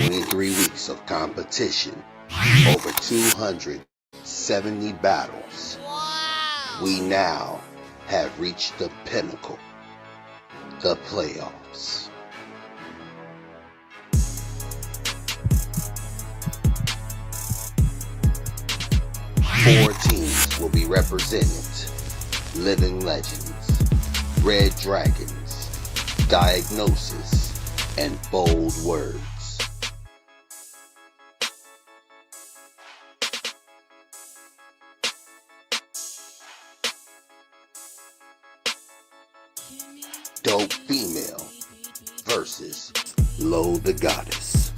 23 weeks of competition, over 270 battles. Wow. We now have reached the pinnacle, the playoffs. Four teams will be represented: Living Legends, Red Dragons, Diagnosis, and Bold Words. Dope Female versus Low the Goddess.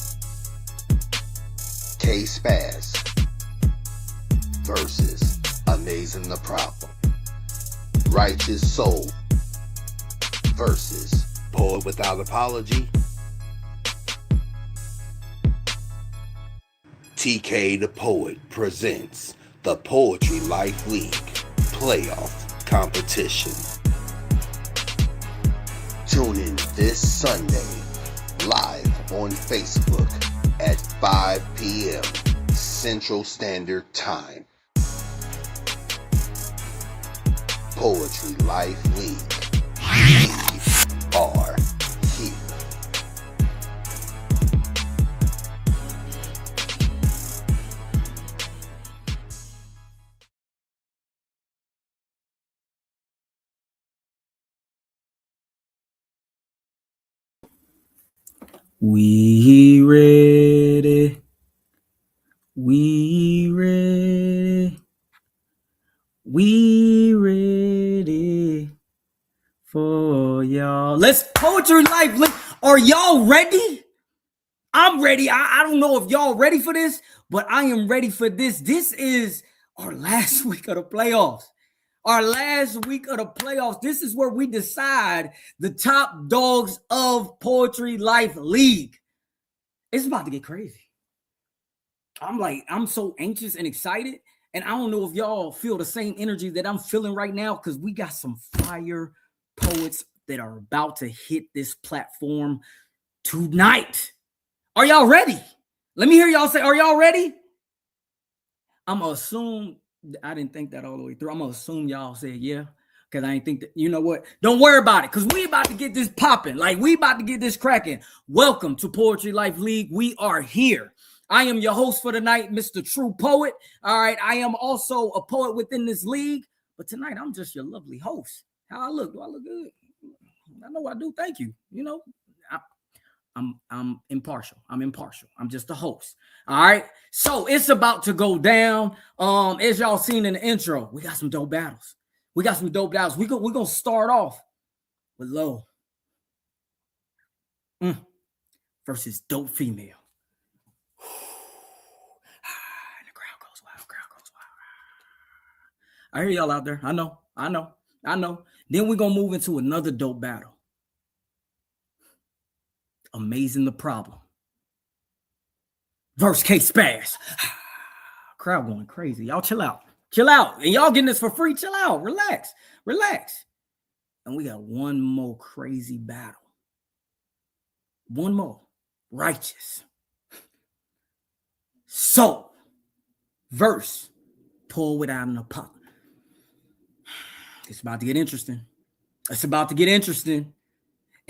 K-Spaz versus Amazing the Problem. Righteous Soul versus Poet Without Apology. TK the Poet presents the Poetry Life League Playoff Competition. Tune in this Sunday, live on Facebook at 5 p.m. Central Standard Time. Poetry Life League. We are here. We ready. We ready. We ready for y'all. Let's Poetry Life. Are y'all ready? I'm ready. I don't know if y'all ready for this, but I am ready for this. This is our last week of the playoffs. Our last week of the playoffs. This is where we decide the top dogs of Poetry Life League. It's about to get crazy. I'm so anxious and excited. And I don't know if y'all feel the same energy that I'm feeling right now, because we got some fire poets that are about to hit this platform tonight. Are y'all ready? Let me hear y'all say, are y'all ready? I'm going to assume, I didn't think that all the way through. I'm going to assume y'all said yeah, because I ain't think that, you know what? Don't worry about it, because we about to get this popping. Like, we about to get this cracking. Welcome to Poetry Life League. We are here. I am your host for tonight, Mr. True Poet. All right, I am also a poet within this league, but tonight I'm just your lovely host. How I look? Do I look good? I know I do. Thank you. You know, I'm impartial. I'm impartial. I'm just a host. All right. So it's about to go down. As y'all seen in the intro, we got some dope battles. We're gonna start off with Low versus Dope Female. The crowd goes wild. I hear y'all out there. I know. Then we're gonna move into another dope battle. Amazing the Problem versus K-Spaz. Crowd going crazy. Y'all chill out. And y'all getting this for free. Chill out. Relax. And we got one more crazy battle. One more. Righteous Soul versus Poet Without an Apology. It's about to get interesting.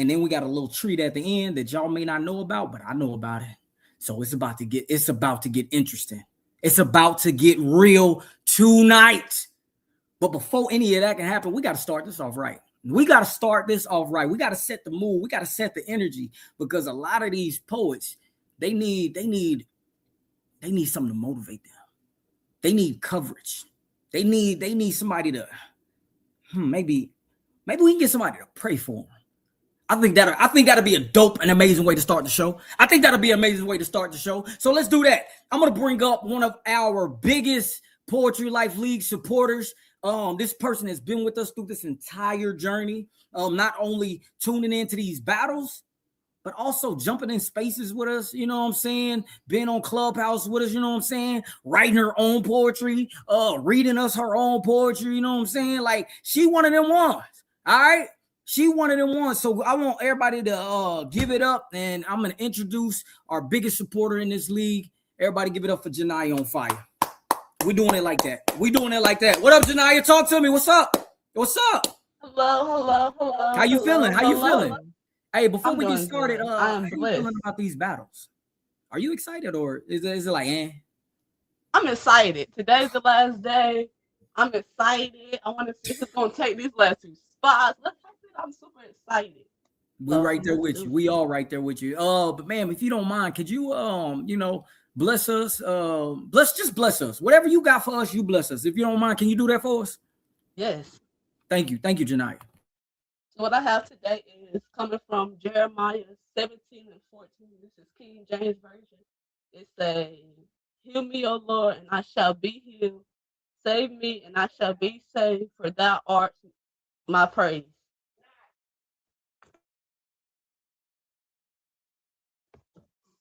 And then we got a little treat at the end that y'all may not know about, but I know about it. So it's about to get interesting. It's about to get real tonight. But before any of that can happen, we got to start this off right. We got to set the mood. We got to set the energy, because a lot of these poets, they need something to motivate them. They need coverage. They need somebody to maybe we can get somebody to pray for them. I think that'll be a dope and amazing way to start the show. So let's do that. I'm going to bring up one of our biggest Poetry Life League supporters. This person has been with us through this entire journey. Not only tuning into these battles, but also jumping in spaces with us, you know what I'm saying? Being on Clubhouse with us, you know what I'm saying? Writing her own poetry, reading us her own poetry, you know what I'm saying? Like, she one of them ones, all right? She one of them ones. So I want everybody to give it up, and I'm gonna introduce our biggest supporter in this league. Everybody, give it up for Janiyah on fire. We doing it like that. We doing it like that. What up, Janiyah? Talk to me. What's up? What's up? Hello. How you feeling? How you feeling? Hey, before we get started, I am how you blessed. feeling about these battles? Are you excited, or is it like, I'm excited. Today's the last day. I'm excited. I want to see who's gonna take these last two spots. I'm super excited. We right there with you. We all right there with you. But ma'am, if you don't mind, could you bless us? Bless us. Whatever you got for us, you bless us. If you don't mind, can you do that for us? Yes. Thank you, Janiyah. So what I have today is coming from Jeremiah 17 and 14. This is King James Version. It says, "Heal me, O Lord, and I shall be healed. Save me, and I shall be saved, for thou art my praise."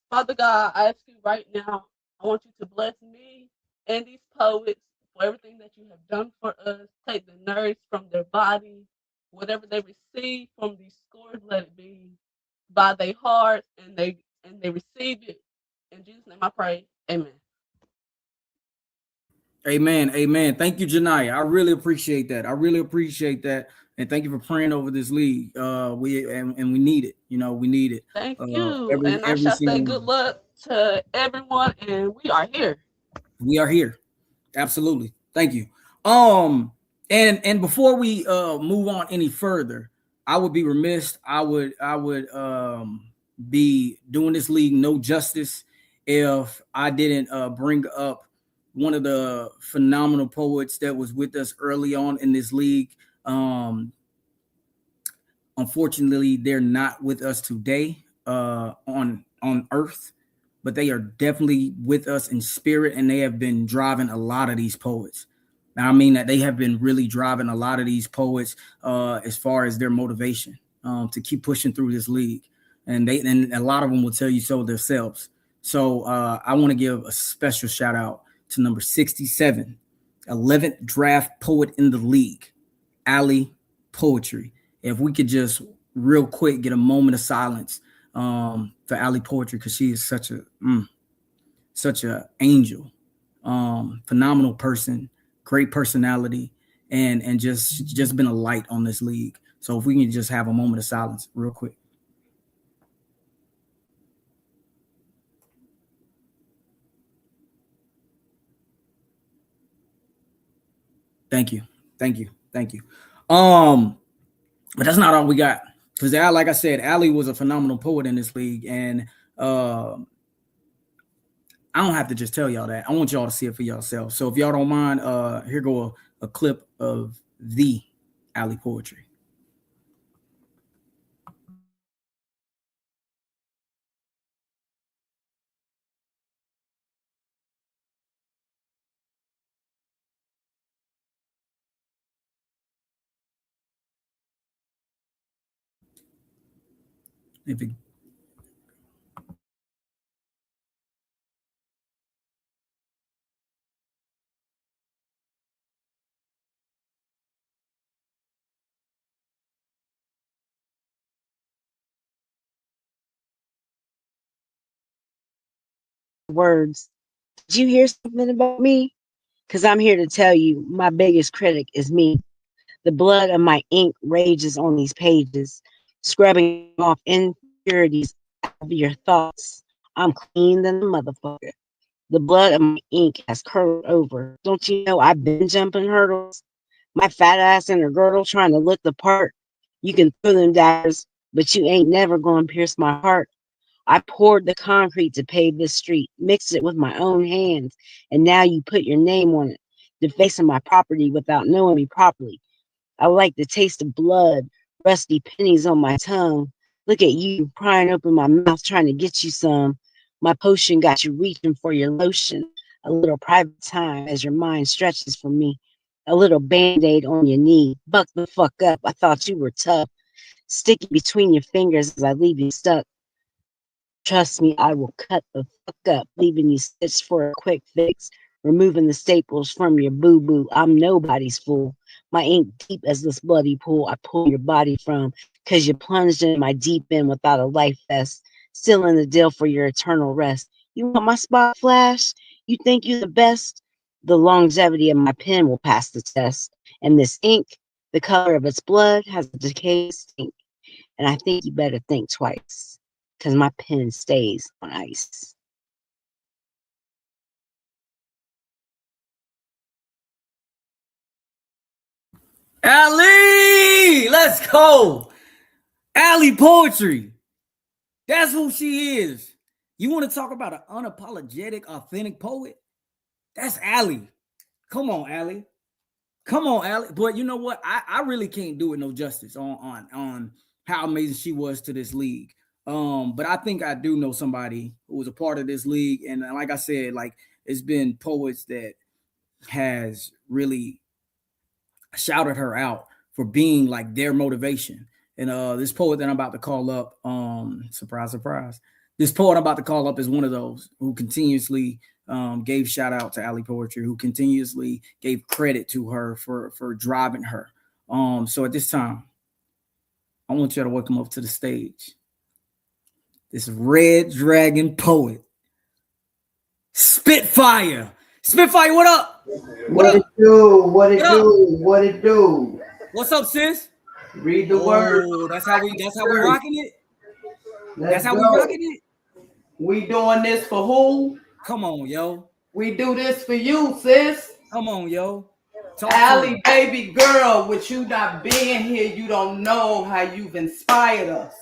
Father God, I ask you right now, I want you to bless me and these poets for everything that you have done for us. Take the nerves from their body, whatever they receive from these scores, let it be by their hearts, and they receive it. In Jesus' name I pray. Amen. Amen. Thank you, Janiyah. I really appreciate that. And thank you for praying over this league. We need it. We need it. Thank you. Every And I shall say single good one. luck to everyone, and we are here. We are here. Absolutely. Thank you. And before we move on any further, I would be remiss. I would be doing this league no justice if I didn't bring up one of the phenomenal poets that was with us early on in this league. Unfortunately, they're not with us today on Earth, but they are definitely with us in spirit, and they have been driving a lot of these poets. Now, I mean that they have been really driving a lot of these poets as far as their motivation to keep pushing through this league, and a lot of them will tell you so themselves. So I want to give a special shout out to number 67, 11th draft poet in the league, Ali Poetry. If we could just real quick get a moment of silence for Ali Poetry, because she is such a angel, phenomenal person, great personality, and just been a light on this league. So if we can just have a moment of silence real quick. Thank you. But that's not all we got, because like I said, Ali was a phenomenal poet in this league, and I don't have to just tell y'all that. I want y'all to see it for yourself. So if y'all don't mind, here go a clip of the Ali Poetry. If it, words. Did you hear something about me? Because I'm here to tell you my biggest critic is me. The blood of my ink rages on these pages, scrubbing off impurities out of your thoughts. I'm clean than a motherfucker. The blood of my ink has curled over. Don't you know I've been jumping hurdles? My fat ass in a girdle trying to look the part. You can throw them daggers, but you ain't never going to pierce my heart. I poured the concrete to pave this street, mixed it with my own hands, and now you put your name on it, defacing my property without knowing me properly. I like the taste of blood, rusty pennies on my tongue. Look at you prying open my mouth trying to get you some. My potion got you reaching for your lotion. A little private time as your mind stretches for me. A little band-aid on your knee. Buck the fuck up. I thought you were tough. Sticky between your fingers as I leave you stuck. Trust me, I will cut the fuck up, leaving you stitched for a quick fix. removing the staples from your boo-boo. I'm nobody's fool. My ink deep as this bloody pool I pull your body from, 'cause you plunged in my deep end without a life vest, still in the deal for your eternal rest. You want my spot flash? You think you the best? The longevity of my pen will pass the test. And this ink, the color of its blood, has a decayed stink. And I think you better think twice, 'cause my pen stays on ice. Allie, let's go. Allie Poetry. That's who she is. You want to talk about an unapologetic, authentic poet? That's Allie. Come on, Allie. Come on, Allie. But you know what? I really can't do it no justice on how amazing she was to this league. But I think I do know somebody who was a part of this league. And like I said, like it's been poets that has really shouted her out for being like their motivation. And this poet that I'm about to call up, surprise, surprise. This poet I'm about to call up is one of those who continuously gave shout out to Allie Poetry, who continuously gave credit to her for driving her. So at this time, I want you to welcome up to the stage this Red Dragon poet, Spitfire. Spitfire, what up? What it do? What it do? What it do? What's up, sis? Read the word. That's how we rocking it. Let's We go. rocking it. We doing this for who? Come on, yo. We do this for you, sis. Come on, yo. Talk to Allie, me. baby girl, with you not being here, you don't know how you've inspired us.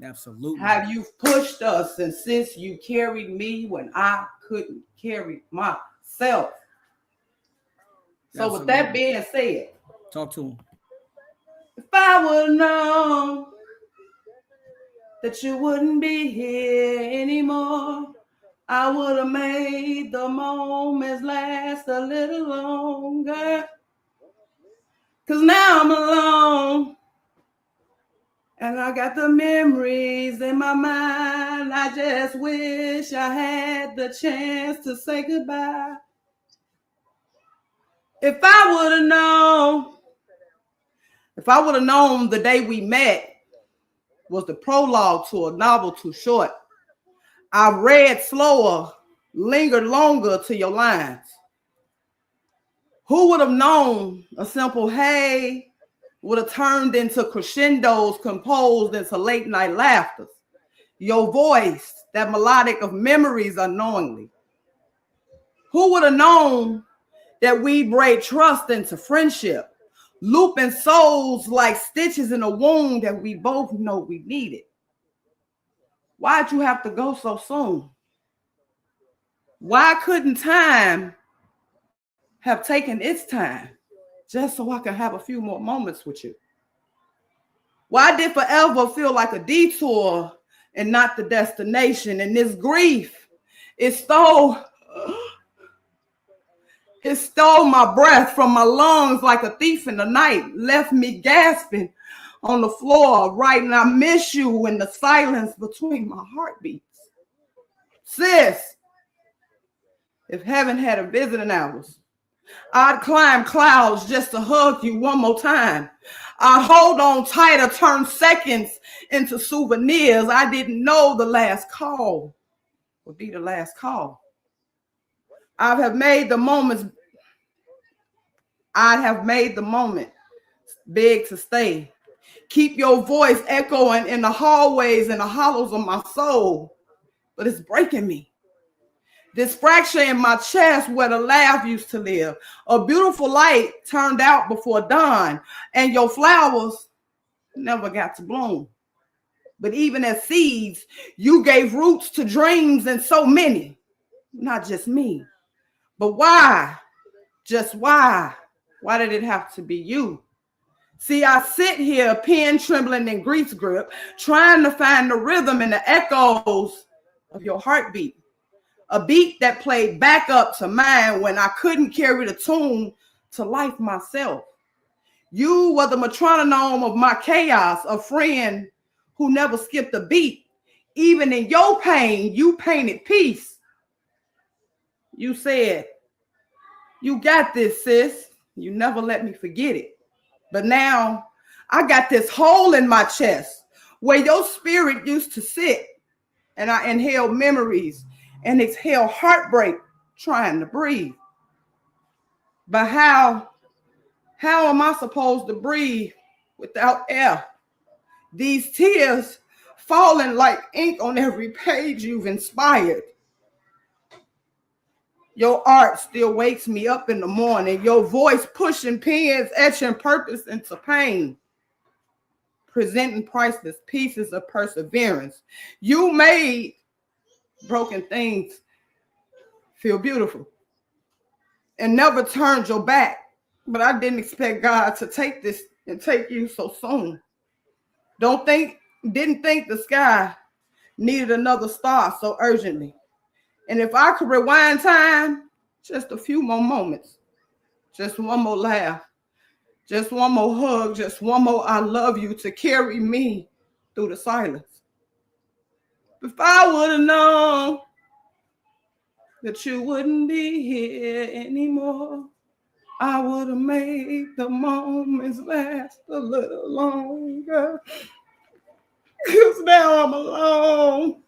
Absolutely. How you've pushed us, and sis, you carried me when I couldn't carry myself. So with that being said, talk to him. if I would have known that you wouldn't be here anymore, I would have made the moments last a little longer. 'Cause now I'm alone, and I got the memories in my mind. I just wish I had the chance to say goodbye. If I would have known the day we met was the prologue to a novel too short, I read slower, lingered longer to your lines. Who would have known a simple hey would have turned into crescendos composed into late night laughter? Your voice, that melodic of memories unknowingly. Who would have known that we braid trust into friendship, looping souls like stitches in a wound that we both know we needed? Why'd you have to go so soon? Why couldn't time have taken its time just so I could have a few more moments with you? Why did forever feel like a detour and not the destination? And this grief, it stole my breath from my lungs like a thief in the night, left me gasping on the floor, writing I miss you in the silence between my heartbeats. Sis, if heaven had a visiting hours, I'd climb clouds just to hug you one more time. I'd hold on tighter, turn seconds into souvenirs. I didn't know the last call would be the last call. I'd have made the moment big to stay. Keep your voice echoing in the hallways and the hollows of my soul. But it's breaking me. This fracture in my chest where the laugh used to live. A beautiful light turned out before dawn, and your flowers never got to bloom. But even as seeds, you gave roots to dreams and so many. Not just me. But why? Just why? Why did it have to be you? See, I sit here, pen trembling in grief's grip, trying to find the rhythm and the echoes of your heartbeat. A beat that played back up to mine when I couldn't carry the tune to life myself. You were the metronome of my chaos, a friend who never skipped a beat. Even in your pain, you painted peace. You said, You got this, sis. You never let me forget it. But now I got this hole in my chest where your spirit used to sit, and I inhale memories and exhale heartbreak trying to breathe. But how am I supposed to breathe without air? These tears falling like ink on every page you've inspired. Your art still wakes me up in the morning. Your voice pushing pens, etching purpose into pain, presenting priceless pieces of perseverance. You made broken things feel beautiful and never turned your back. But I didn't expect God to take this and take you so soon. Don't think, didn't think the sky needed another star so urgently. And if I could rewind time, just a few more moments, just one more laugh, just one more hug, just one more I love you to carry me through the silence. If I would have known that you wouldn't be here anymore, I would have made the moments last a little longer. Because now I'm alone.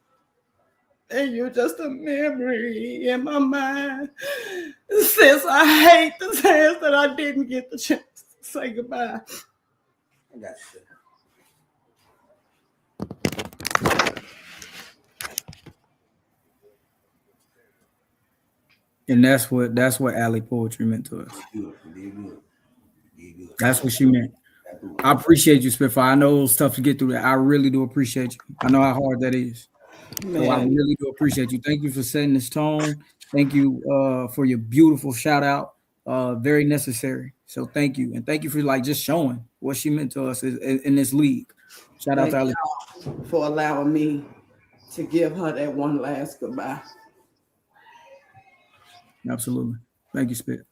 And you're just a memory in my mind. Since I hate the chance that I didn't get the chance to say goodbye. I got you. And that's what Alley poetry meant to us. That's what she meant. I appreciate you, Spitfire. I know it was tough to get through that. I really do appreciate you. I know how hard that is. So I really do appreciate you. Thank you for setting this tone. Thank you for your beautiful shout out. Very necessary. So thank you. And thank you for like just showing what she meant to us in this league. Shout out to Ali for allowing me to give her that one last goodbye. Absolutely. Thank you, Spit.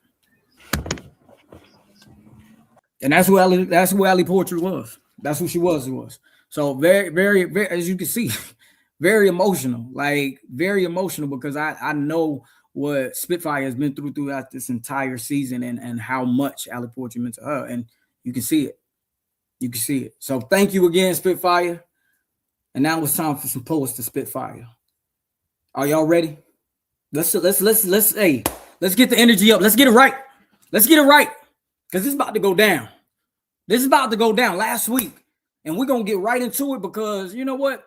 And that's who Ali Poetry was. That's who she was. So very, very, very, as you can see, very emotional. Like very emotional because I know what Spitfire has been throughout this entire season and how much Ali Poetry meant to her. And you can see it. You can see it. So thank you again, Spitfire. And now it's time for some poets to Spitfire. Are y'all ready? Let's get the energy up. Let's get it right. Let's get it right. Because this is about to go down. This is about to go down last week. And we're going to get right into it because you know what?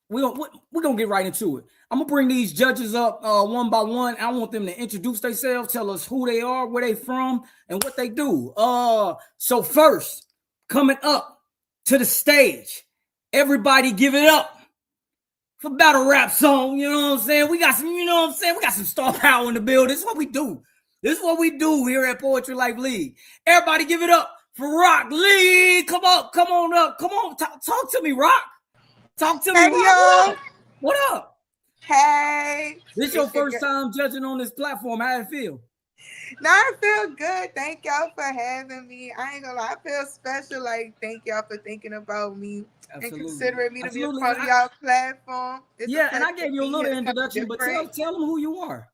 We're going to get right into it. I'm going to bring these judges up one by one. I want them to introduce themselves, tell us who they are, where they from, and what they do. So first, coming up to the stage, everybody give it up for Battle Rap Song. You know what I'm saying? We got some, you know what I'm saying? We got some star power in the building. This is what we do. This is what we do here at Poetry Life League. Everybody give it up for Rock Lee. Come on up. Come on, talk to me, Rock. Talk to me, hey, Rock. What up? Hey. This your first time judging on this platform. How it feel? No, I feel good. Thank y'all for having me. I ain't gonna lie, I feel special. Like, thank y'all for thinking about me. Absolutely. And considering me to be a part of y'all platform. And I gave you a little introduction, but tell them who you are.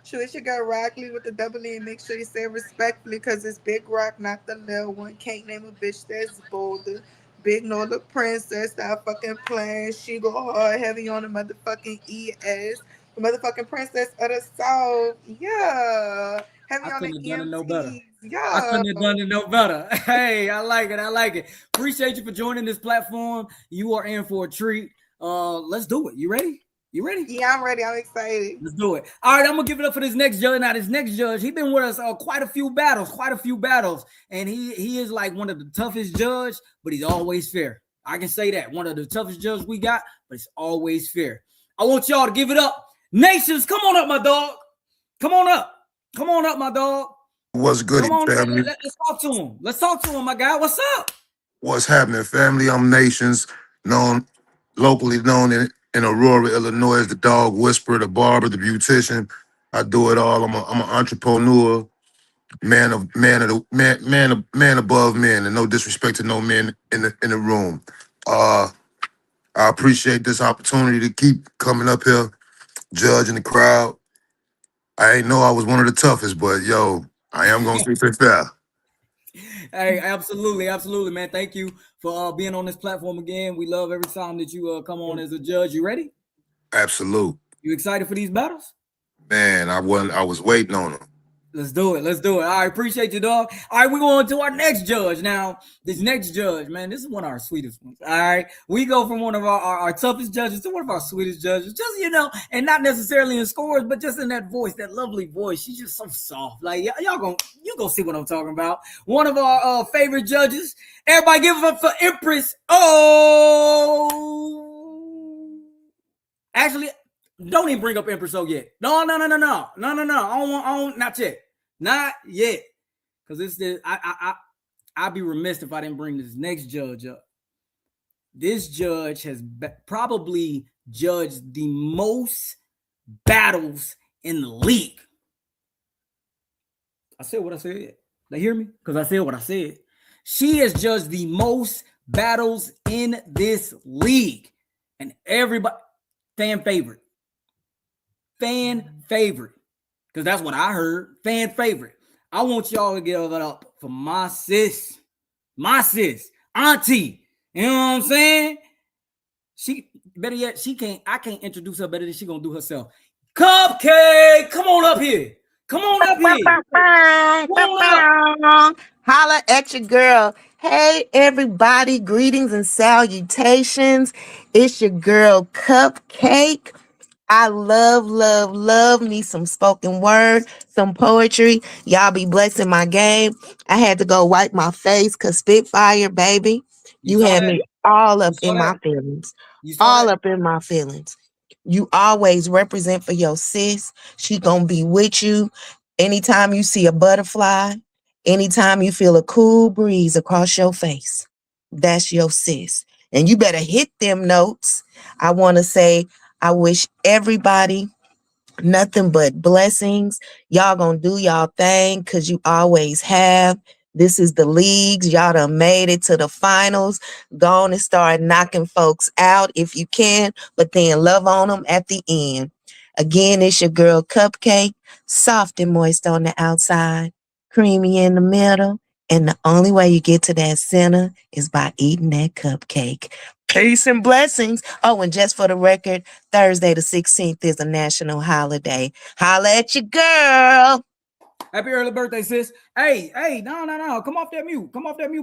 Sure, it's your girl Rock Lee with the double E. Make sure you say it respectfully because it's Big Rock, not the little one. Can't name a bitch that's bolder. Big Nola Princess, stop fucking playing. She go hard, heavy on the motherfucking ES. The motherfucking Princess of the South. Yeah. Heavy on the EMTs. Yeah. I couldn't have done it no better. Hey, I like it. Appreciate you for joining this platform. You are in for a treat. Let's do it. You ready? You ready? Yeah, I'm ready. I'm excited. Let's do it. All right, I'm gonna give it up for this next judge. Now, this next judge, he's been with us quite a few battles, and he is like one of the toughest judges, but he's always fair. I can say that one of the toughest judges we got, but it's always fair. I want y'all to give it up, Nations. Come on up, my dog. Come on up, my dog. What's good, family? Let's talk to him, my guy. What's up? What's happening, family? I'm Nations, locally known in Aurora, Illinois, as the dog whisperer, the barber, the beautician. I do it all. I'm an entrepreneur, man above men, and no disrespect to no men in the room. I appreciate this opportunity to keep coming up here, judging the crowd. I ain't know I was one of the toughest, but yo, I am gonna keep it fair. Hey, absolutely, man. Thank you for being on this platform again. We love every time that you come on as a judge. You ready? Absolute. You excited for these battles? Man, I wasn't. I was waiting on them. Let's do it. Let's do it. I appreciate you, dog. All right, we're going to our next judge. Now, this next judge, man, this is one of our sweetest ones. All right. We go from one of our toughest judges to one of our sweetest judges. Just, and not necessarily in scores, but just in that voice, that lovely voice. She's just so soft. Like, y'all gonna see what I'm talking about. One of our favorite judges. Everybody give it up for Empress. Oh. Actually, don't even bring up Empress O yet. No. I don't, not yet. Not yet. Because it's the I'd be remiss if I didn't bring this next judge up. This judge has probably judged the most battles in the league. I said what I said. They hear me? Because I said what I said. She has judged the most battles in this league. And everybody, fan favorite. Because that's what I heard. Fan favorite. I want y'all to give it up for my sis, auntie. You know what I'm saying? She, better yet, I can't introduce her better than she gonna do herself. Cupcake, come on up here. Holla at your girl. Hey, everybody. Greetings and salutations. It's your girl, Cupcake. I love me some spoken word, some poetry. Y'all be blessing my game. I had to go wipe my face because Spitfire, baby, you had me all up in my feelings. All up in my feelings. You always represent for your sis. She gonna be with you. Anytime you see a butterfly, anytime you feel a cool breeze across your face, that's your sis. And you better hit them notes. I want to say I wish everybody nothing but blessings. Y'all gonna do y'all thing because you always have. This is the leagues. Y'all done made it to the finals. Go on and start knocking folks out if you can, but then love on them at the end. Again, it's your girl Cupcake, soft and moist on the outside, creamy in the middle. And the only way you get to that center is by eating that cupcake. Peace and blessings. Oh, and just for the record, Thursday the 16th is a national holiday. Holla at your girl. Happy early birthday, sis. Hey, no. Come off that mute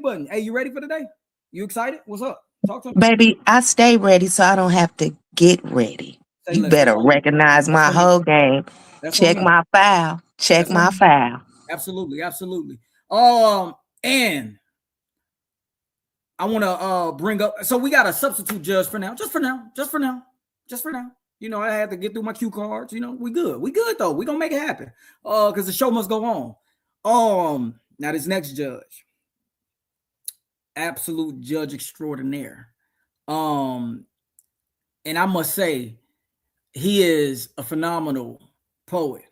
button. Hey, you ready for the day? You excited? What's up? Talk to me. Baby, I stay ready so I don't have to get ready. You better recognize my whole game. Check my file. Check my file. Absolutely. And I want to bring up. So we got a substitute judge for now. Just for now. You know, I had to get through my cue cards. You know, we good though. We gonna make it happen. Because the show must go on. Now this next judge, absolute judge extraordinaire. And I must say, he is a phenomenal poet,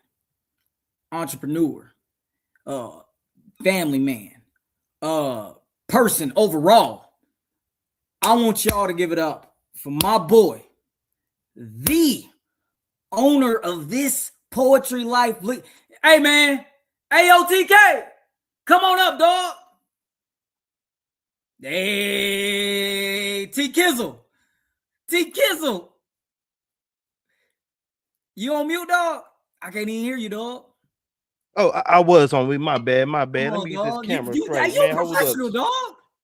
entrepreneur, family man, person overall. I want y'all to give it up for my boy, the owner of this Poetry Life. Hey, man. AOTK. Come on up, dog. Hey, T Kizzle. You on mute, dog? I can't even hear you, dog. Oh, I was on with my bad. Let me get dog. this camera straight, man. You professional, dog.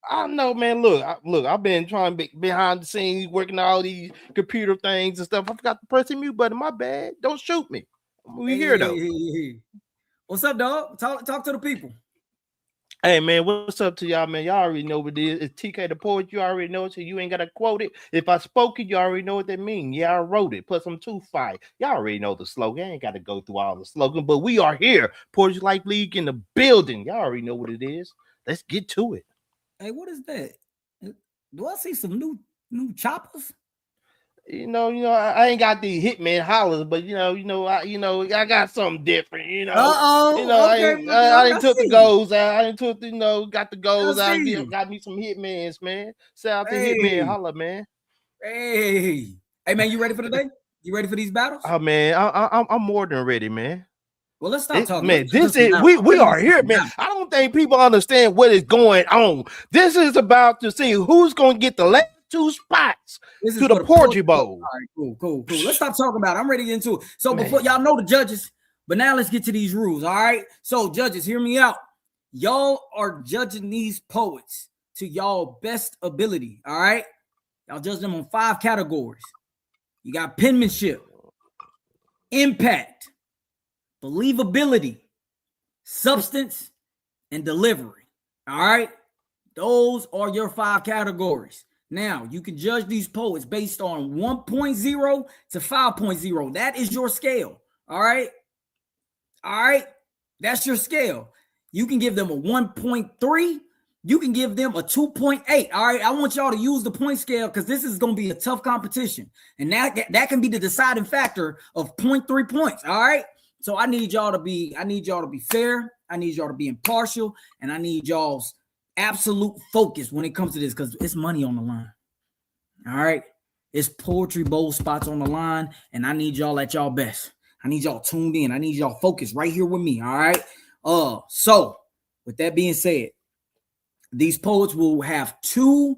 I know, man. Look, I've been trying to be behind the scenes, working all these computer things and stuff. I forgot to press the mute button. My bad. Don't shoot me. We here though. What's up, dog? Talk to the people. Hey, man, what's up to y'all, man? Y'all already know what it is. It's TK the Poet. You already know it, so you ain't got to quote it. If I spoke it, you already know what that means. Yeah, I wrote it. Plus, I'm too fire. Y'all already know the slogan. I ain't got to go through all the slogan, but we are here. Poetry Life League in the building. Y'all already know what it is. Let's get to it. Hey, what is that? Do I see some new choppers? You know, I ain't got the hitman hollers, but I got something different. I didn't took the goals out. I didn't took, got the goals out. Got me some hitmans, man. Shout out to Hitman, holla, man. Hey, man, you ready for the day? You ready for these battles? Oh man, I'm more than ready, man. Well, let's stop talking. Man, Let's this is now. we are here, man. I don't think people understand what is going on. This is about to see who's going to get the last 2 spots This is to for the Porgy Bowl. All right, cool. Let's stop talking about it. I'm ready to get into it. So before y'all know the judges, but now let's get to these rules. All right. So judges, hear me out. Y'all are judging these poets to y'all best ability. All right. Y'all judge them on 5 categories. You got penmanship, impact, believability, substance, and delivery. All right. Those are your 5 categories. Now, you can judge these poets based on 1.0 to 5.0. That is your scale. All right. All right. That's your scale. You can give them a 1.3. You can give them a 2.8. All right. I want y'all to use the point scale because this is going to be a tough competition. And that can be the deciding factor of 0.3 points. All right. So I need y'all to be fair. I need y'all to be impartial. And I need y'all's absolute focus when it comes to this because it's money on the line. All right. It's Poetry Bowl spots on the line. And I need y'all at y'all best. I need y'all tuned in. I need y'all focused right here with me. All right. So with that being said, these poets will have 2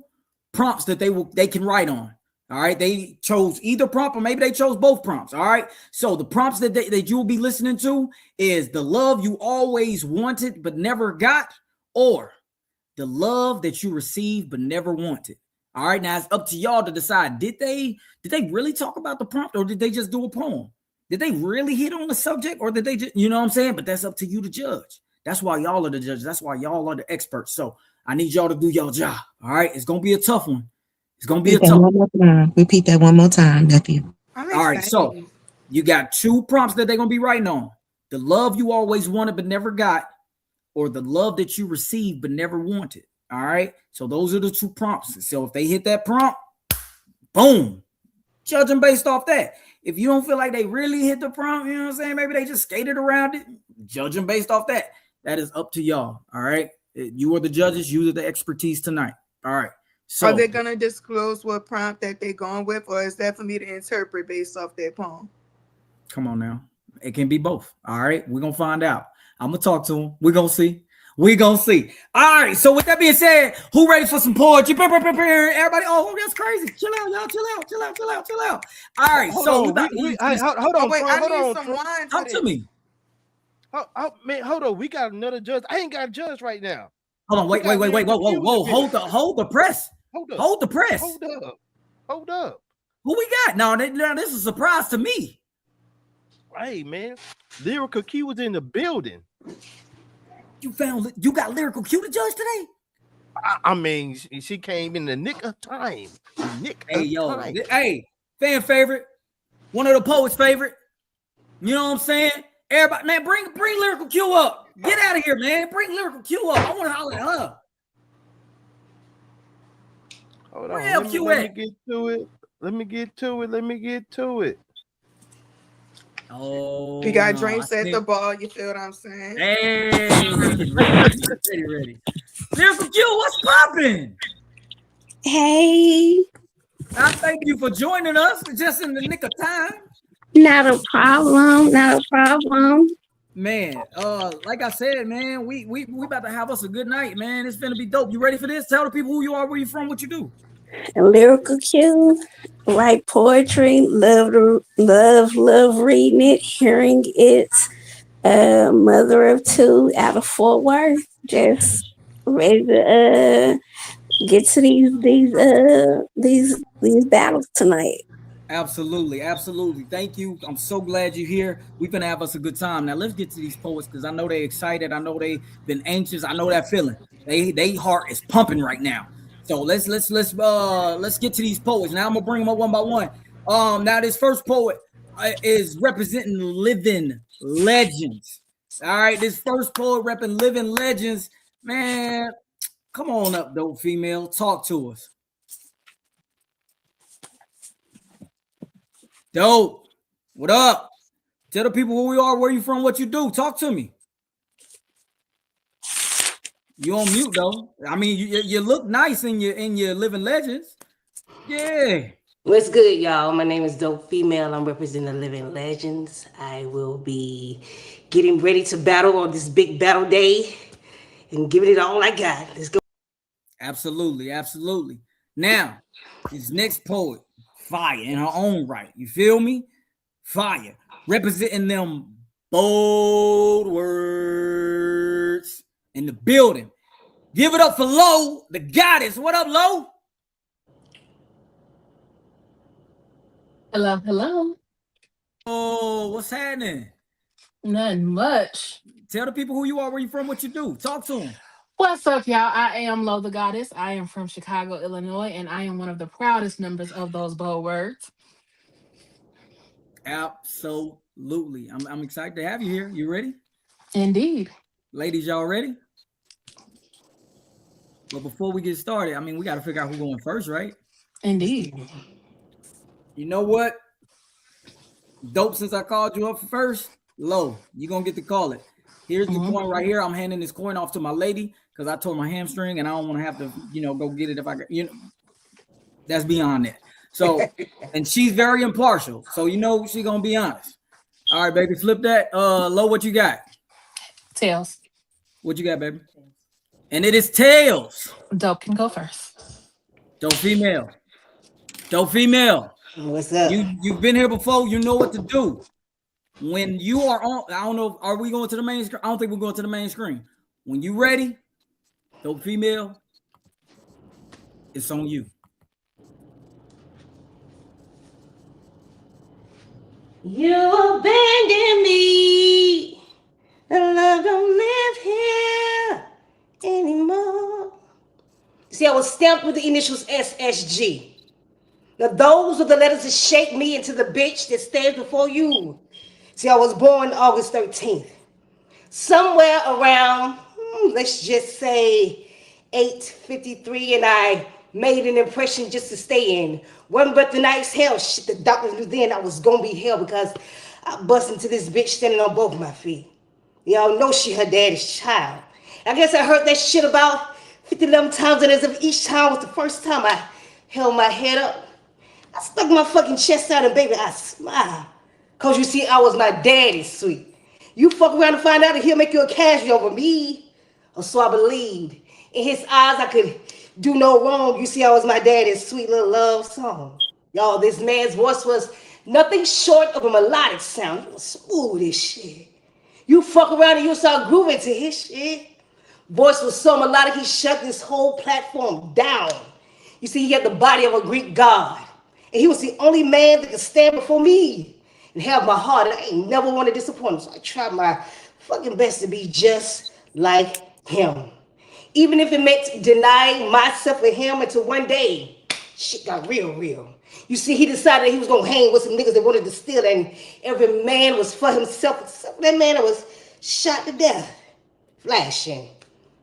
prompts that they can write on. All right. They chose either prompt or maybe they chose both prompts. All right. So the prompts that you will be listening to is the love you always wanted but never got, or the love that you received but never wanted. All right. Now it's up to y'all to decide. Did they really talk about the prompt or did they just do a poem? Did they really hit on the subject or did they just, you know what I'm saying? But that's up to you to judge. That's why y'all are the judges. That's why y'all are the experts. So I need y'all to do your job. All right. It's going to be a tough one. It's going to be a tough one. Repeat that one more time, nephew. All right. So you got 2 prompts that they're going to be writing on. The love you always wanted but never got, or the love that you received but never wanted. All right. So those are the 2 prompts. So if they hit that prompt, boom, judge them based off that. If you don't feel like they really hit the prompt, you know what I'm saying? Maybe they just skated around it. Judge them based off that. That is up to y'all. All right. You are the judges. You are the expertise tonight. All right. So are they going to disclose what prompt that they're going with, or is that for me to interpret based off their poem? Come on now. It can be both. All right. We're going to find out. I'm going to talk to them. We're going to see. We're going to see. All right. So with that being said, who ready for some poetry? Everybody. Oh, that's crazy. Chill out, y'all. Chill out. All right. Hold so on. Hold on. Wait, I need some wine. Talk to me. Man, hold on. We got another judge. I ain't got a judge right now. Hold on. Wait. Whoa. Hold the press. Hold the press. Hold up. Who we got? Now this is a surprise to me. Hey, man. Lyrical Q was in the building. You got Lyrical Q to judge today? I mean, she came in the nick of time. Hey, fan favorite, one of the poets' favorite. You know what I'm saying? Everybody, man, bring Lyrical Q up. Get out of here, man. Bring Lyrical Q up. I want to holler at her. Hold on. Let me get to it. Oh, we got drinks at the bar. You feel what I'm saying? Hey, ready. Lyrical Q, what's popping? Hey. I thank you for joining us just in the nick of time. Not a problem. Man, like I said, man, we about to have us a good night, man. It's gonna be dope. You ready for this? Tell the people who you are, where you from, what you do. Lyrical Q, write poetry, love reading it, hearing it. Mother of 2 out of Fort Worth. Just ready to get to these battles tonight. Absolutely. Thank you. I'm so glad you're here. We're gonna have us a good time. Now let's get to these poets because I know they're excited. I know they've been anxious. I know that feeling. They heart is pumping right now. So let's get to these poets. Now I'm gonna bring them up one by one. Now this first poet is representing living legends. All right, this first poet repping living legends. Man, come on up, dope female. Talk to us. Dope. What up? Tell the people who we are, where you from, what you do. Talk to me. You on mute though. I mean, you look nice in your living legends. Yeah. What's good, y'all? My name is Dope Female. I'm representing the Living Legends. I will be getting ready to battle on this big battle day and giving it all I got. Let's go. Absolutely, absolutely. Now, this next poet, fire in her own right. You feel me? Fire. Representing them bold words in the building. Give it up for Lo, the goddess. What up, Lo? Hello, hello. Oh, what's happening? Nothing much. Tell the people who you are, where you from, what you do. Talk to them. What's up, y'all? I am Lo the Goddess. I am from Chicago, Illinois, and I am one of the proudest members of those bold words. Absolutely. I'm excited to have you here. You ready? Indeed. Ladies, y'all ready? But before we get started, I mean, we got to figure out who's going first, right? Indeed. You know what? Dope, since I called you up first, Lo, you're going to get to call it. Here's the coin right here. I'm handing this coin off to my lady because I tore my hamstring and I don't want to have to, go get it if I, that's beyond that. So, and she's very impartial. So, she's going to be honest. All right, baby, flip that. Lo, what you got? Tails. What you got, baby? And it is tails. Dope can go first. Dope female. Dope female. What's up? You've been here before. You know what to do. When you are on, I don't know, are we going to the main screen? I don't think we're going to the main screen. When you ready, dope female, it's on you. You abandoned me. The love don't live here anymore. See, I was stamped with the initials SSG. Now, those are the letters that shape me into the bitch that stands before you. See, I was born August 13th. Somewhere around, let's just say 8:53, and I made an impression just to stay in. One but the night's hell. Shit, the doctor knew then I was gonna be hell because I bust into this bitch standing on both my feet. Y'all know she her daddy's child. I guess I heard that shit about 50 times, and as if each time was the first time I held my head up, I stuck my fucking chest out and baby, I smiled. Cause you see, I was my daddy's sweet. You fuck around and find out that he'll make you a casualty over me. Or so I believed. In his eyes, I could do no wrong. You see, I was my daddy's sweet little love song. Y'all, this man's voice was nothing short of a melodic sound. It was smooth as shit. You fuck around and you start grooving to his shit. Voice was so melodic, he shut this whole platform down. You see, he had the body of a Greek god. And he was the only man that could stand before me and have my heart. And I ain't never want to disappoint him. So I tried my fucking best to be just like him. Even if it meant denying myself for him until one day, shit got real. You see, he decided he was going to hang with some niggas that wanted to steal, and every man was for himself except that man that was shot to death. Flashing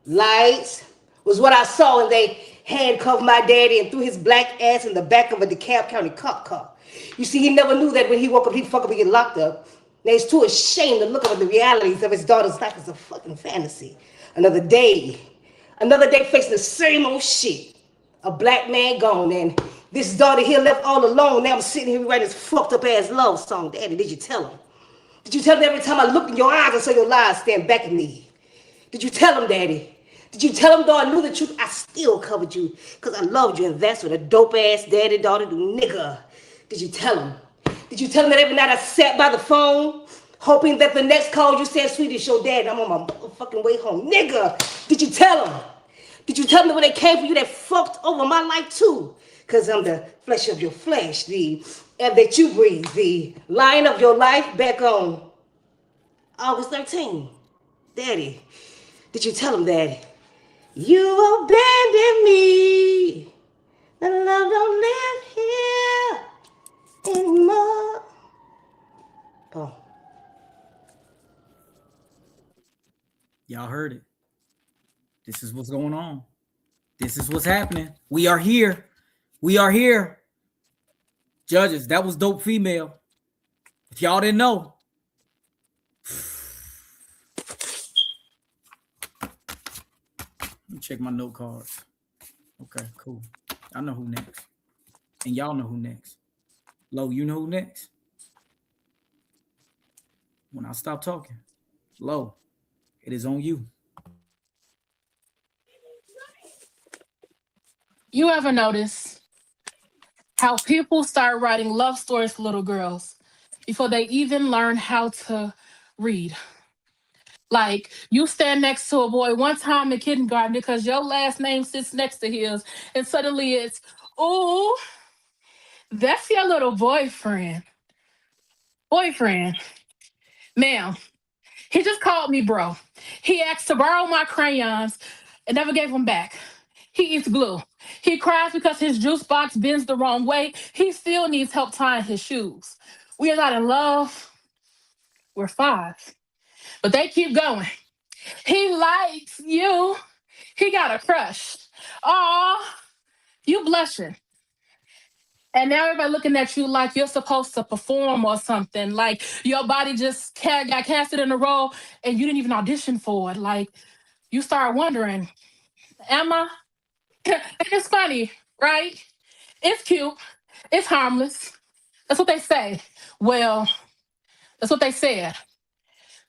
lights was what I saw, and they handcuffed my daddy and threw his black ass in the back of a DeKalb County cop car. You see, he never knew that when he woke up, he'd fuck up and get locked up. Now he's too ashamed to look up at the realities of his daughter's life as a fucking fantasy. Another day facing the same old shit. A black man gone, and this daughter here left all alone. Now I'm sitting here writing this fucked up ass love song. Daddy, did you tell him? Did you tell him every time I looked in your eyes, I saw your lies stand back at me? Did you tell him, Daddy? Did you tell him, though I knew the truth, I still covered you because I loved you, and that's what a dope-ass daddy-daughter do, nigga. Did you tell him? Did you tell him that every night I sat by the phone, hoping that the next call you said, sweetie, it's your dad, I'm on my motherfucking way home? Nigga, did you tell him? Did you tell him that when they came for you, they fucked over my life, too? Because I'm the flesh of your flesh, the air that you breathe, the line of your life back on August 13th. Daddy, did you tell him that you abandoned me? The love don't live here anymore. Oh. Y'all heard it. This is what's going on. This is what's happening. We are here. We are here. Judges, that was dope female. If y'all didn't know. Let me check my note cards. Okay, cool. I know who next. And y'all know who next. Lo, you know who next? When I stop talking, Lo, it is on you. You ever notice how people start writing love stories for little girls before they even learn how to read? Like, you stand next to a boy one time in kindergarten because your last name sits next to his, and suddenly it's, oh, that's your little boyfriend. Boyfriend. Ma'am, he just called me bro. He asked to borrow my crayons and never gave them back. He eats glue. He cries because his juice box bends the wrong way. He still needs help tying his shoes. We are not in love. We're five. But they keep going. He likes you. He got a crush. Aw, you blushing. And now everybody looking at you like you're supposed to perform or something. Like your body just got casted in a role and you didn't even audition for it. Like you start wondering, am I? It's funny, right? It's cute. It's harmless. That's what they say. Well, that's what they said.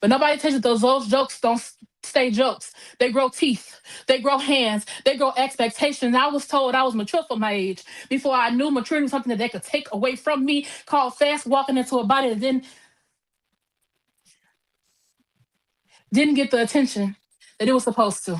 But nobody tells you those jokes don't stay jokes. They grow teeth. They grow hands. They grow expectations. I was told I was mature for my age before I knew maturity was something that they could take away from me, called fast walking into a body that didn't get the attention that it was supposed to.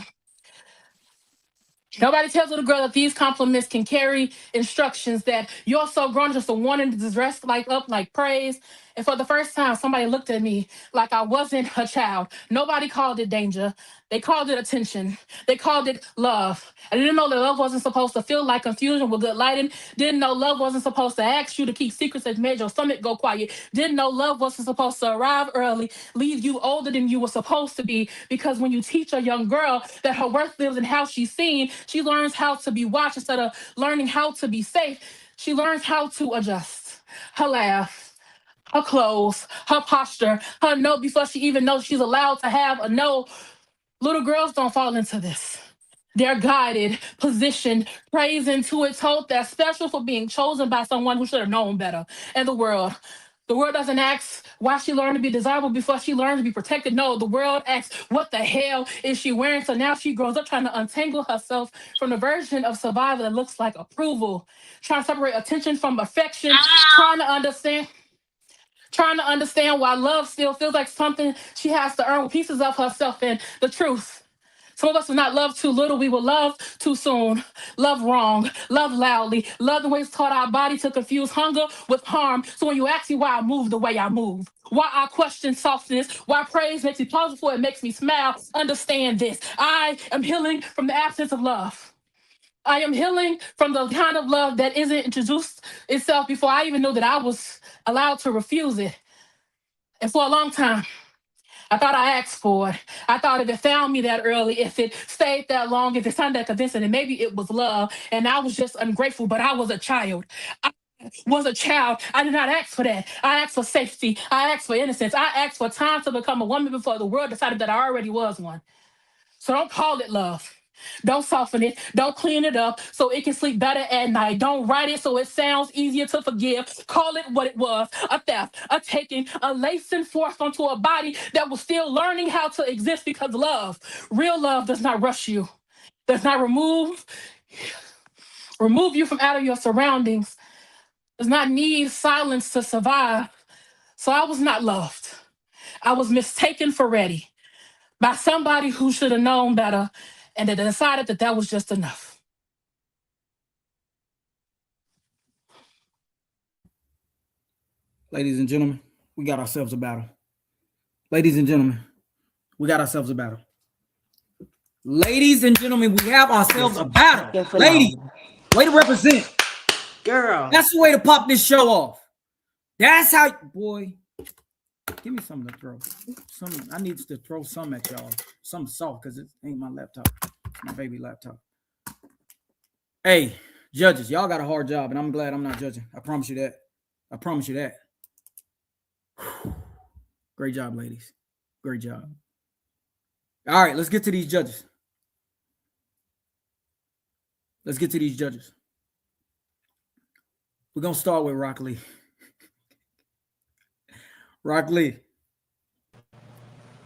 Nobody tells little girl that these compliments can carry instructions that you're so grown just a wanting to dress like up like praise. And for the first time, somebody looked at me like I wasn't a child. Nobody called it danger. They called it attention. They called it love. I didn't know that love wasn't supposed to feel like confusion with good lighting. Didn't know love wasn't supposed to ask you to keep secrets that made your stomach go quiet. Didn't know love wasn't supposed to arrive early, leave you older than you were supposed to be. Because when you teach a young girl that her worth lives in how she's seen, she learns how to be watched instead of learning how to be safe. She learns how to adjust. Her laugh, her clothes, her posture, her no before she even knows she's allowed to have a no. Little girls don't fall into this. They're guided, positioned, praised into it, told they're special for being chosen by someone who should have known better. And the world doesn't ask why she learned to be desirable before she learned to be protected. No, the world asks, what the hell is she wearing? So now she grows up trying to untangle herself from the version of survival that looks like approval, trying to separate attention from affection, trying to understand why love still feels like something she has to earn with pieces of herself. And the truth, some of us will not love too little. We will love too soon, love wrong, love loudly, love the way it's taught our body to confuse hunger with harm. So when you ask me why I move the way I move, why I question softness, why praise makes me pause before it makes me smile, understand this. I am healing from the absence of love. I am healing from the kind of love that isn't introduced itself before I even knew that I was allowed to refuse it. And for a long time, I thought I asked for it. I thought if it found me that early, if it stayed that long, if it sounded that convincing, then maybe it was love. And I was just ungrateful, but I was a child. I was a child. I did not ask for that. I asked for safety. I asked for innocence. I asked for time to become a woman before the world decided that I already was one. So don't call it love. Don't soften it. Don't clean it up so it can sleep better at night. Don't write it so it sounds easier to forgive. Call it what it was: a theft, a taking, a lacing forth onto a body that was still learning how to exist because love, real love, does not rush you, does not remove you from out of your surroundings, does not need silence to survive. So I was not loved. I was mistaken for ready by somebody who should have known better and that decided that that was just enough. Ladies and gentlemen, we got ourselves a battle. Ladies and gentlemen, we got ourselves a battle. Ladies and gentlemen, we have ourselves a battle. Ladies, way to represent. Girl. That's the way to pop this show off. That's how, boy. Give me something to throw. I need to throw some at y'all. Some salt, because it ain't my laptop. It's my baby laptop. Hey, judges, y'all got a hard job, and I'm glad I'm not judging. I promise you that. I promise you that. Great job, ladies. Great job. All right, let's get to these judges. We're going to start with Rock Lee. Rock Lee.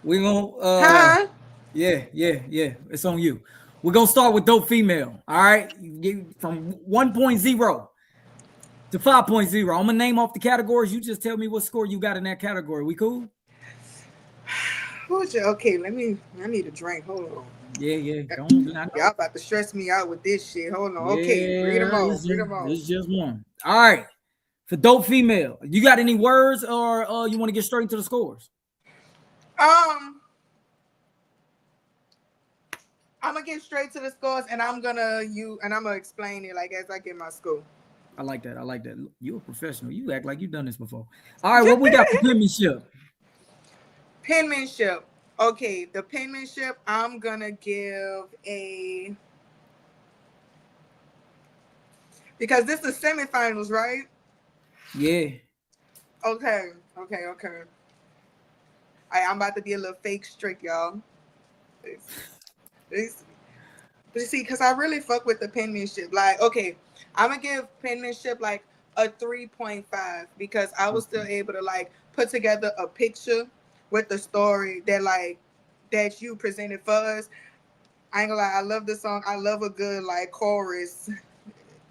We gonna Huh? yeah. It's on you. We're gonna start with dope female. All right. From 1.0 to 5.0. I'm gonna name off the categories. You just tell me what score you got in that category. We cool? Okay, I need a drink. Hold on. Yeah. Don't I know. Y'all about to stress me out with this shit. Hold on. Okay, read them Yeah, off. Read them off. it's just one. All right. For dope female, you got any words or you want to get straight into the scores? I'm gonna get straight to the scores, and I'm gonna explain it like as I get my score. I like that. You a professional. You act like you've done this before. All right, what we got for penmanship? Penmanship. Okay, the penmanship, I'm gonna give a, because this is semifinals, right? Yeah. Okay. I'm about to be a little fake strict, y'all. But you see, because I really fuck with the penmanship. Like, okay, I'm gonna give penmanship like a 3.5 because I was still able to like put together a picture with the story that you presented for us. I ain't gonna lie, I love the song. I love a good like chorus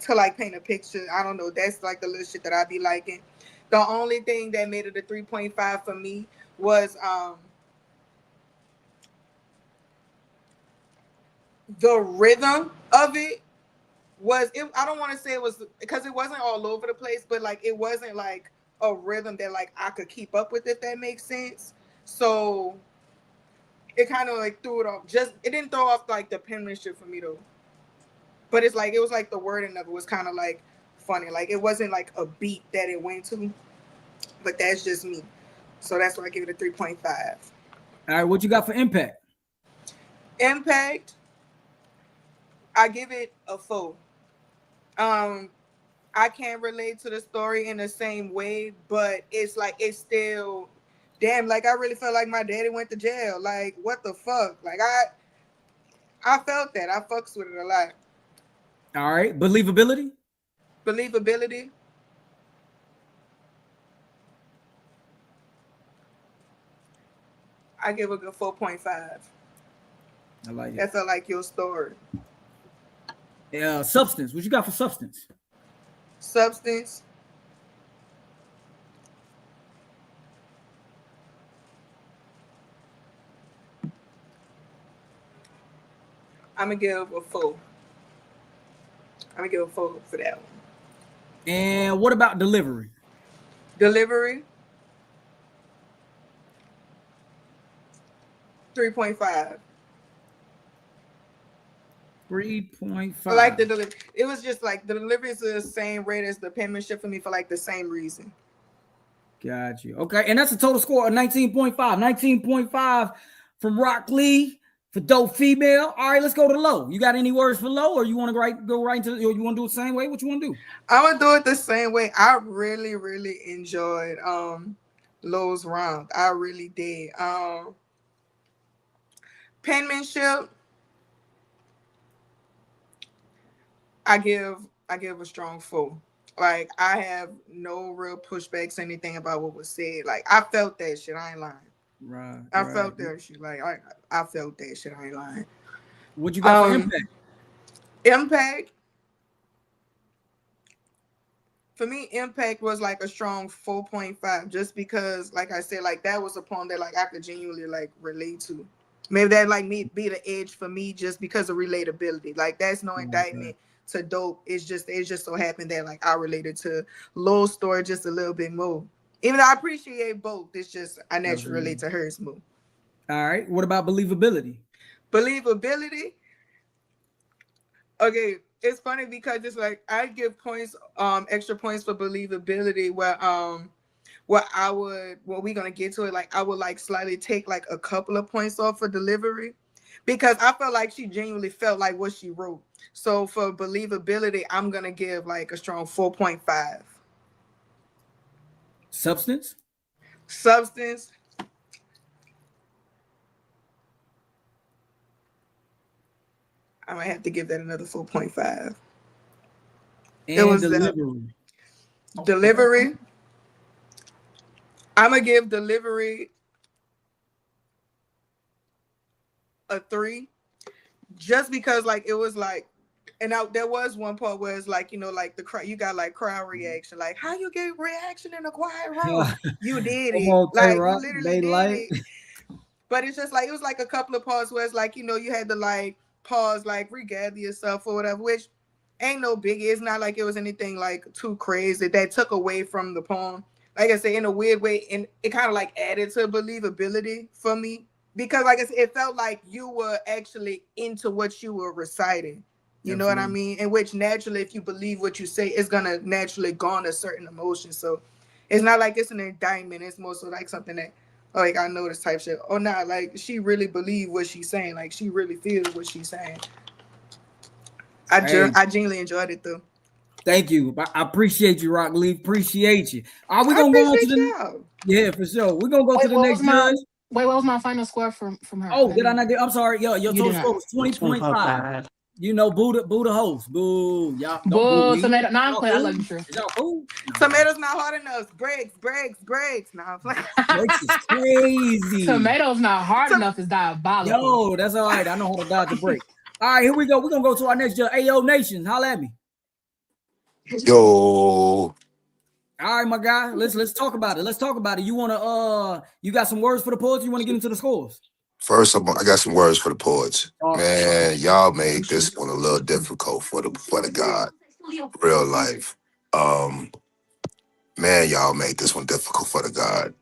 to like paint a picture. I don't know. That's like the little shit that I be liking. The only thing that made it a 3.5 for me was the rhythm of it. I don't want to say it was because it wasn't all over the place, but like it wasn't like a rhythm that like I could keep up with, if that makes sense. So it kind of like threw it off. It didn't throw off like the penmanship for me though. But it was like the wording of it was kind of like funny. Like it wasn't like a beat that it went to. But that's just me. So that's why I give it a 3.5. All right, what you got for impact? Impact, I give it a 4. I can't relate to the story in the same way, but it's like it's still damn, like I really felt like my daddy went to jail. Like what the fuck? Like I felt that. I fucks with it a lot. All right, believability. Believability, I give a good 4.5. I like it. That felt like your story. Substance. What you got for substance? Substance, I'm gonna give a 4. I'm gonna give a 4 for that one. And what about delivery? Delivery, 3.5. 3.5. I like the delivery. It was just like the delivery is the same rate as the penmanship for me for like the same reason. Got you. Okay, and that's a total score of 19.5. 19.5 from Rock Lee for dope female. All right, let's go to low. You got any words for low, or you want to go right into, or you want to do it the same way? What you want to do? I'm gonna do it the same way. I really, really enjoyed Low's round. I really did. Penmanship, I give a strong 4. Like I have no real pushbacks, anything about what was said. Like I felt that shit. I ain't lying. Right. I felt that shit. Like I felt that shit. I ain't lying. What you got for impact? Impact. For me, impact was like a strong 4.5, just because, like I said, like that was a poem that like I could genuinely like relate to. Maybe that like me be the edge for me just because of relatability. Like that's no indictment to dope. It just so happened that like I related to Low's story just a little bit more. Even though I appreciate both, it's just I naturally relate to hers more. All right. What about believability? Believability. Okay, it's funny because it's like I give points, extra points for believability. When we're gonna get to it, like I would like slightly take like a couple of points off for delivery, because I felt like she genuinely felt like what she wrote. So for believability, I'm gonna give like a strong 4.5. Substance. Substance. I might have to give that another 4.5. And it was delivery. Delivery. I'm gonna give delivery a 3, just because like it was like, and there was one part where it's like, you know, like the crowd, you got like crowd reaction, like how you get reaction in a quiet room. You did Come it, on, like you Tay-Rock, literally did Daylight. it. But it's just like it was like a couple of pauses where it's like, you know, you had to like pause, like regather yourself or whatever, which ain't no biggie. It's not like it was anything like too crazy that took away from the poem. Like I said, in a weird way, and it kind of like added to believability for me, because like I said, it felt like you were actually into what you were reciting. You know what I mean? In which naturally, if you believe what you say, it's gonna naturally garner certain emotions. So it's not like it's an indictment. It's more so like something that, like, I know this type shit. Or not, like she really believe what she's saying. Like she really feels what she's saying. I genuinely enjoyed it though. Thank you. I appreciate you, Rock Lee. Appreciate you. All right, we're I gonna go on to appreciate the y'all. yeah, for sure. We're gonna go to Wait, the next judge. what was my final score from her? Oh, did I not get? I'm sorry. Yo, your You total did not. score was 20.5. You know, boo the host. Boo. Y'all don't boo Boo, me. tomato. No, I'm Y'all playing. I cool? love you, True. Is y'all cool? No. Tomatoes not hard enough. Breaks. Nah, I'm playing. Breaks is crazy. Tomatoes not hard enough is diabolical. Yo, that's all right. I know how to dodge a break. All right, here we go. We're gonna go to our next judge. AO Nation. Holla at me. Yo, All right, my guy. Let's talk about it. Let's talk about it. You wanna you got some words for the poets? You wanna get into the scores? first I got some words for the poets. All right. Man, y'all made this one a little difficult for the God. Real life. Man, y'all made this one difficult for the God.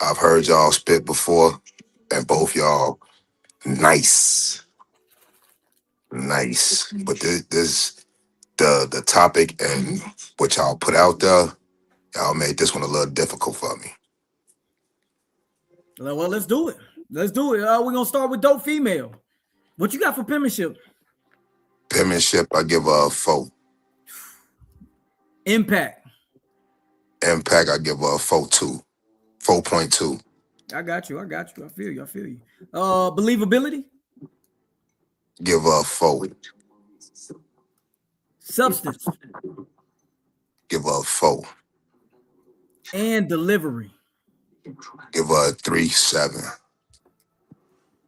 I've heard y'all spit before, and both y'all nice. But this the topic and what y'all put out there, y'all made this one a little difficult for me. Well, let's do it. Let's do it. We're gonna start with dope female. What you got for penmanship? Penmanship, I give a 4. Impact. Impact, I give a 4.2. 4.2. I got you. I feel you. Believability. Give a 4. Substance. Give a 4. And delivery. Give a 3.7.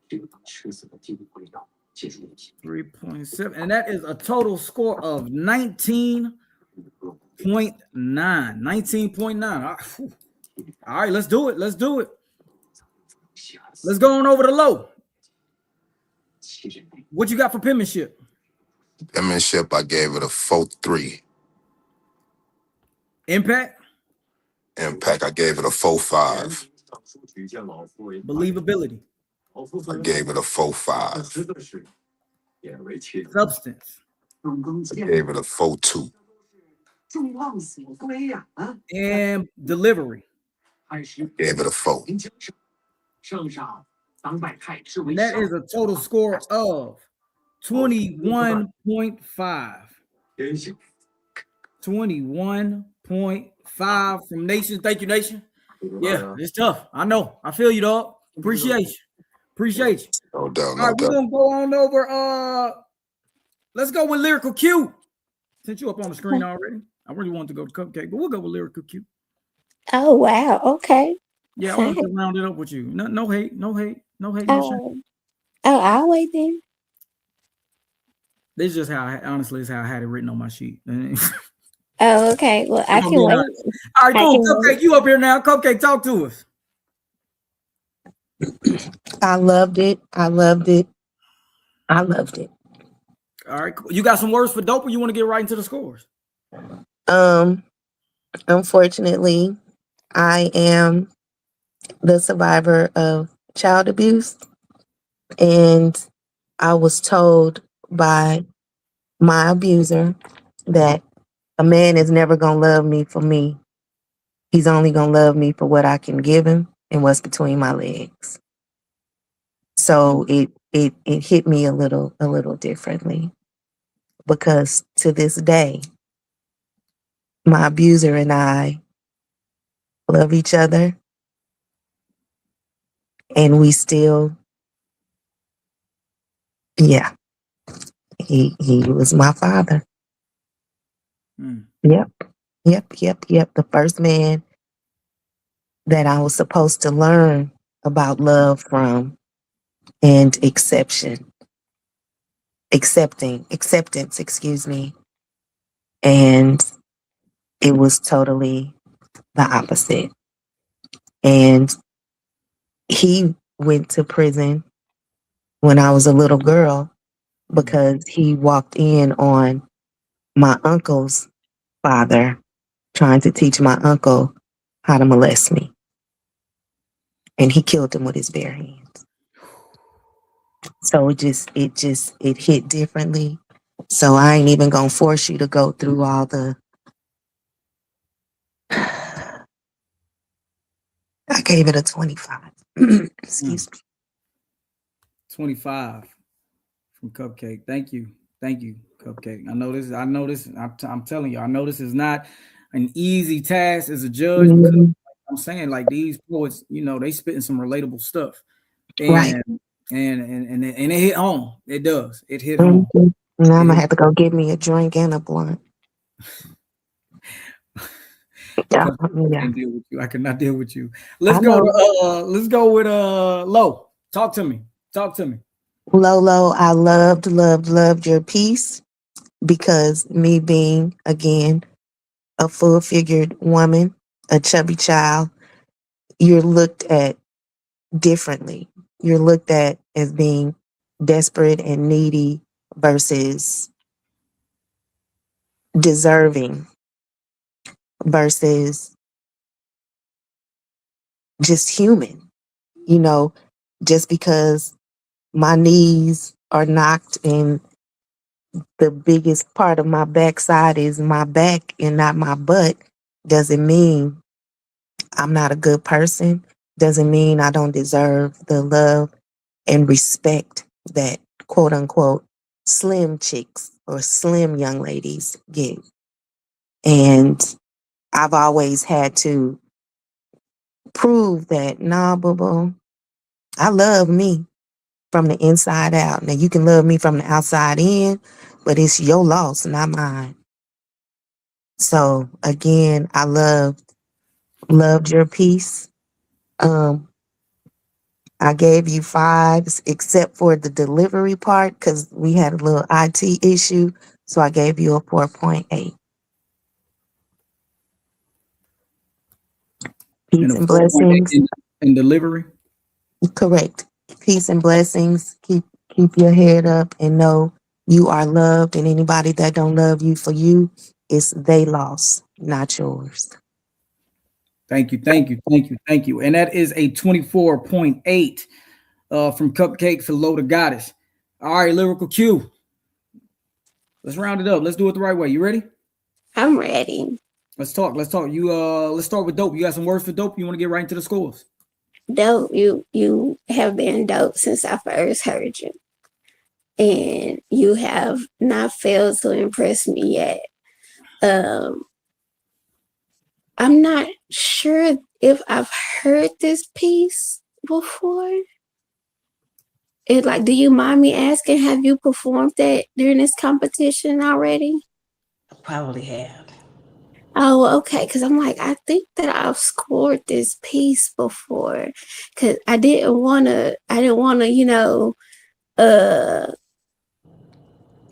3.7. And that is a total score of 19.9. 19.9. All right, let's do it. Let's go on over to low. What you got for penmanship? Penmanship, I gave it a 4.3. Impact. Impact, I gave it a 4.5. Believability. I gave it a 4.5. Substance. I gave it a 4.2. And delivery. Gave it a 4. And that is a total score of 21.5. 21.5 from Nation. Thank you, Nation. Yeah, it's tough. I know. I feel you, dog. Appreciate you. No doubt, All no right, we're doubt. gonna go on over. Let's go with Lyrical Q. Since you up on the screen already, I really wanted to go to Cupcake, but we'll go with Lyrical Q. Oh wow. Okay. Yeah, I wanted to round it up with you. No hate. No shame. Oh, I'll wait then. This is just how, honestly, is how I had it written on my sheet. Oh, okay. Well, I can wait. All right, I cool. can Cupcake, wait. you up here now. Cupcake, talk to us. I loved it. I loved it. I loved it. All right, cool. You got some words for dope, or you want to get right into the scores? Unfortunately, I am the survivor of child abuse, and I was told by my abuser that a man is never gonna love me for me. He's only gonna love me for what I can give him and what's between my legs. So it hit me a little differently, because to this day, my abuser and I love each other, and we still, yeah, he was my father. Yep. The first man that I was supposed to learn about love from and acceptance, excuse me. And it was totally the opposite. And he went to prison when I was a little girl because he walked in on my uncle's father trying to teach my uncle how to molest me. And he killed him with his bare hands. So it hit differently. So I ain't even gonna force you to go through all the I gave it a 25. Excuse me. 25 from Cupcake. Thank you, Cupcake. I know this. I'm telling you, I know this is not an easy task as a judge because Mhm. I'm saying like these poets, they spitting some relatable stuff, Right. and it hit home. It does. It hit home. Mhm. Now I'm It gonna hit, have to go get me a drink and a blunt. Yeah, I yeah. can't deal with you. I cannot deal with you. I know. Let's go with Low. Talk to me. Talk to me. Lolo, I loved your piece because me being again a full figured woman, a chubby child, you're looked at differently. You're looked at as being desperate and needy versus deserving versus just human. You know, just because my knees are knocked and the biggest part of my backside is my back and not my butt doesn't mean I'm not a good person, doesn't mean I don't deserve the love and respect that quote unquote slim chicks or slim young ladies get. And I've always had to prove that, nah, boo boo, I love me from the inside out. Now you can love me from the outside in, but it's your loss, not mine. So again, I loved your piece. Um, I gave you fives except for the delivery part because we had a little IT issue. So I gave you a 4.8. And Peace a and 4.8 blessings. in delivery. Correct. Peace and blessings. Keep your head up and know you are loved. And anybody that don't love you for you, it's they loss, not yours. Thank you. And that is a 24.8 from Cupcake for Low to Goddess. All right, Lyrical Q. Let's round it up. Let's do it the right way. You ready? I'm ready. Let's talk. You let's start with Dope. You got some words for Dope? You want to get right into the scores? Dope, you have been dope since I first heard you. And you have not failed to impress me yet. Um, I'm not sure if I've heard this piece before. Do you mind me asking, have you performed that during this competition already? I probably have. Oh, okay. Because I'm like, I think that I've scored this piece before. Because I didn't want to, uh, I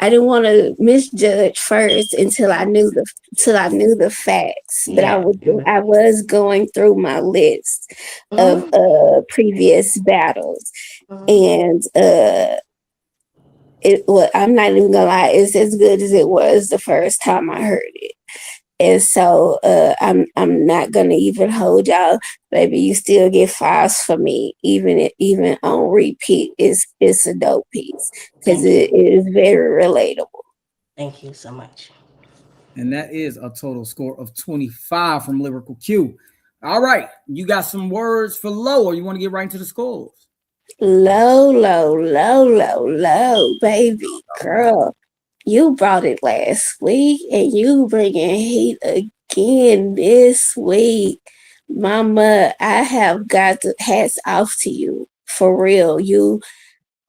didn't want to misjudge first until I knew the facts. But Yeah. I was going through my list of Mm-hmm. previous battles, Mm-hmm. and I'm not even gonna lie, it's as good as it was the first time I heard it. And so I'm not gonna even hold y'all, baby. You still get fives for me, even on repeat. It's a dope piece because Thank you. it is very relatable. Thank you so much. And that is a total score of 25 from Lyrical Q. All right. You got some words for Low, or you want to get right into the scores? Low, low, low, low, low, baby girl. You brought it last week, and you bringing heat again this week. Mama, I have got to hats off to you for real.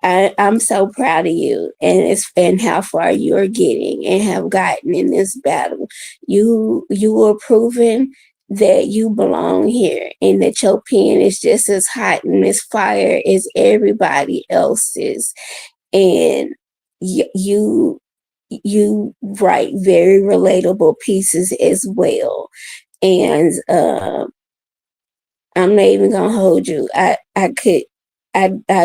I'm so proud of you and how far you're getting and have gotten in this battle. You were proven that you belong here and that your pen is just as hot and as fire as everybody else's. And you write very relatable pieces as well. And I'm not even gonna hold you. I'd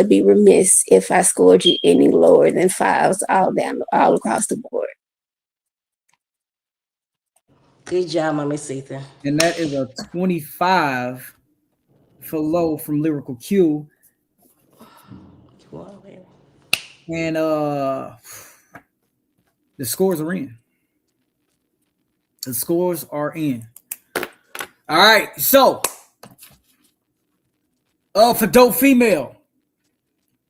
be remiss if I scored you any lower than 5s all across the board. Good job, Mama Sita. And that is a 25 for Low from Lyrical Q. And the scores are in. The scores are in. All right, so for Dope Female,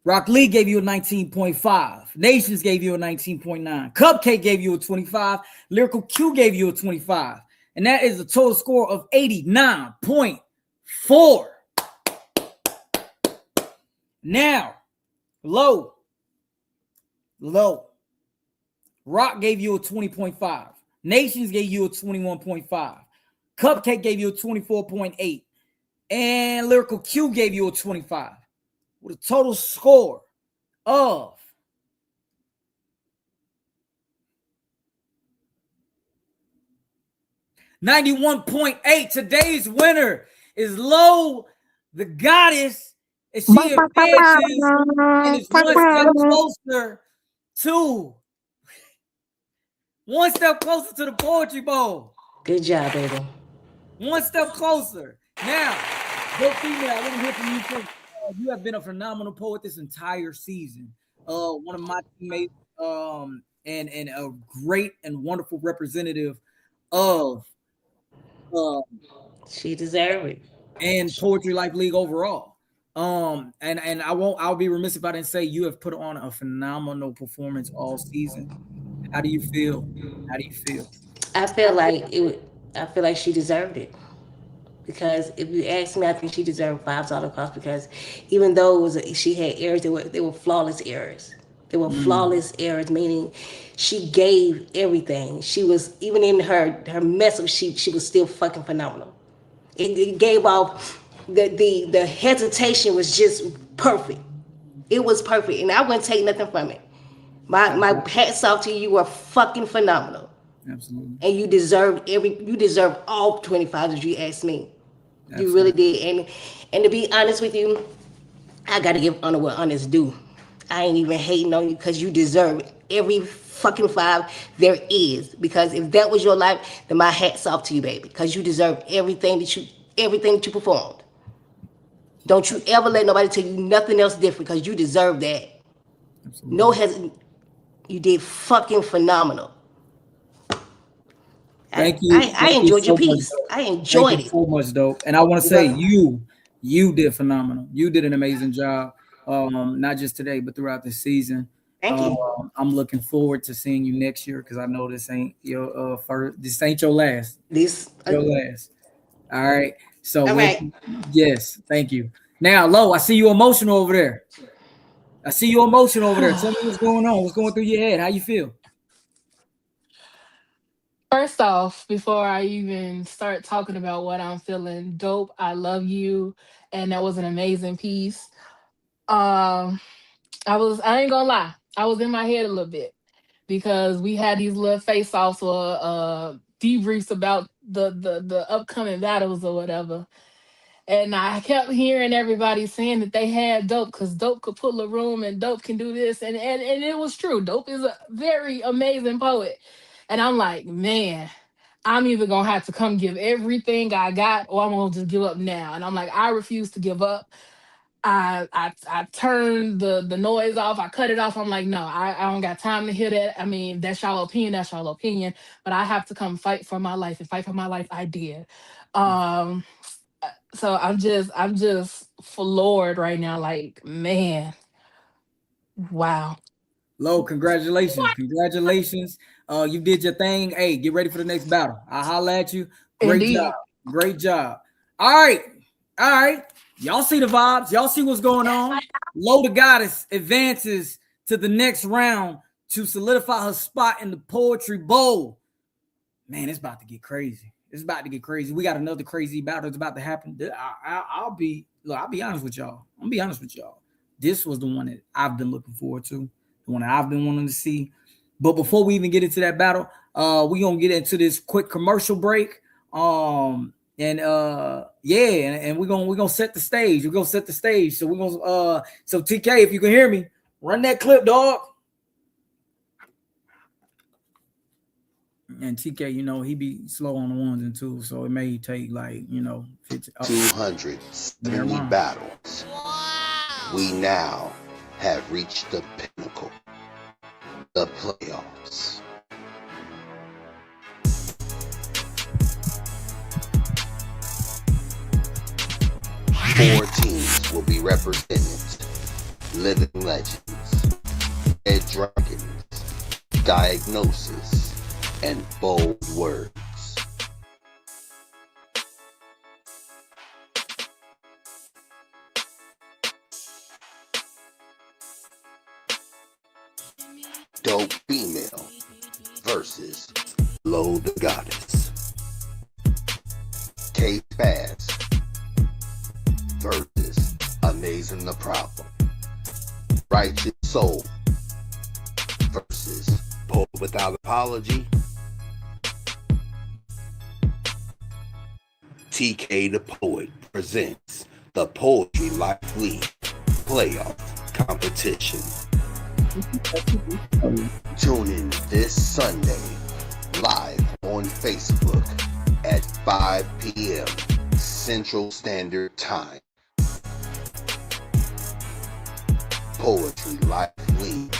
Rock Lee gave you a 19.5. Nations gave you a 19.9. Cupcake gave you a 25. Lyrical Q gave you a 25. And that is a total score of 89.4. Now, Low. Rock gave you a 20.5. Nations gave you a 21.5. Cupcake gave you a 24.8. And Lyrical Q gave you a 25. With a total score of 91.8. Today's winner is Low, the goddess, and she advances and is one step closer to the Poetry Bowl. Good job, baby. One step closer. Now, Dope Female, I want to hear from you first. You have been a phenomenal poet this entire season. One of my teammates, and a great and wonderful representative of she deserves it. And Poetry Life League overall. And I'll be remiss if I didn't say you have put on a phenomenal performance all season. How do you feel? I feel like she deserved it. Because if you ask me, I think she deserved 5s all across. Because even though she had errors, they were flawless errors. They were flawless errors, meaning she gave everything. She was, even in her mess up, she was still fucking phenomenal. It gave off the hesitation was just perfect. It was perfect, and I wouldn't take nothing from it. My hats off to you. You were fucking phenomenal. Absolutely. And you deserve all 25s if you ask me. Absolutely. You really did. And to be honest with you, I gotta give honor what honor's due. I ain't even hating on you because you deserve every fucking 5 there is. Because if that was your life, then my hat's off to you, baby. Because you deserve everything that you performed. Don't you ever let nobody tell you nothing else different, because you deserve that. Absolutely. You did fucking phenomenal. Thank you. I enjoyed your piece. I enjoyed it so much, Dope. And I want to say you did phenomenal. You did an amazing job. Not just today, but throughout the season. Thank you. I'm looking forward to seeing you next year, because I know this ain't your first. This ain't your last. Your last. All right. So yes, thank you. Now, Lo, I see you emotional over there. Tell me what's going on. What's going through your head? How you feel? First off, before I even start talking about what I'm feeling, Dope, I love you. And that was an amazing piece. I ain't gonna lie, I was in my head a little bit, because we had these little face-offs or debriefs about the upcoming battles or whatever. And I kept hearing everybody saying that they had Dope because Dope could pull a room and Dope can do this. And it was true. Dope is a very amazing poet. And I'm like, man, I'm either going to have to come give everything I got, or I'm going to just give up now. And I'm like, I refuse to give up. I turned the noise off. I cut it off. I'm like, no, I don't got time to hear that. I mean, that's y'all opinion. But I have to come fight for my life, and fight for my life I did. So I'm just floored right now. Like, man, wow. Lo, congratulations. You did your thing. Hey, get ready for the next battle. I'll holler at you. Great job. All right. Y'all see the vibes. Y'all see what's going on. Lo, the goddess, advances to the next round to solidify her spot in the Poetry Bowl. Man, it's about to get crazy. It's about to get crazy. We got another crazy battle that's about to happen. I'll be honest with y'all. I'm gonna be honest with y'all. This was the one that I've been looking forward to, the one that I've been wanting to see. But before we even get into that battle, we're gonna get into this quick commercial break. And we're gonna set the stage. We're gonna set the stage. So we're gonna so TK, if you can hear me, run that clip, dog. And TK, you know, he be slow on the ones and twos, so it may take like, 270 battles. Wow. We now have reached the pinnacle, the playoffs. Four teams will be represented: Living Legends, Dead Dragons, Diagnosis, and Bold Words. Dope Female versus Low the Goddess. K-Spaz versus Amazing the Problem. Righteous Soul versus Poet Without Apology. TK the Poet presents the Poetry Life League Playoff Competition. Tune in this Sunday, live on Facebook at 5 p.m. Central Standard Time. Poetry Life League.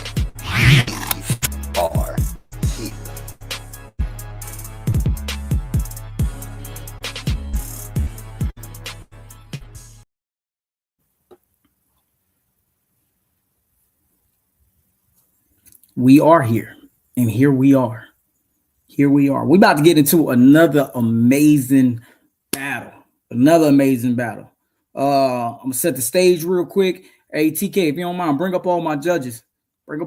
We are here. We are here, and here we are. Here we are. We're about to get into another amazing battle. I'm gonna set the stage real quick. Hey, TK, if you don't mind, bring up all my judges. And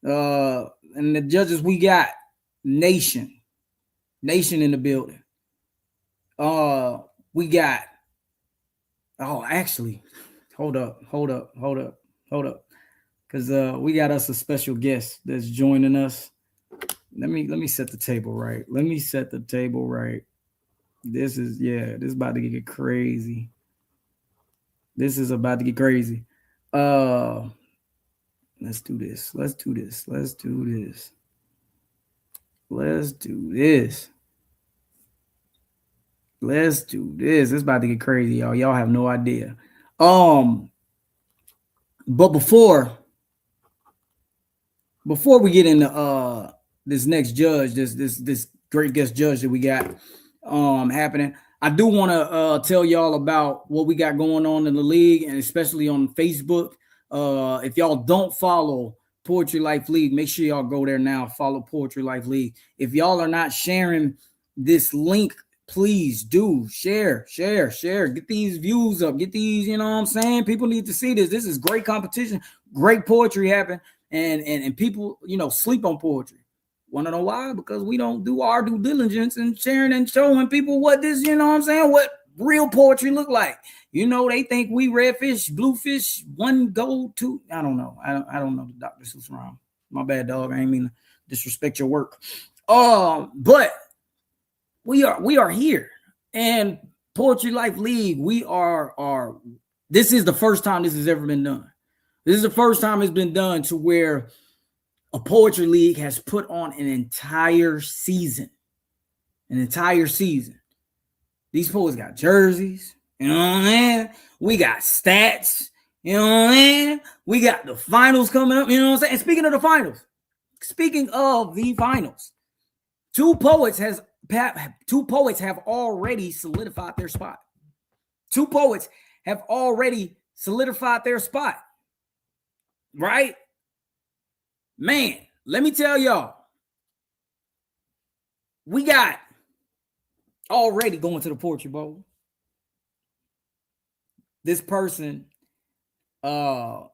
the judges we got: Nation in the building. We got. Oh, actually, hold up. Because we got us a special guest that's joining us. Let me set the table right. This is about to get crazy. Let's do this. It's about to get crazy, y'all. Y'all have no idea. But before we get into this next judge, this great guest judge that we got happening, I do want to tell y'all about what we got going on in the league, and especially on Facebook. If y'all don't follow Poetry Life League, make sure y'all go there now. Follow Poetry Life League. If y'all are not sharing this link, please do share. Get these views up. Get these, you know what I'm saying? People need to see this. This is great competition, great poetry happen, and people, sleep on poetry. Want to know why? Because we don't do our due diligence and sharing and showing people what this, what real poetry look like. They think we redfish, bluefish, one gold, two. I don't know. I don't know the Dr. Seuss rhyme. My bad, dog. I ain't mean to disrespect your work. But we are here, and Poetry Life League. We are. This is the first time this has ever been done. This is the first time it's been done to where a poetry league has put on an entire season. These poets got jerseys, you know what I'm saying? We got stats, you know what I'm saying? We got the finals coming up, you know what I'm saying? And speaking of the finals, two poets have already solidified their spot. Right? Man, let me tell y'all, we got already going to the Poetry Bowl. This person, I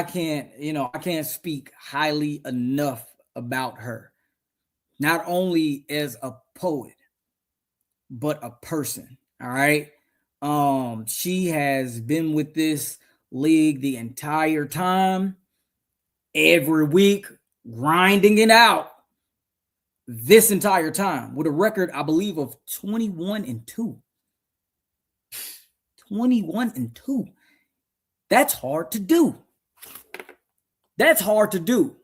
can't speak highly enough about her. Not only as a poet, but a person. All right. She has been with this league the entire time, every week, grinding it out this entire time with a record, I believe, of 21-2. 21-2. That's hard to do. That's hard to do.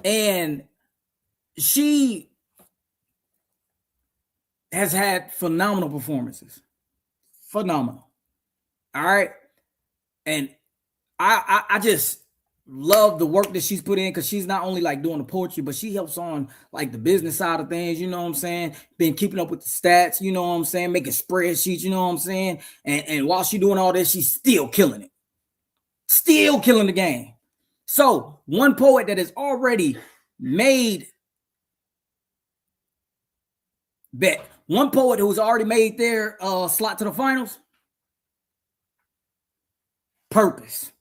And she has had phenomenal performances. Phenomenal. All right. And I just love the work that she's put in, because she's not only like doing the poetry, but she helps on like the business side of things, you know what I'm saying? Been keeping up with the stats, you know what I'm saying? Making spreadsheets, you know what I'm saying? And while she's doing all this, she's still killing it. Still killing the game. So one poet that has already made bet. One poet who's already made their slot to the finals. Purpose.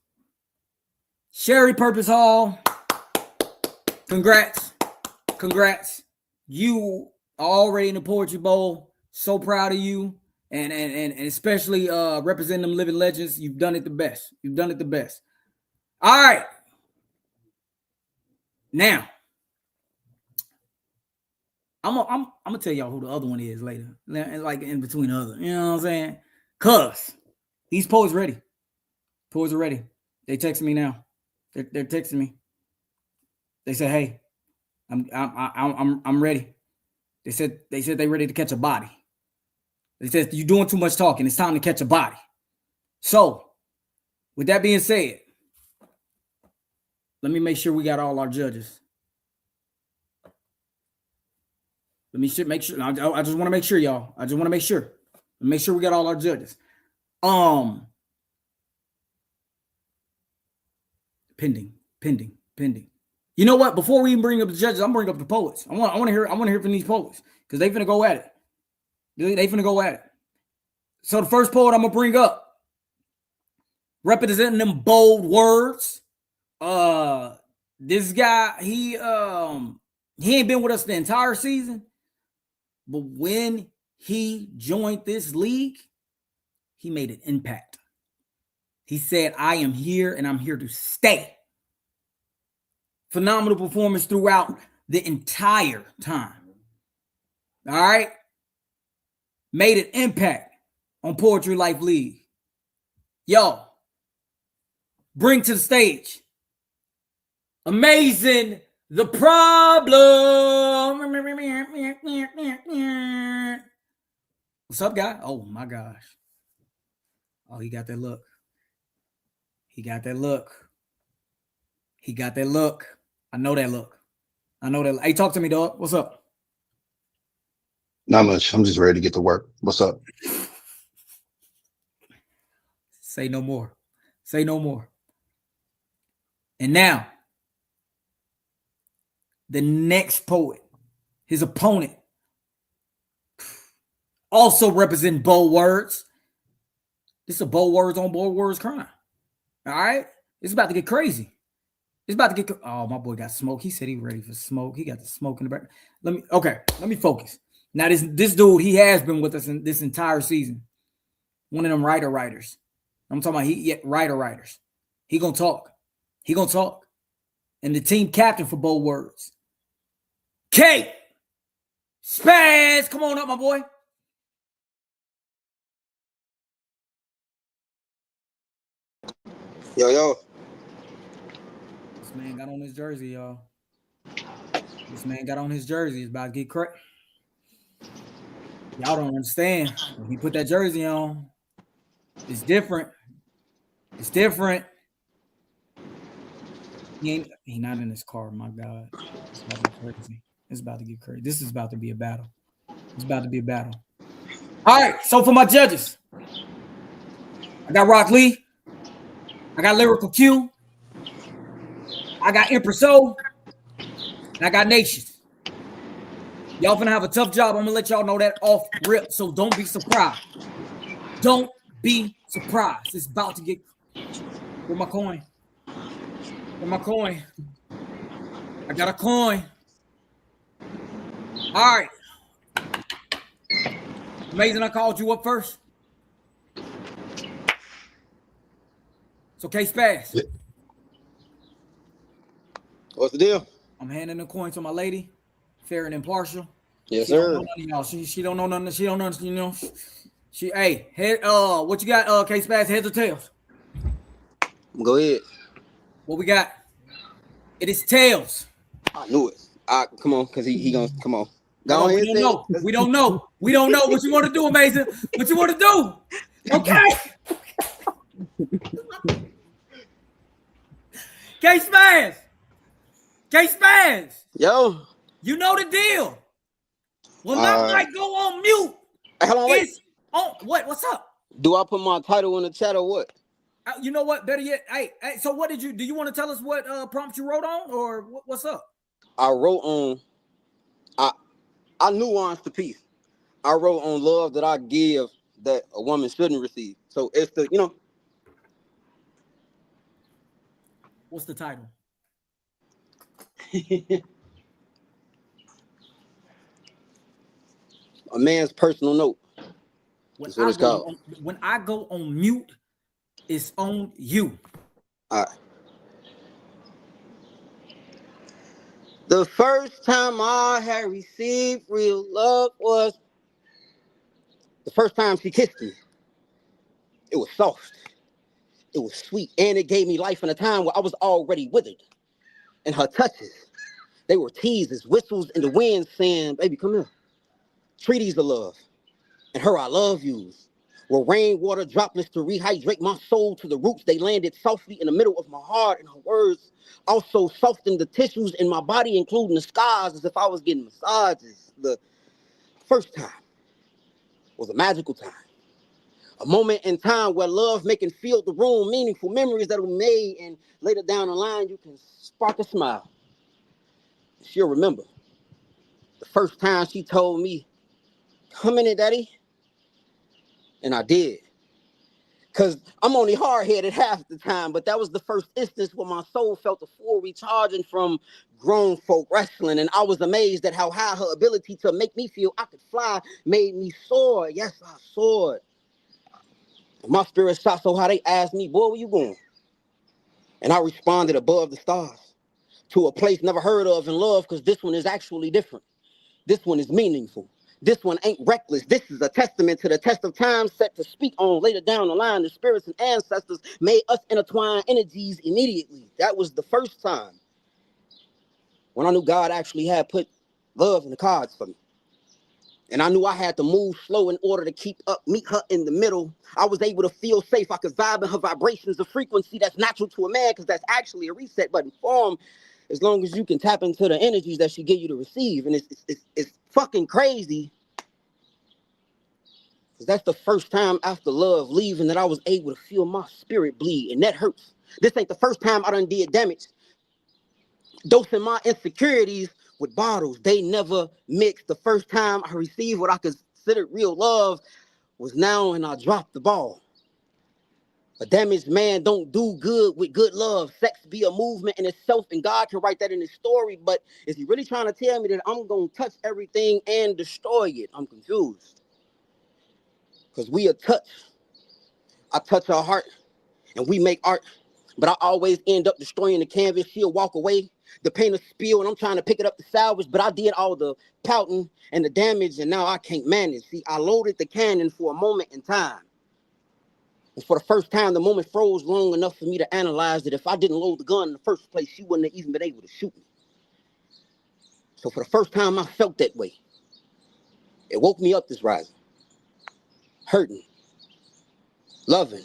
Sherry Purpose Hall. Congrats. Congrats. You are already in the Poetry Bowl. So proud of you. And especially representing them living legends. You've done it the best. You've done it the best. All right. Now, I'm gonna tell y'all who the other one is later. Like in between the other. You know what I'm saying? Cause these poets ready. Poets are ready. They texting me now. They're texting me. They said, "Hey, I'm ready." They said they're ready to catch a body. They said, "You're doing too much talking. It's time to catch a body." So, with that being said, let me make sure we got all our judges. Let me make sure. I just want to make sure, y'all. I just want to make sure. Make sure we got all our judges. Pending. You know what? Before we even bring up the judges, I'm bring up the poets. I want to hear from these poets, because they finna go at it. They finna go at it. So the first poet I'm gonna bring up, representing them bold words. This guy, he ain't been with us the entire season, but when he joined this league, he made an impact. He said, "I am here and I'm here to stay." Phenomenal performance throughout the entire time. All right. Made an impact on Poetry Life League. Yo, bring to the stage Amazing the Problem. What's up, guy? Oh my gosh. Oh, he got that look. He got that look. He got that look. I know that look. I know that. Hey, talk to me, dog. What's up? Not much. I'm just ready to get to work. What's up? Say no more. Say no more. And now, the next poet, his opponent, also represent bold words. This is a bold words on bold words crime. All right? It's about to get crazy. It's about to get. Oh, my boy got smoke. He said he ready for smoke. He got the smoke in the back. Let me focus. Now, this dude, he has been with us in this entire season. One of them writers. I'm talking about writers. He gonna talk. And the team captain for bold words, K Spaz. Come on up, my boy. Yo. This man got on his jersey, y'all. This man got on his jersey. It's about to get crazy. Y'all don't understand. When he put that jersey on, it's different. It's different. He not in his car. My God. It's about to get crazy. It's about to get crazy. This is about to be a battle. It's about to be a battle. All right. So for my judges, I got Rock Lee. I got Lyrical Q. I got Empress O. And I got Nations. Y'all finna have a tough job. I'm gonna let y'all know that off rip. So don't be surprised. Don't be surprised. It's about to get. Where's my coin? Where's my coin? I got a coin. All right. Amazing, I called you up first. So, K-Spaz. Yeah. What's the deal? I'm handing the coin to my lady, fair and impartial. Yes, She don't know sir. none of y'all. She don't know nothing. She don't know. You know. She hey head. What you got? K-Spaz, heads or tails? Go ahead. What we got? It is tails. I knew it. Come on, cause he gonna come on. Hold Go on. ahead We and don't say it. know. We don't know. We don't know what you want to do, Amazing. What you want to do? Okay. K-Spaz. K-Spaz. Yo. You know the deal. When my Uh, mic go on mute, hey, hold on, wait. it's on. What's up? Do I put my title in the chat or what? You know what? Better yet, hey. So what did you do? You want to tell us what prompt you wrote on, or what's up? I wrote on. I nuanced the piece. I wrote on love that I give that a woman shouldn't receive. So it's the What's the title? a man's personal note. When That's what it's called. when I go on mute, it's on you. All right. The first time I had received real love was the first time she kissed me. It was soft. It was sweet. And it gave me life in a time where I was already withered. And her touches, they were teases, whistles in the wind saying, baby, come here. Treaties of love. And her I love yous were rainwater droplets to rehydrate my soul to the roots. They landed softly in the middle of my heart, and her words also softened the tissues in my body, including the scars, as if I was getting massages. The first time was a magical time. A moment in time where love making filled the room, meaningful memories that were made, and later down the line, you can spark a smile. She'll remember the first time she told me, come in it, daddy. And I did. Because I'm only hard-headed half the time, but that was the first instance where my soul felt the full recharging from grown folk wrestling. And I was amazed at how high her ability to make me feel I could fly made me soar. Yes, I soared. My spirit shot so high they asked me, boy, where you going? And I responded above the stars to a place never heard of in love, because this one is actually different. This one is meaningful. This one ain't reckless. This is a testament to the test of time set to speak on later down the line. The spirits and ancestors made us intertwine energies immediately. That was the first time when I knew God actually had put love in the cards for me. And I knew I had to move slow in order to keep up, meet her in the middle. I was able to feel safe. I could vibe in her vibrations of frequency that's natural to a man, because that's actually a reset button for him, as long as you can tap into the energies that she give you to receive. And it's fucking crazy, because that's the first time after love leaving that I was able to feel my spirit bleed, and that hurts. This ain't the first time I done did damage. Dosing my insecurities with bottles, they never mixed. The first time I received what I considered real love was now, and I dropped the ball. A damaged man don't do good with good love. Sex be a movement in itself, and God can write that in his story. But is he really trying to tell me that I'm going to touch everything and destroy it? I'm confused. Because we are touch. I touch her heart, and we make art. But I always end up destroying the canvas. She'll walk away. The paint will spill, and I'm trying to pick it up to salvage. But I did all the pouting and the damage, and now I can't manage. See, I loaded the cannon for a moment in time. And for the first time, the moment froze long enough for me to analyze that if I didn't load the gun in the first place, she wouldn't have even been able to shoot me. So for the first time, I felt that way. It woke me up this rising. Hurting. Loving.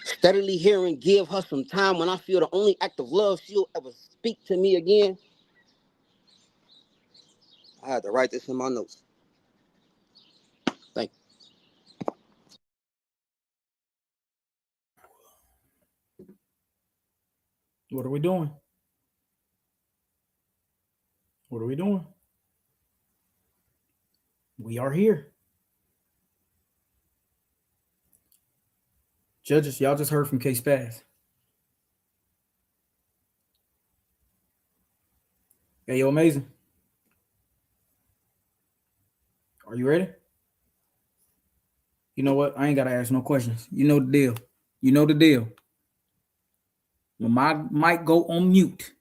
Steadily hearing, give her some time when I feel the only act of love she'll ever speak to me again. I had to write this in my notes. Thank What are we doing? What are we doing? We are here. Judges, y'all just heard from K-Spaz. Hey, yo, Amazing. Are you ready? You know what? I ain't gotta ask no questions. You know the deal. You know the deal. When my mic go on mute,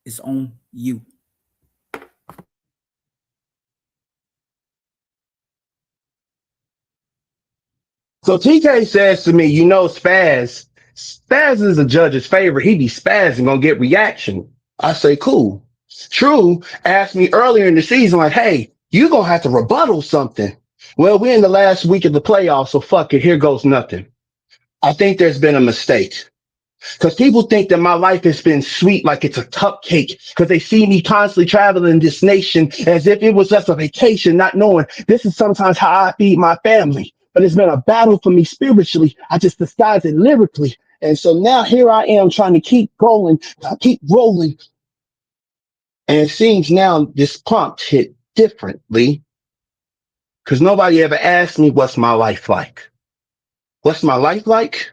it's on you. So TK says to me, Spaz is a judge's favorite. He be spazzing, gonna get reaction. I say, cool. True asked me earlier in the season, like, hey, you gonna have to rebuttal something. Well, we're in the last week of the playoffs, so fuck it, here goes nothing. I think there's been a mistake. Because people think that my life has been sweet like it's a cupcake. Because they see me constantly traveling this nation as if it was just a vacation, not knowing this is sometimes how I feed my family. But it's been a battle for me spiritually. I just disguise it lyrically. And so now here I am trying to keep going, keep rolling. And it seems now this prompt hit differently because nobody ever asked me what's my life like. What's my life like?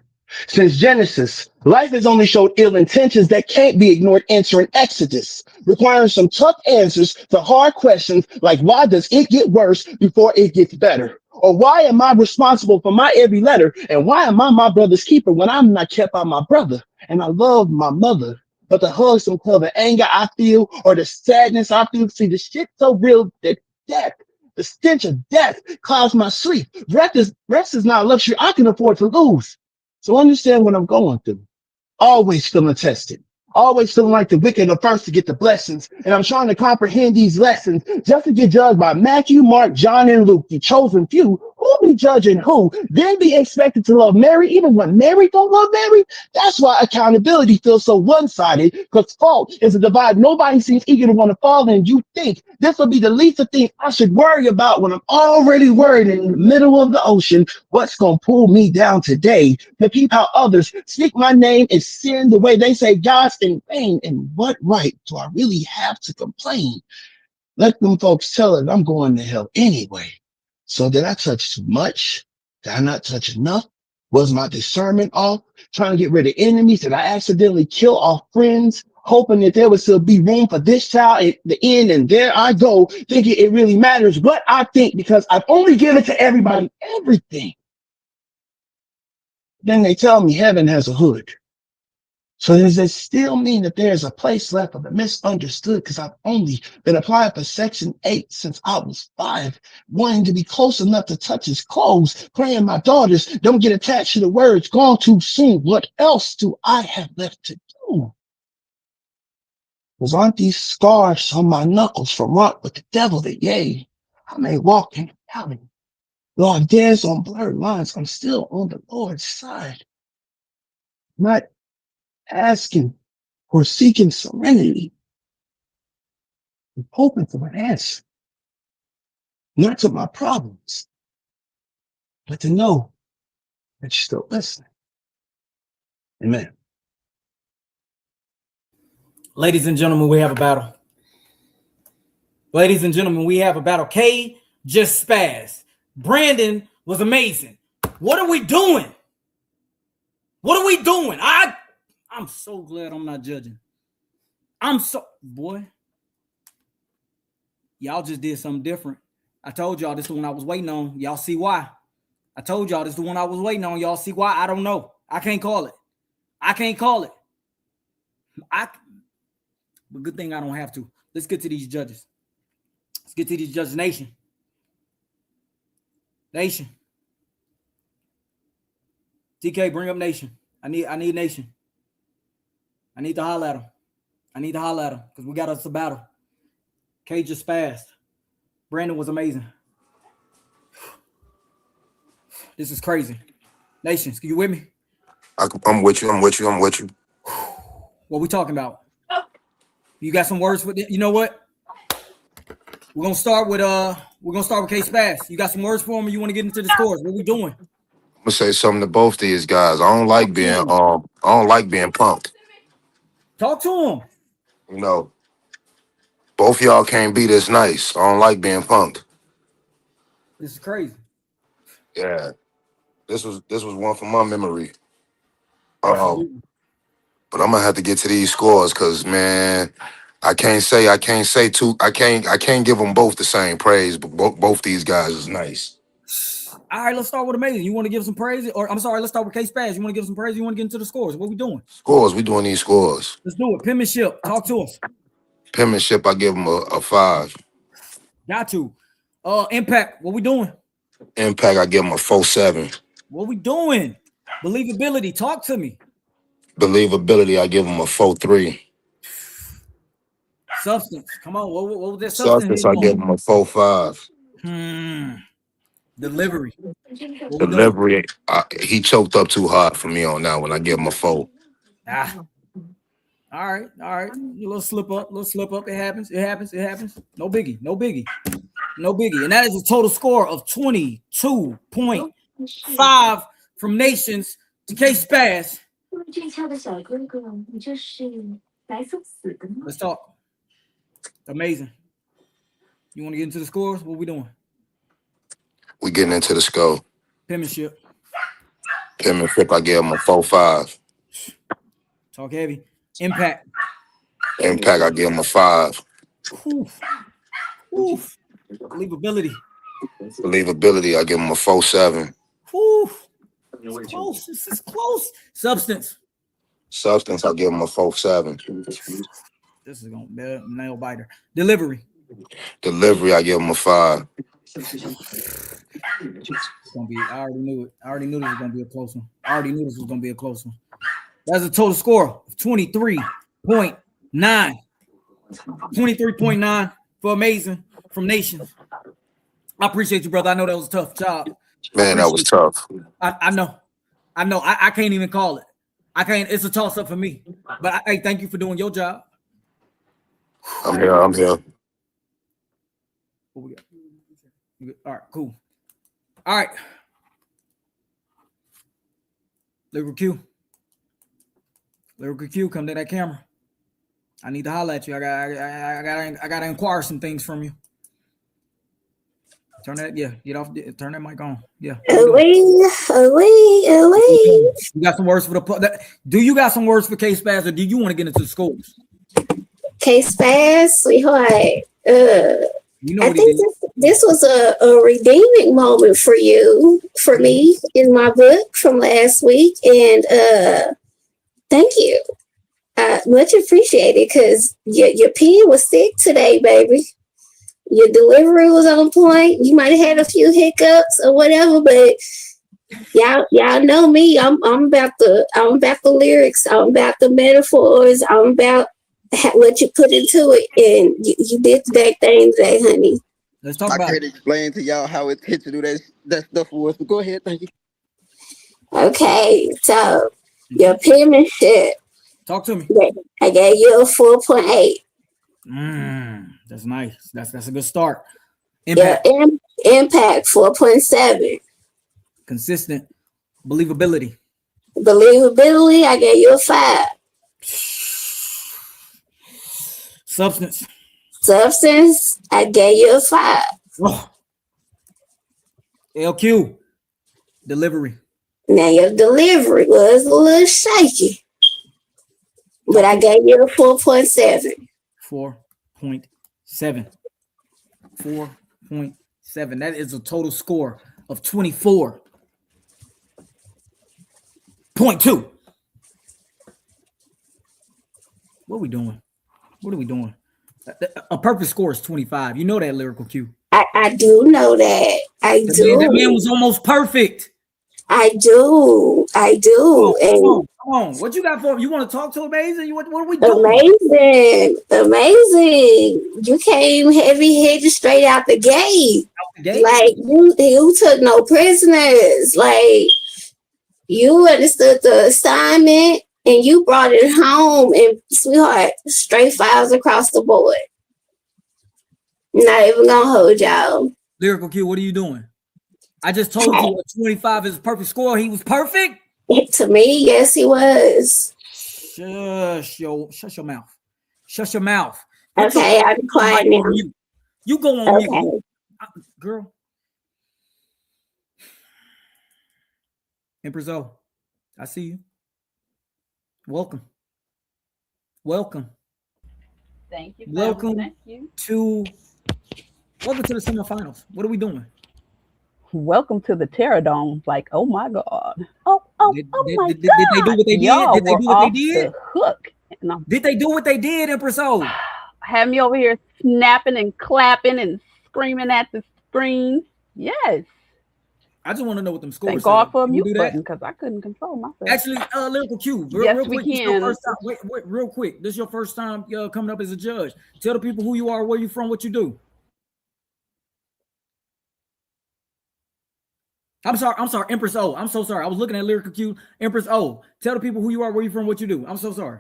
Since Genesis, life has only showed ill intentions that can't be ignored entering Exodus, requiring some tough answers to hard questions like why does it get worse before it gets better? Or why am I responsible for my every letter? And why am I my brother's keeper when I'm not kept by my brother? And I love my mother. But the hugs don't tell the anger I feel or the sadness I feel. See, the shit so real that death, the stench of death clouds my sleep. Rest is not a luxury I can afford to lose. So understand what I'm going through. Always feeling tested. Always feeling like the wicked are first to get the blessings. And I'm trying to comprehend these lessons just to get judged by Matthew, Mark, John, and Luke, the chosen few. Who be judging who? Then be expected to love Mary even when Mary don't love Mary? That's why accountability feels so one-sided, because fault is a divide nobody seems eager to want to fall in. You think this will be the least of things I should worry about when I'm already worried in the middle of the ocean. What's going to pull me down today? To peep how others speak my name and sin the way they say God's in vain. And what right do I really have to complain? Let them folks tell it I'm going to hell anyway. So did I touch too much? Did I not touch enough? Was my discernment off? Trying to get rid of enemies? Did I accidentally kill off friends? Hoping that there would still be room for this child at the end, and there I go, thinking it really matters what I think because I've only given to everybody everything. Then they tell me heaven has a hood. So does it still mean that there's a place left for the misunderstood? Because I've only been applying for Section 8 since I was 5, wanting to be close enough to touch his clothes, praying my daughters don't get attached to the words gone too soon. What else do I have left to do? Because aren't these scars on my knuckles from rock with the devil that yea, I may walk in the valley. Though I dance on blurred lines, I'm still on the Lord's side. Not asking or seeking serenity, and hoping for an answer, not to my problems, but to know that you're still listening. Amen. Ladies and gentlemen, we have a battle. Ladies and gentlemen, we have a battle. K just spazzed. Brandon was amazing. What are we doing? What are we doing? I'm so glad I'm not judging. Boy, y'all just did something different. I told y'all this is the one I was waiting on. Y'all see why? I told y'all this is the one I was waiting on. Y'all see why? I don't know. I can't call it. But good thing I don't have to. Let's get to these judges. Let's get to these judges. Nation. TK, bring up Nation. I need Nation. I need to holler at him. Because we got us a battle. K just fast. Brandon was amazing. This is crazy. Nation, you with me? I'm with you. What we talking about? You got some words for you know what? We're gonna start with K Spaz. You got some words for him, or you want to get into the scores? What we doing? I'm gonna say something to both these guys. I don't like being punked. Talk to him. You know, both y'all can't be this nice. I don't like being punked. This is crazy. Yeah. This was one from my memory. Absolutely. But I'm gonna have to get to these scores because man, I can't give them both the same praise. But both these guys is nice. All right, let's start with Amazing. You want to give some praise? Or I'm sorry, let's start with K-Spaz. You want to give some praise? You want to get into the scores? What we doing? Scores. We doing these scores. Let's do it. Penmanship. Talk to us. Penmanship, I give him a 5. Got to. Impact. What we doing? Impact, I give him a 4.7. What we doing? Believability. Talk to me. Believability, I give him a 4.3. Substance. Come on. What was that substance? Substance, I give him a 4.5. Delivery. What we doing? Delivery, he choked up too hard for me on that one. I give him a 4. All right. A little slip up. It happens. No biggie. And that is a total score of 22.5 from Nations to K-Spaz. Let's talk. Amazing. You want to get into the scores? What we doing? We getting into the score. Penmanship. Penmanship, I give him a 4.5. Talk heavy. Impact. Impact, I give him a 5. Oof. Believability. Believability, I give him a 4.7. It's close. This is close. Substance. Substance, I give him a 4.7. This is gonna be a nail biter. Delivery. Delivery, I give him a 5. It's gonna be. I already knew it. I already knew this was gonna be a close one. That's a total score of 23.9. 23.9 for Amazing from Nations. I appreciate you, brother. I know that was a tough job. Man, that was tough. I know. I can't even call it. I can't. It's a toss up for me. But hey, thank you for doing your job. I'm here. What we got? All right, cool. All right. Lyrical Q, come to that camera. I need to holler at you. I gotta inquire some things from you. Turn that mic on. Yeah. Away. You got some words for do you got some words for K-Spaz, or do you want to get into the schools? K-Spaz, sweetheart. You know I think this was a redeeming moment for me in my book from last week. And thank you. Much appreciated, because your pen was thick today, baby. Your delivery was on point. You might have had a few hiccups or whatever, but y'all know me. I'm about the lyrics. I'm about the metaphors. I'm about what you put into it, and you did that thing today, honey. Let's talk I about can't explain to y'all how it's hit to do that stuff for us, but go ahead, thank you. Okay, so your penmanship. Talk to me. I gave you a 4.8. That's nice. That's a good start. Impact 4.7. Consistent. Believability, I gave you a 5. Substance, I gave you a 5. LQ, delivery. Now your delivery was a little shaky, but I gave you a 4.7. 4.7. 4.7. That is a total score of 24.2. What are we doing? A perfect score is 25. You know that, Lyrical Q. I do know that. That man was almost perfect. I do. Come on. What you got for him? You want to talk to Amazing? What are we doing? Amazing. You came heavy-handed straight out the gate. Like you took no prisoners. Like you understood the assignment and you brought it home, and sweetheart, straight files across the board. Not even gonna hold y'all. Lyrical Q, what are you doing? I just told you a 25 is a perfect score. He was perfect. To me, yes, he was. Shut your mouth. Shut your mouth. Okay, I'll be quiet now. You go on mute, girl. Empress O, I see you. Welcome. Thank you. Welcome Thank you. Welcome to the semifinals. What are we doing? Welcome to the Terror Dome. Like, oh my God. Oh my Did they do God. what they did? Y'all Did they were do what they off did? the hook. And I'm Did they do what they did, Empress O? have me over here snapping and clapping and screaming at the screen. Yes. I just want to know what them Thank scores God said. for a Can we mute do that? button because I couldn't control myself. Actually, Lyrical Q, Yes, real we quick. This your can. first time. Wait, real quick. This your first time coming up as a judge. Tell the people who you are, where you from, what you do. I'm sorry, Empress O. I'm so sorry. I was looking at Lyrical Q. Empress O. Tell the people who you are, where you from, what you do. I'm so sorry.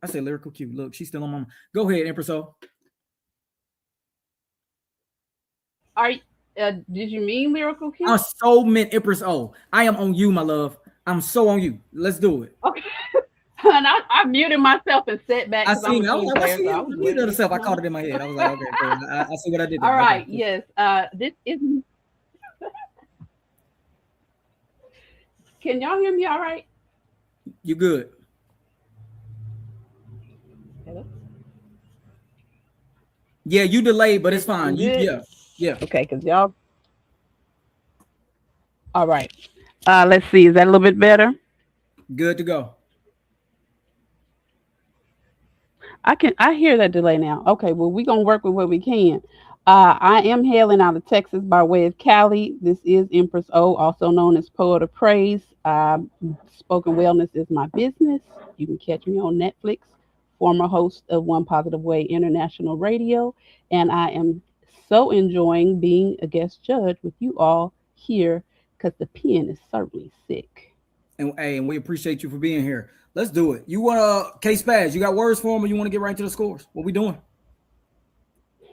I said Lyrical Q. Look, she's still on my. Go ahead, Empress O. Are did you mean Lyrical I Q? so meant Empress O. I am on you, my love. I'm so on you. Let's do it. Okay. And I muted myself and sat back I because I'm seen a it. I was team like, I player, see so I it. was You did waiting. itself. I caught it in my head. I was like, okay, cool. I see what I did All there. Okay, right. cool. Yes. This is. Can y'all hear me? All right. You good. Hello? Yeah, you delayed, but it's I'm fine. good. Yeah. Okay, because y'all. All right. Let's see. Is that a little bit better? Good to go. I hear that delay now. Okay, well we're gonna work with what we can. I am hailing out of Texas by way of Cali. This is Empress O, also known as Poet of Praise. Spoken Wellness is my business. You can catch me on Netflix, former host of One Positive Way International Radio, and I am so enjoying being a guest judge with you all here because the pen is certainly sick. And we appreciate you for being here. Let's do it. You want K Spaz? You got words for him, or you want to get right into the scores? What we doing?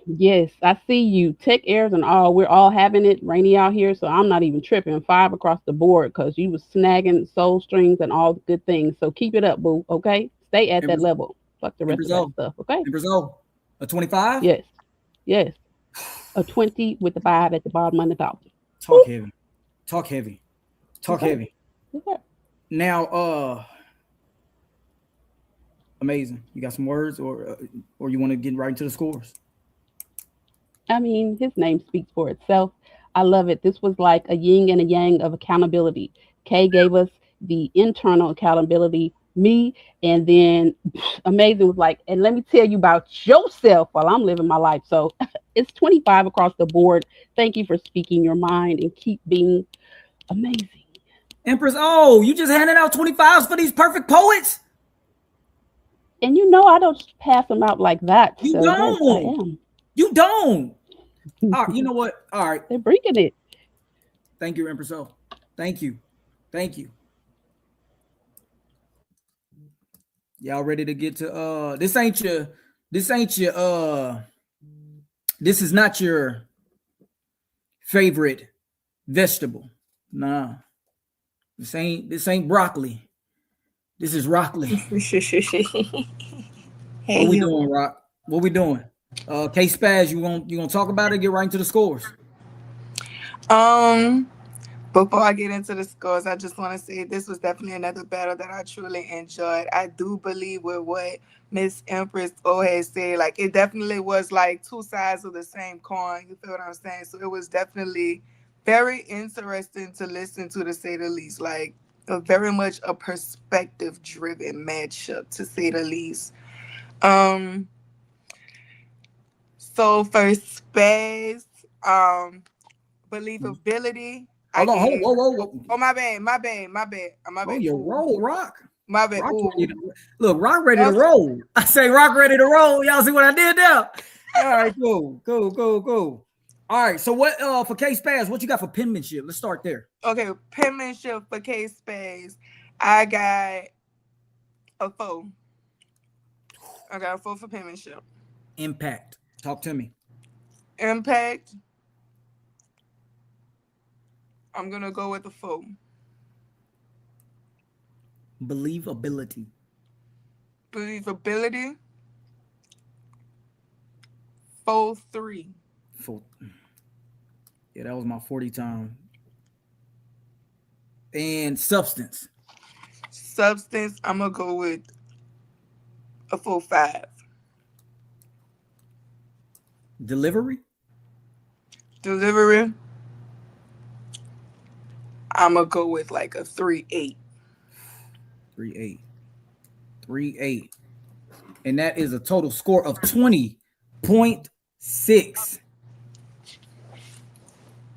Yes, I see you. Tech airs and all. We're all having it rainy out here, so I'm not even tripping. 5 across the board because you was snagging soul strings and all the good things. So keep it up, boo. Okay, stay at that Empress, level. Fuck the rest Empress of that O. stuff. Okay. Empress O. A 25? Yes, yes. A 20 with the 5 at the bottom of the top. Talk heavy. Talk heavy. Talk Okay. heavy. Okay. Now, amazing. You got some words, or you want to get right into the scores? I mean, his name speaks for itself. I love it. This was like a yin and a yang of accountability. Kay gave us the internal accountability, me, and then Amazing was like, and let me tell you about yourself while I'm living my life. So it's 25 across the board. Thank you for speaking your mind and keep being amazing. Empress O, you just handed out 25s for these perfect poets? And you know I don't pass them out like that. You So yes, I don't. am. You don't. All right, you know what? All right. They're bringing it. Thank you, Empress O. Thank you. Thank you. Y'all ready to get to this ain't your this is not your favorite vegetable. Nah. This ain't broccoli. This is broccoli. Hey, What we you. doing, Rock? What we doing? K Spaz, you gonna talk about it, get right into the scores. Um, Before I get into the scores, I just want to say this was definitely another battle that I truly enjoyed. I do believe with what Miss Empress O had said, like it definitely was like two sides of the same coin. You feel what I'm saying? So it was definitely very interesting to listen to say the least. Like very much a perspective driven matchup to say the least. Um, so for space, believability. I Hold on, hold on, gave. whoa. Oh my bad. Oh, your Ooh, roll, Rock. my bad. Rock Ooh, ready look, Rock ready to that's roll. I say Rock ready to roll. Y'all see what I did there? All right, cool. All right, so what for K Spaz, what you got for penmanship? Let's start there. okay. Penmanship for K Space. I got a 4. I got a 4 for penmanship. Impact. Talk to me. Impact. I'm gonna go with the 4. Believability. Believability. 4-3. For yeah, that was my 40 time. And substance. Substance. I'm gonna go with a 4-5. Delivery. Delivery. I'm gonna go with like a 3-8. 3-8. 3-8. And that is a total score of 20.6.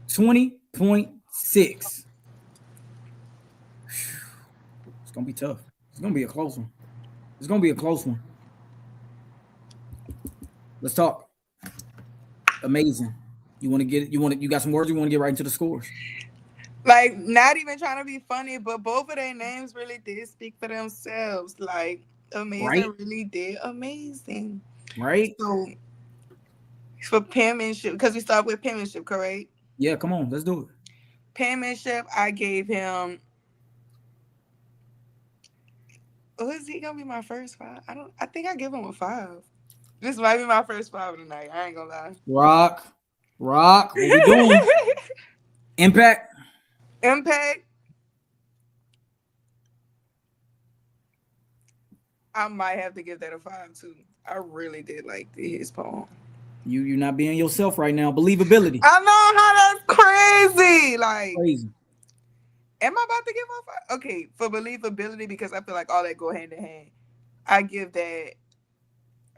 20.6. It's gonna be tough. It's gonna be a close one. It's gonna be a close one. Let's talk. Amazing. You want to get you got some words? You want to get right into the scores? Like, not even trying to be funny, but both of their names really did speak for themselves. Like, Amazing Right? really did amazing. Right? So for penmanship, because we start with penmanship, correct? Yeah, come on, let's do it. Penmanship, I gave him. Oh, is he gonna be my first 5? I think I give him a 5. This might be my first 5 of the night. I ain't gonna lie. Rock. What we doing? Impact. Impact. I might have to give that a 5 too. I really did like his poem. You're not being yourself right now. Believability. I know how that's crazy. Like, Crazy. am I about to give him a 5? Okay, for believability, because I feel like all that go hand in hand. I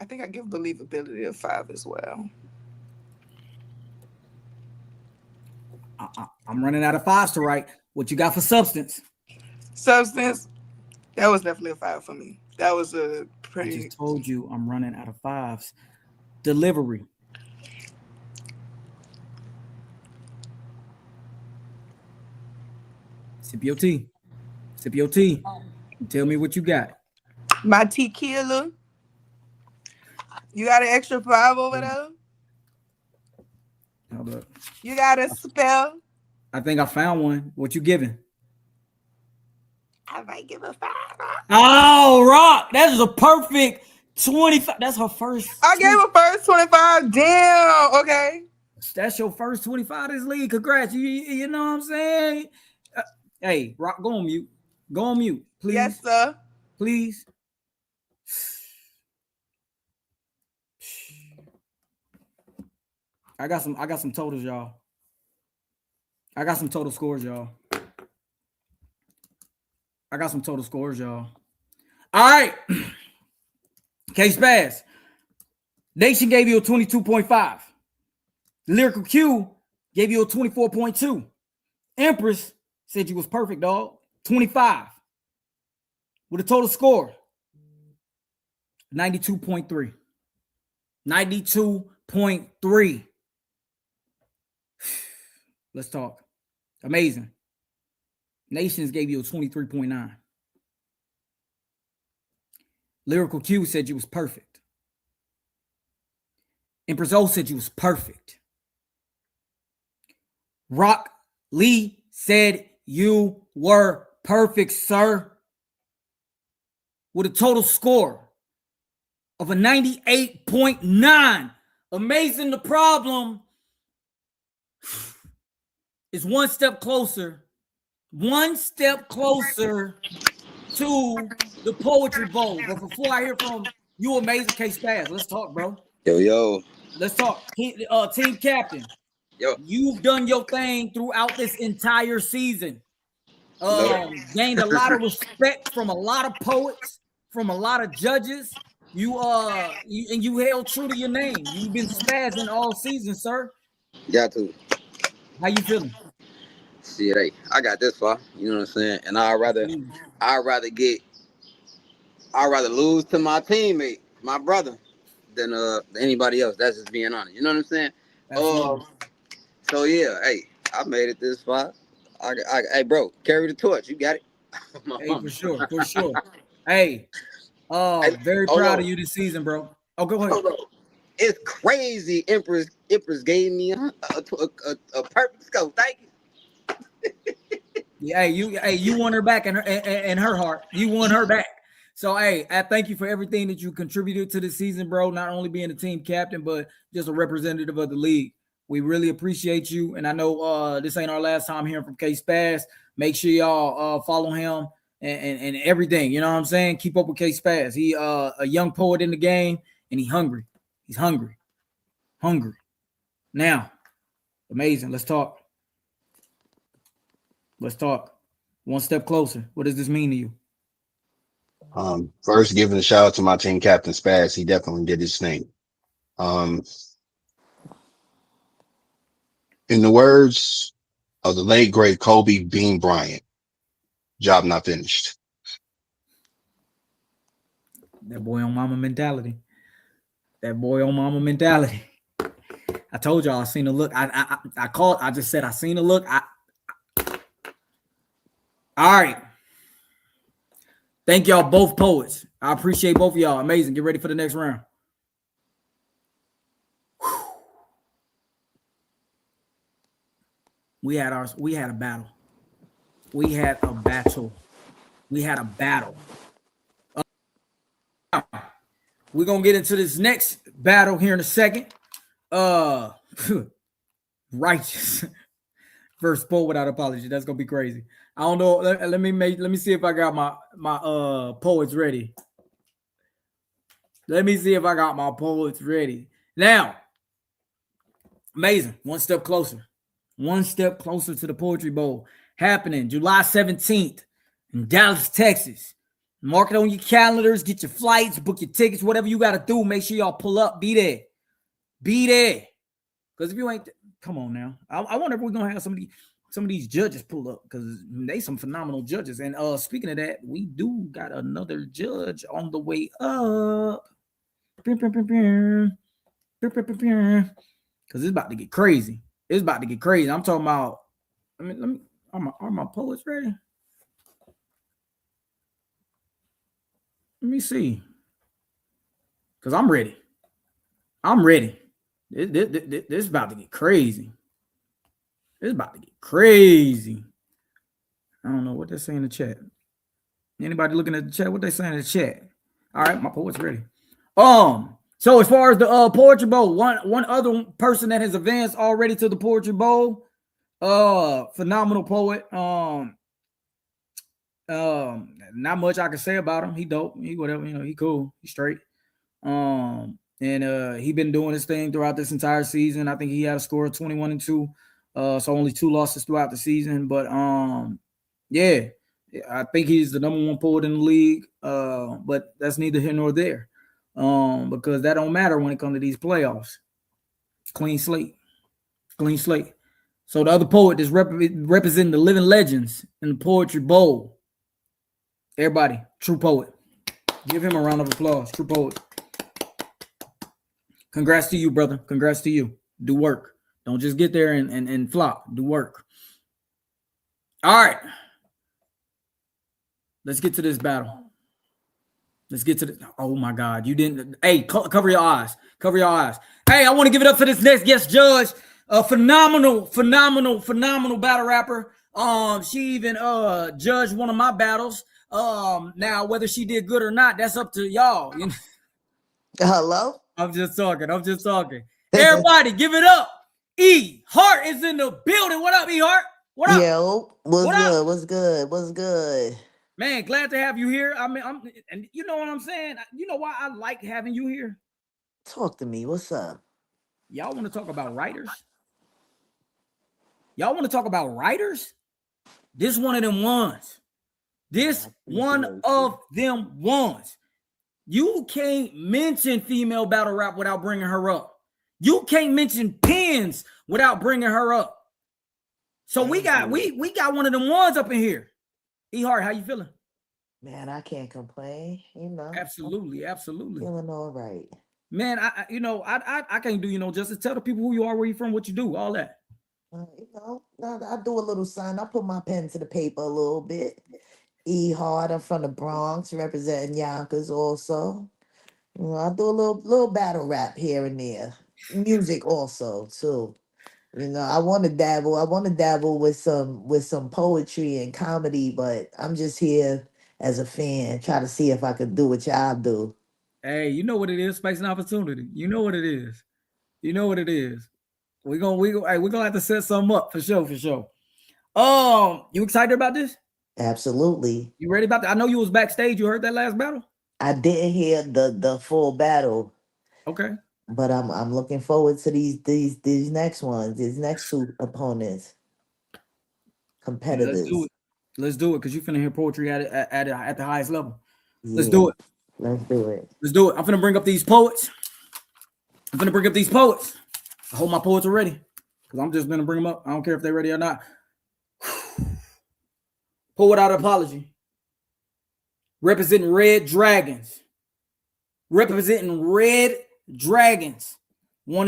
think I give believability a 5 as well. I'm running out of 5s to write. What you got for substance? Substance, that was definitely a 5 for me. That was a pretty. I just told you I'm running out of 5s. Delivery. Sip your tea. Sip your tea. Tell me what you got. My tequila. You got an extra 5 over there? Hold up. You got a spell? I think I found one. What you giving? I might give a 5. Oh, Rock. That is a perfect 25. That's her first. I gave her first 25. Damn. Okay. That's your first 25 this league. Congrats. You know what I'm saying? Hey, Rock, go on mute. Go on mute, please. Yes, sir. Please. I got some totals, y'all. I got some total scores, y'all. All right. Case pass. Nation gave you a 22.5. Lyrical Q gave you a 24.2. Empress said you was perfect, dog. 25. With a total score 92.3. 92.3. Let's talk. Amazing. Nations gave you a 23.9. Lyrical Q said you was perfect. Empress O said you was perfect. Rock Lee said you were perfect, sir. With a total score of a 98.9. Amazing. The problem is one step closer to the Poetry Bowl. But before I hear from you, Amazing Case Pass, let's talk, bro. Yo. Let's talk. Team captain. Yo. You've done your thing throughout this entire season. Gained a lot of respect from a lot of poets, from a lot of judges. You held true to your name. You've been spazzing all season, sir. Got to. How you feeling? Shit, hey, I got this far. You know what I'm saying? And I'd rather lose to my teammate, my brother, than anybody else. That's just being honest. You know what I'm saying? Absolutely. So yeah, hey, I made it this far. Hey, bro, carry the torch. You got it. Hey, for sure. Hey, very proud of you this season, bro. Oh, go ahead. It's crazy. Empress gave me a perfect score. Thank you. Yeah, you won her back in her heart. You won her back. So, hey, I thank you for everything that you contributed to the season, bro. Not only being the team captain, but just a representative of the league. We really appreciate you. And I know this ain't our last time hearing from K-Spaz. Make sure y'all follow him and everything. You know what I'm saying? Keep up with K-Spaz. He a young poet in the game, and he's hungry. He's hungry. Now, amazing. Let's talk. Let's talk. One step closer. What does this mean to you? First, giving a shout out to my team captain Spaz. He definitely did his thing. Um, in the words of the late great Kobe Bean Bryant, job not finished. That boy on mama mentality. That boy on mama mentality. I told y'all I seen a look. I called. I just said I seen a look. All right. Thank y'all both poets. I appreciate both of y'all. Amazing. Get ready for the next round. Whew. We had a battle. We had a battle. We're gonna get into this next battle here in a second. Righteous versus poet without apology. That's gonna be crazy. I don't know. Let me see if I got my poets ready. Let me see if I got my poets ready. Now, amazing. One step closer. One step closer to the Poetry Bowl happening July 17th in Dallas, Texas. Mark it on your calendars, get your flights, book your tickets, whatever you got to do. Make sure y'all pull up, be there. Be there. Because if you ain't, come on now. I wonder if we're going to have some of these judges pull up because they some phenomenal judges. And speaking of that, we do got another judge on the way up. Because it's about to get crazy. It's about to get crazy. I'm talking about, are my poets ready? Let me see. Because I'm ready. This is about to get crazy. It's about to get crazy. I don't know what they're saying in the chat. Anybody looking at the chat? What they saying in the chat? All right, my poet's ready. So as far as the Poetry Bowl, one other person that has advanced already to the Poetry Bowl, phenomenal poet. Not much I can say about him. He dope. He whatever, he cool. He straight. And he been doing his thing throughout this entire season. I think he had a score of 21-2. So only 2 losses throughout the season. But yeah, I think he's the number 1 poet in the league. But that's neither here nor there. Because that don't matter when it comes to these playoffs. Clean slate. So the other poet is representing the living legends in the Poetry Bowl. Everybody, true poet. Give him a round of applause. True poet. Congrats to you, brother. Congrats to you. Do work. Don't just get there and flop. Do work. All right. Let's get to this battle. Oh my God. You didn't. Hey, cover your eyes. Hey, I want to give it up for this next guest judge. A phenomenal battle rapper. She even judged one of my battles. Now whether she did good or not, that's up to y'all. You know? Hello? I'm just talking. Everybody, give it up. E Hart is in the building. What up, E Hart? What up? Yo, what's good? Man, glad to have you here. I mean, and you know what I'm saying? You know why I like having you here? Talk to me. What's up? Y'all want to talk about writers? This one of them ones. You can't mention female battle rap without bringing her up. You can't mention pins without bringing her up. So we got one of them ones up in here. E Hart, how you feeling? Man, I can't complain. Absolutely. Feeling all right. Man, I can't do just to tell the people who you are, where you from, what you do, all that. I do a little sign. I put my pen to the paper a little bit. E Hard, I'm from the Bronx, representing Yonkers also. I do a little battle rap here and there. Music also too. I want to dabble with some poetry and comedy, but I'm just here as a fan, try to see if I could do what y'all do. Hey, you know what it is, space and opportunity. You know what it is. We're gonna have to set something up for sure. You excited about this? Absolutely. You ready about that? I know you was backstage. You heard that last battle? I didn't hear the full battle. Okay. But I'm looking forward to these next ones, these next 2 opponents. Let's do competitors. it. Let's do it because you finna hear poetry at the highest level. Let's Yeah, do it. let's do it. Let's do it. I'm finna bring up these poets. I hope my poets are ready because I'm just gonna bring them up. I don't care if they're ready or not. Poet out apology. Representing Red Dragons. One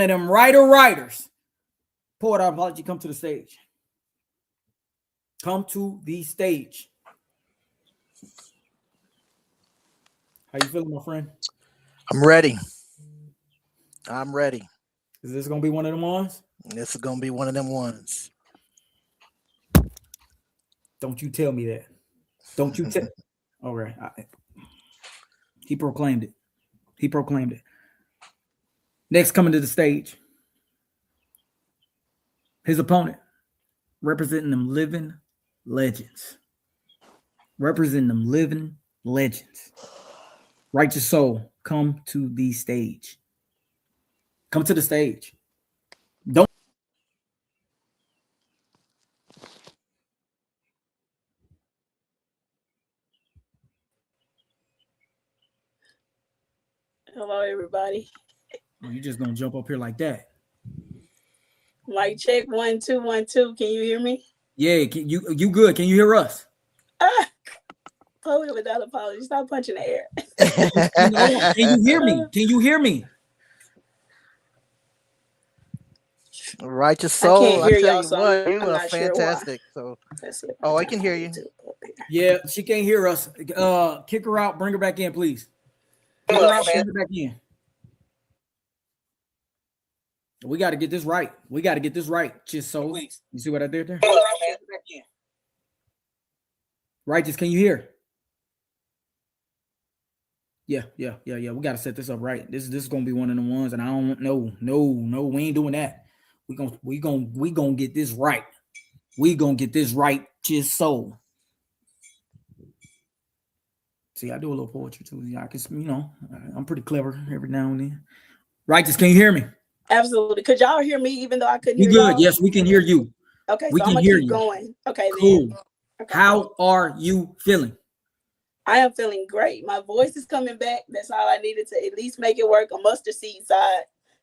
of them writers. Poet out apology, come to the stage. How you feeling, my friend? I'm ready. Is this gonna be one of them ones? This is gonna be one of them ones. Don't you tell me that. Don't you tell. All right. He proclaimed it. Next, coming to the stage, his opponent, representing them living legends. Righteous soul, come to the stage. Don't. Hello, everybody. You just gonna jump up here like that? Mic check 1 2 1 2. Can you hear me? Yeah, you good? Can you hear us? Poet without apology. Stop punching the air. Can you hear me? Righteous I soul. can't hear I tell y'all, you so what, you I'm are not sure why. fantastic. So, Let's see I can hear you. Yeah, she can't hear us. Kick her out. Bring her back in, please. Kick her out. Bring her back in. We got to get this right. Just so you see what I did there. Righteous, can you hear? Yeah. We got to set this up right. This is gonna be one of the ones, and I don't know. No, we ain't doing that. We gonna get this right. Just so. See, I do a little poetry too. I can, I'm pretty clever every now and then. Righteous, can you hear me? Absolutely. Could y'all hear me even though I couldn't You hear good? y'all? Yes, we can hear you. Okay, We so I'm can gonna hear keep you. going. Okay, Cool. then. Okay. How are you feeling? I am feeling great. My voice is coming back. That's all I needed to at least make it work. A mustard seed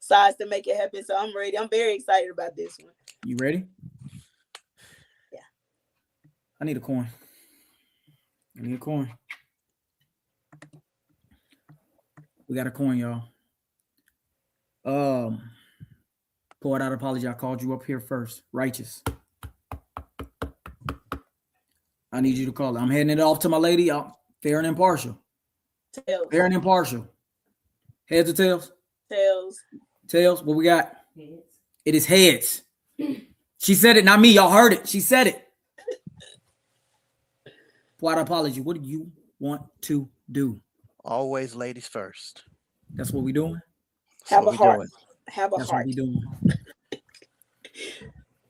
size to make it happen. So I'm ready. I'm very excited about this one. You ready? Yeah. I need a coin. We got a coin, y'all. Poet out apology. I called you up here first. Righteous. I need you to call it. I'm heading it off to my lady. Fair and impartial. Tails. Heads or tails? Tails. What we got? Heads. It is heads. She said it, not me. Y'all heard it. She said it. Poet apology. What do you want to do? Always ladies first. That's what we doing? Have a heart. That's what we doing.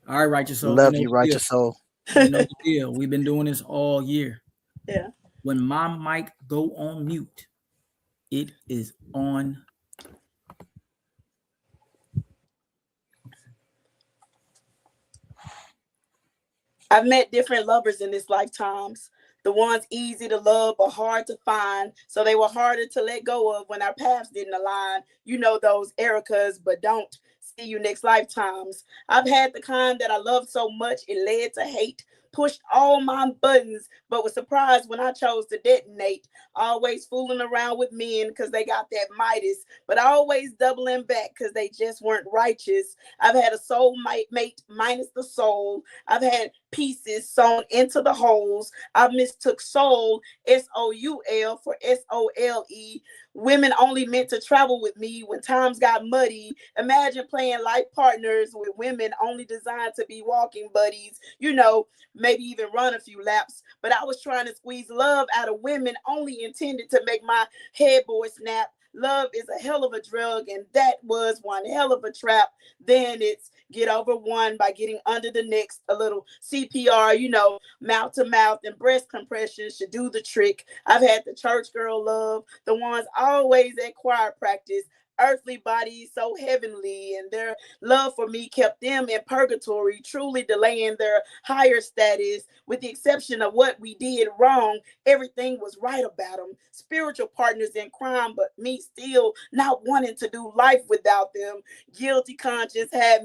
All right, righteous soul. Love you, righteous soul. You know the deal. We've been doing this all year. Yeah. When my mic go on mute, it is on. I've met different lovers in this lifetimes. The ones easy to love but hard to find. So they were harder to let go of when our paths didn't align. You know those Ericas, but don't see you next lifetimes. I've had the kind that I loved so much it led to hate. Pushed all my buttons, but was surprised when I chose to detonate. Always fooling around with men because they got that Midas, but always doubling back because they just weren't righteous. I've had a soul mate minus the soul. I've had pieces sewn into the holes. I mistook soul, SOUL, for SOLE. Women only meant to travel with me when times got muddy. Imagine playing life partners with women only designed to be walking buddies. Maybe even run a few laps. But I was trying to squeeze love out of women only intended to make my headboard snap. Love is a hell of a drug, and that was one hell of a trap. Then it's get over one by getting under the next. A little CPR, mouth to mouth and breast compression should do the trick. I've had the church girl love, the ones always at choir practice. earthly bodies so heavenly, and their love for me kept them in purgatory, truly delaying their higher status. With the exception of what we did wrong, everything was right about them. Spiritual partners in crime, but me still not wanting to do life without them. Guilty conscience had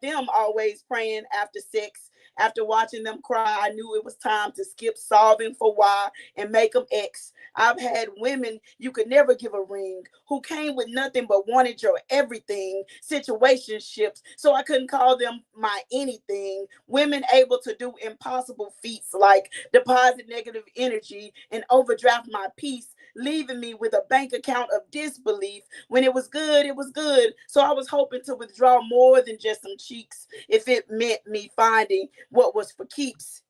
them always praying after sex. After watching them cry, I knew it was time to skip solving for why and make them X. I've had women you could never give a ring who came with nothing but wanted your everything, situationships, so I couldn't call them my anything. Women able to do impossible feats like deposit negative energy and overdraft my peace, leaving me with a bank account of disbelief. When it was good, it was good. So I was hoping to withdraw more than just some cheeks if it meant me finding what was for keeps.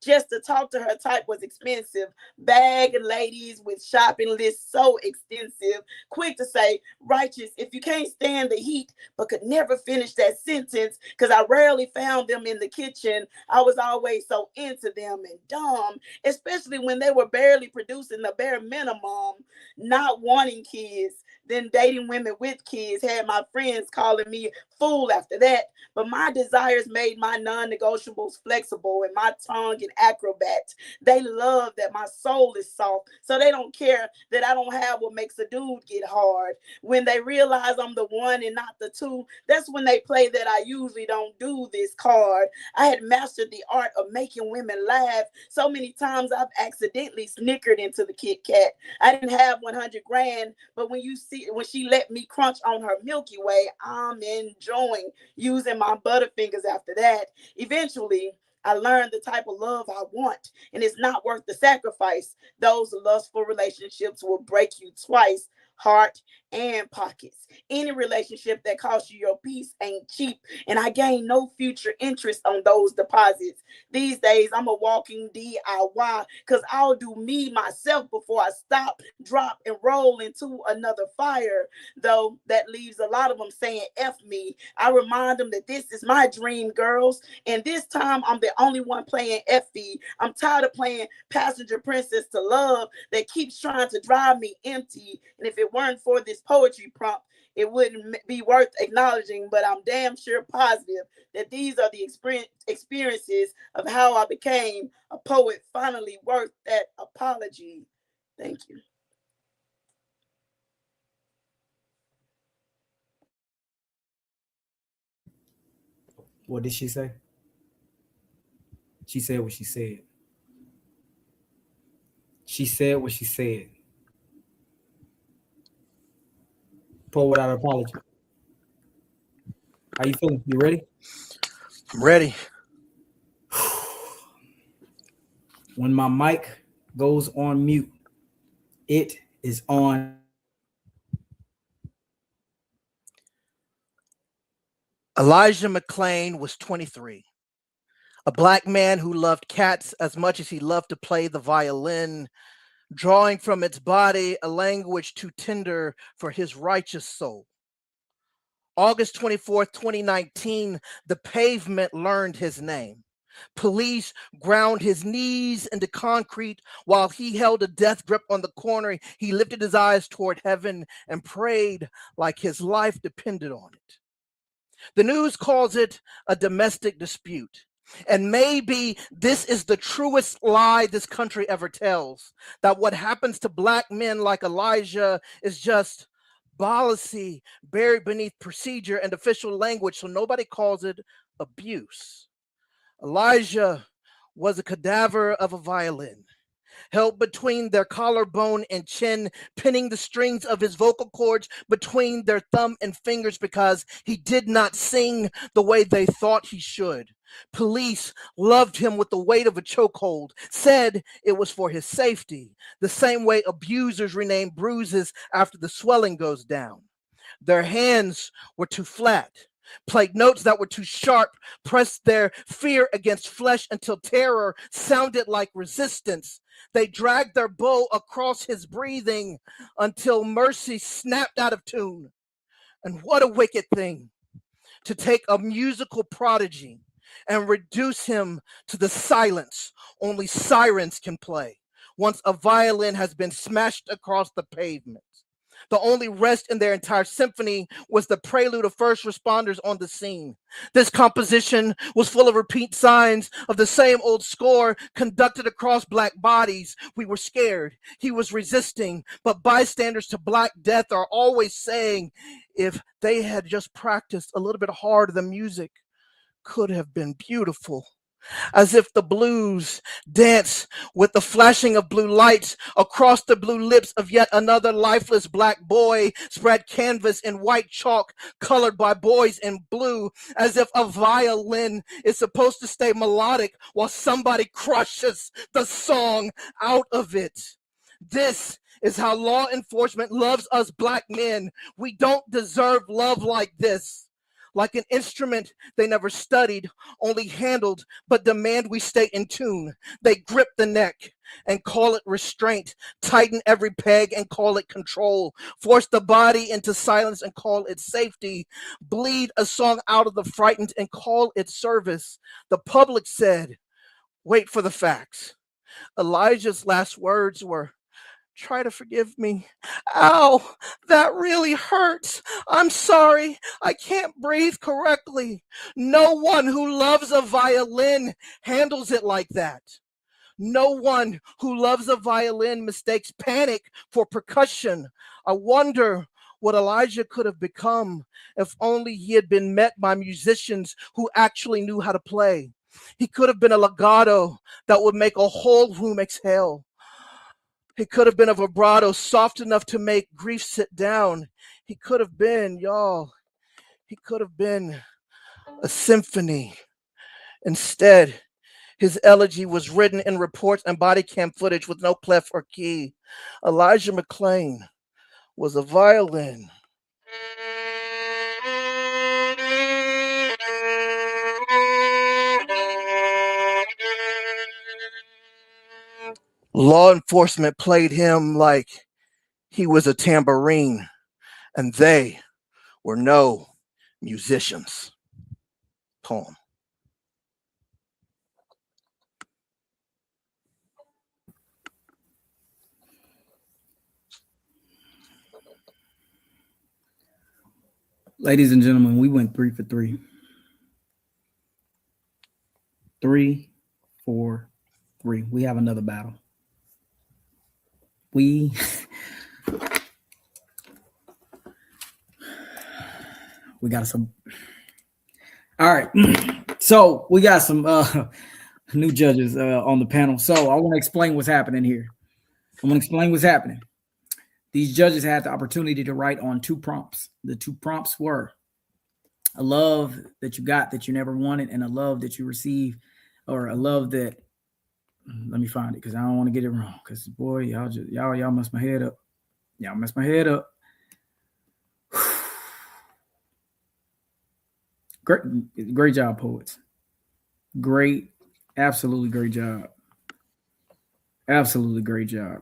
Just to talk to her type was expensive. Bag ladies with shopping lists so extensive. Quick to say, righteous, if you can't stand the heat, but could never finish that sentence, because I rarely found them in the kitchen. I was always so into them and dumb, especially when they were barely producing the bare minimum, not wanting kids, then dating women with kids. Had my friends calling me fool after that, but my desires made my non-negotiables flexible and my tongue an acrobat. They love that my soul is soft, so they don't care that I don't have what makes a dude get hard. When they realize I'm the one and not the two, that's when they play that I usually don't do this card. I had mastered the art of making women laugh so many times I've accidentally snickered into the Kit Kat. I didn't have 100 grand, but when she let me crunch on her Milky Way, I'm enjoying using my butterfingers after that. Eventually, I learned the type of love I want, and it's not worth the sacrifice. Those lustful relationships will break you twice, heart and pockets. Any relationship that costs you your peace ain't cheap, and I gain no future interest on those deposits. These days, I'm a walking DIY because I'll do me myself before I stop, drop, and roll into another fire. Though that leaves a lot of them saying F me. I remind them that this is my dream, girls, and this time I'm the only one playing Effie. I'm tired of playing passenger princess to love that keeps trying to drive me empty. And if it weren't for this poetry prompt, it wouldn't be worth acknowledging, but I'm damn sure positive that these are the experiences of how I became a poet, finally worth that apology. Thank you. What did she say? She said what she said. She said what she said. Poet without apology. How you feeling? You ready? I'm ready. When my mic goes on mute, it is on. Elijah McClain was 23, a black man who loved cats as much as he loved to play the violin, drawing from its body a language too tender for his righteous soul. August 24th, 2019, the pavement learned his name. Police ground his knees into concrete while he held a death grip on the corner. He lifted his eyes toward heaven and prayed like his life depended on it. The news calls it a domestic dispute. And maybe this is the truest lie this country ever tells, that what happens to black men like Elijah is just policy buried beneath procedure and official language, so nobody calls it abuse. Elijah was a cadaver of a violin, held between their collarbone and chin, pinning the strings of his vocal cords between their thumb and fingers because he did not sing the way they thought he should. Police loved him with the weight of a chokehold, said it was for his safety, the same way abusers rename bruises after the swelling goes down. Their hands were too flat, played notes that were too sharp, pressed their fear against flesh until terror sounded like resistance. They dragged their bow across his breathing until mercy snapped out of tune. And what a wicked thing to take a musical prodigy and reduce him to the silence only sirens can play once a violin has been smashed across the pavement. The only rest in their entire symphony was the prelude of first responders on the scene. This composition was full of repeat signs of the same old score conducted across black bodies. We were scared. He was resisting, but bystanders to Black Death are always saying if they had just practiced a little bit harder, the music could have been beautiful. As if the blues dance with the flashing of blue lights across the blue lips of yet another lifeless black boy, spread canvas in white chalk colored by boys in blue, as if a violin is supposed to stay melodic while somebody crushes the song out of it. This is how law enforcement loves us black men. We don't deserve love like this. Like an instrument they never studied, only handled, but demand we stay in tune. They grip the neck and call it restraint, tighten every peg and call it control, force the body into silence and call it safety, bleed a song out of the frightened and call it service. The public said, wait for the facts. Elijah's last words were, try to forgive me. Ow, that really hurts. I'm sorry. I can't breathe correctly. No one who loves a violin handles it like that. No one who loves a violin mistakes panic for percussion. I wonder what Elijah could have become if only he had been met by musicians who actually knew how to play. He could have been a legato that would make a whole room exhale. He could have been a vibrato soft enough to make grief sit down. He could have been, y'all, he could have been a symphony. Instead, his elegy was written in reports and body cam footage with no clef or key. Elijah McClain was a violin. Law enforcement played him like he was a tambourine, and they were no musicians. Poem. Ladies and gentlemen, we went 3 for 3. 3, 4, 3. We have another battle. We got some. All right. So we got some new judges on the panel. So I want to explain what's happening here. I'm going to explain what's happening. These judges had the opportunity to write on 2 prompts. The 2 prompts were a love that you got that you never wanted, and a love that you receive, or a love that, let me find it because I don't want to get it wrong. Because boy, y'all mess my head up. Y'all mess my head up. Great job, poets. Great, absolutely great job. Absolutely great job.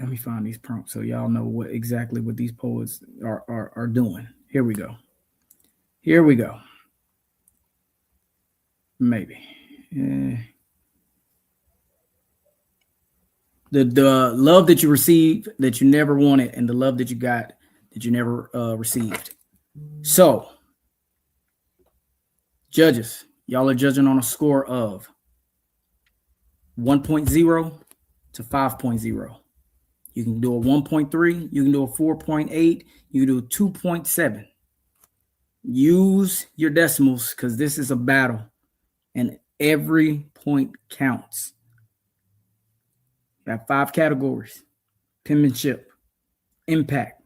Let me find these prompts so y'all know what these poets are doing. Here we go. Maybe. The love that you received that you never wanted, and the love that you got that you never received. So, judges, y'all are judging on a score of 1.0 to 5.0. You can do a 1.3, you can do a 4.8, you can do a 2.7. Use your decimals because this is a battle and every point counts. You have 5 categories: penmanship, impact,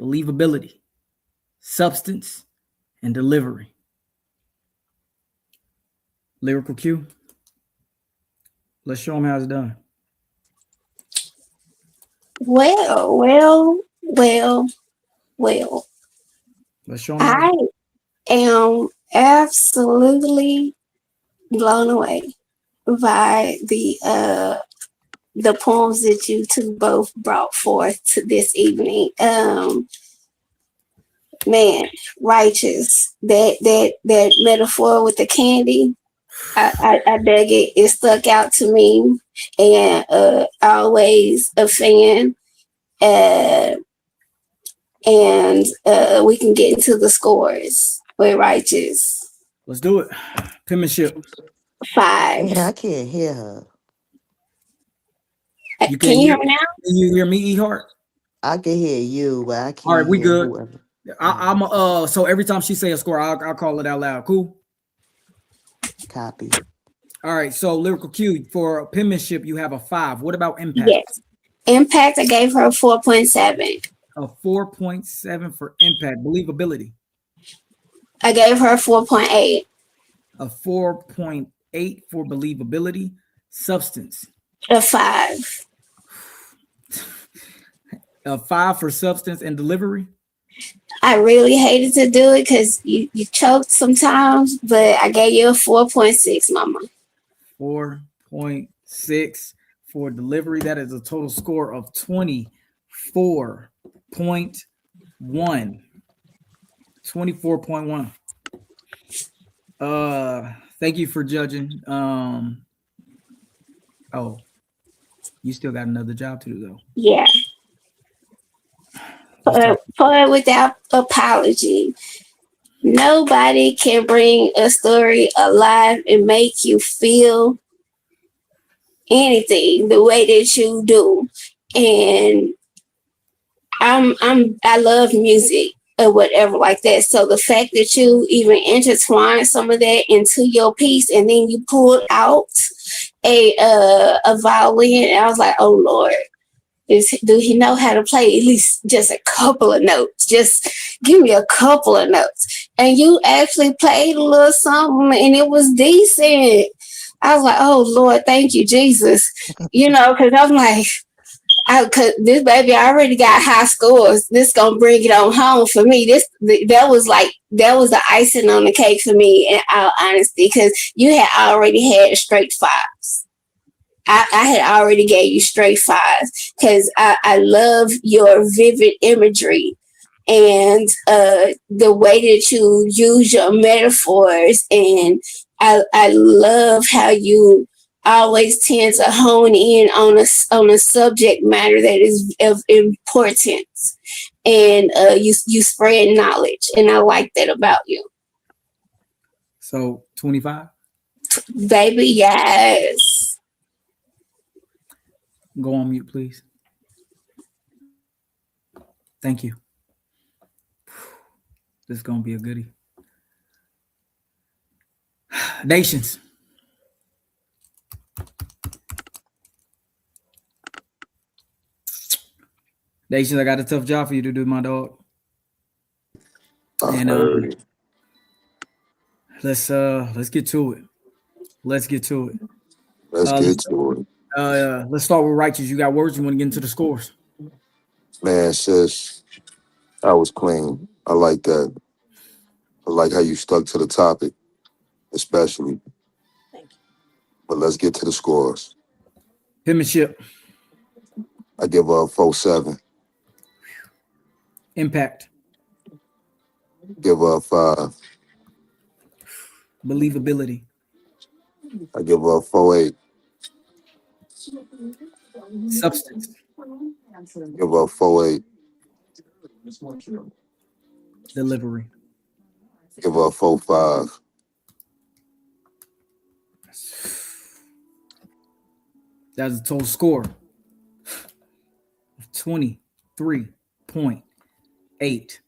believability, substance, and delivery. Lyrical cue. Let's show them how it's done. Well. Let's show them how I am absolutely blown away by the poems that you two both brought forth to this evening. Man, righteous. That metaphor with the candy. I dug it. It stuck out to me, and always a fan Uh, and we can get into the scores with Righteous. Let's do it. Penmanship. 5. Yeah, I can't hear her. You Can can't you hear? hear me now? Can you hear me, E Heart? I can hear you, but I All can't right, we hear good. whoever. I'm so every time she say a score, I'll call it out loud. Cool. Copy. All right. So lyrical cue for penmanship, you have a 5. What about impact? Yes. Impact, I gave her a 4.7. A 4.7 for impact. Believability. I gave her a 4.8. A 4.8 for believability. Substance. A 5. A 5 for substance and delivery. I really hated to do it because you choked sometimes, but I gave you a 4.6, mama. 4.6 for delivery. That is a total score of 24.1. 24.1. Thank you for judging. Oh, you still got another job to do though. Yeah. For without apology. Nobody can bring a story alive and make you feel anything the way that you do. And I love music or whatever like that. So the fact that you even intertwine some of that into your piece and then you pull out a violin, and I was like, oh Lord, do he know how to play at least just a couple of notes? Just give me a couple of notes. And you actually played a little something and it was decent. I was like, oh Lord, thank you, Jesus. Because I'm like, cause this baby already got high scores. This gonna bring it on home for me. That was the icing on the cake for me, in all honesty, because you had already had straight 5s. I had already gave you straight 5s because I love your vivid imagery and the way that you use your metaphors, and I love how you always tend to hone in on a subject matter that is of importance, and you spread knowledge, and I like that about you. So 25. Baby, yes. Go on mute, please. Thank you. This is gonna be a goodie. Nations. Nations, I got a tough job for you to do, my dog. I And heard it. let's get to it. Let's get to it. Let's get to it. Let's start with Righteous. You got words? You want to get into the scores? Man, sis, I was clean. I like that. I like how you stuck to the topic, especially. But let's get to the scores. Penmanship. I give her a 4.7. Impact. Give her a 5. Believability. I give her a 4.8. Substance. Give her a 4.8. Delivery. Give her a 4.5. That's a total score of 23.8.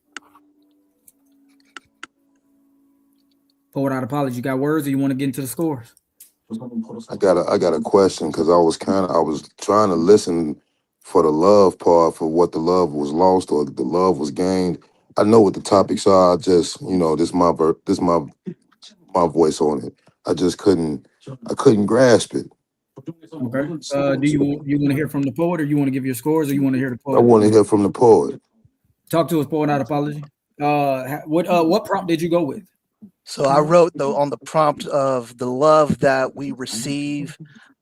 Pour without apology. You got words, or you want to get into the scores? I got a question because I was trying to listen for the love part, for what the love was lost or the love was gained. I know what the topics are. I just, this my voice on it. I couldn't grasp it. Okay. Do you want to hear from the poet, or you want to give your scores, or you want to hear the I poet? want to hear from the poet. Talk to us, poet without apology. What prompt did you go with? So I wrote though on the prompt of the love that we receive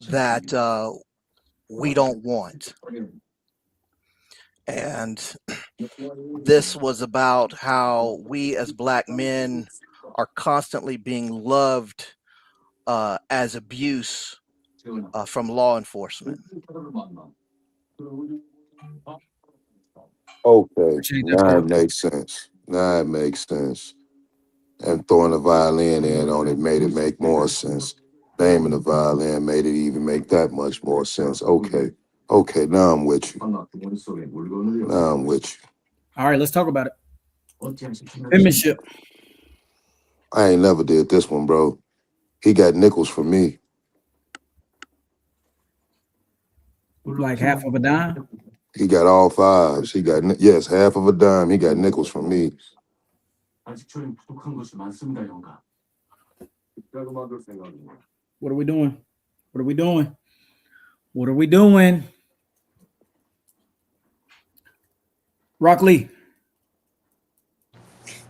that we don't want. And this was about how we as Black men are constantly being loved as abuse from law enforcement. Okay, Appreciate that, now it poetry. makes sense. Now it makes sense. And throwing the violin in on it made it make more sense. Naming the violin made it even make that much more sense. Okay. Okay, now I'm with you. Now I'm with you. All right, let's talk about it. Penmanship. I ain't never did this one, bro. He got nickels from me. Like half of a dime. He got all fives. He got yes, half of a dime. He got nickels from me. What are we doing? What are we doing? What are we doing? Rock Lee.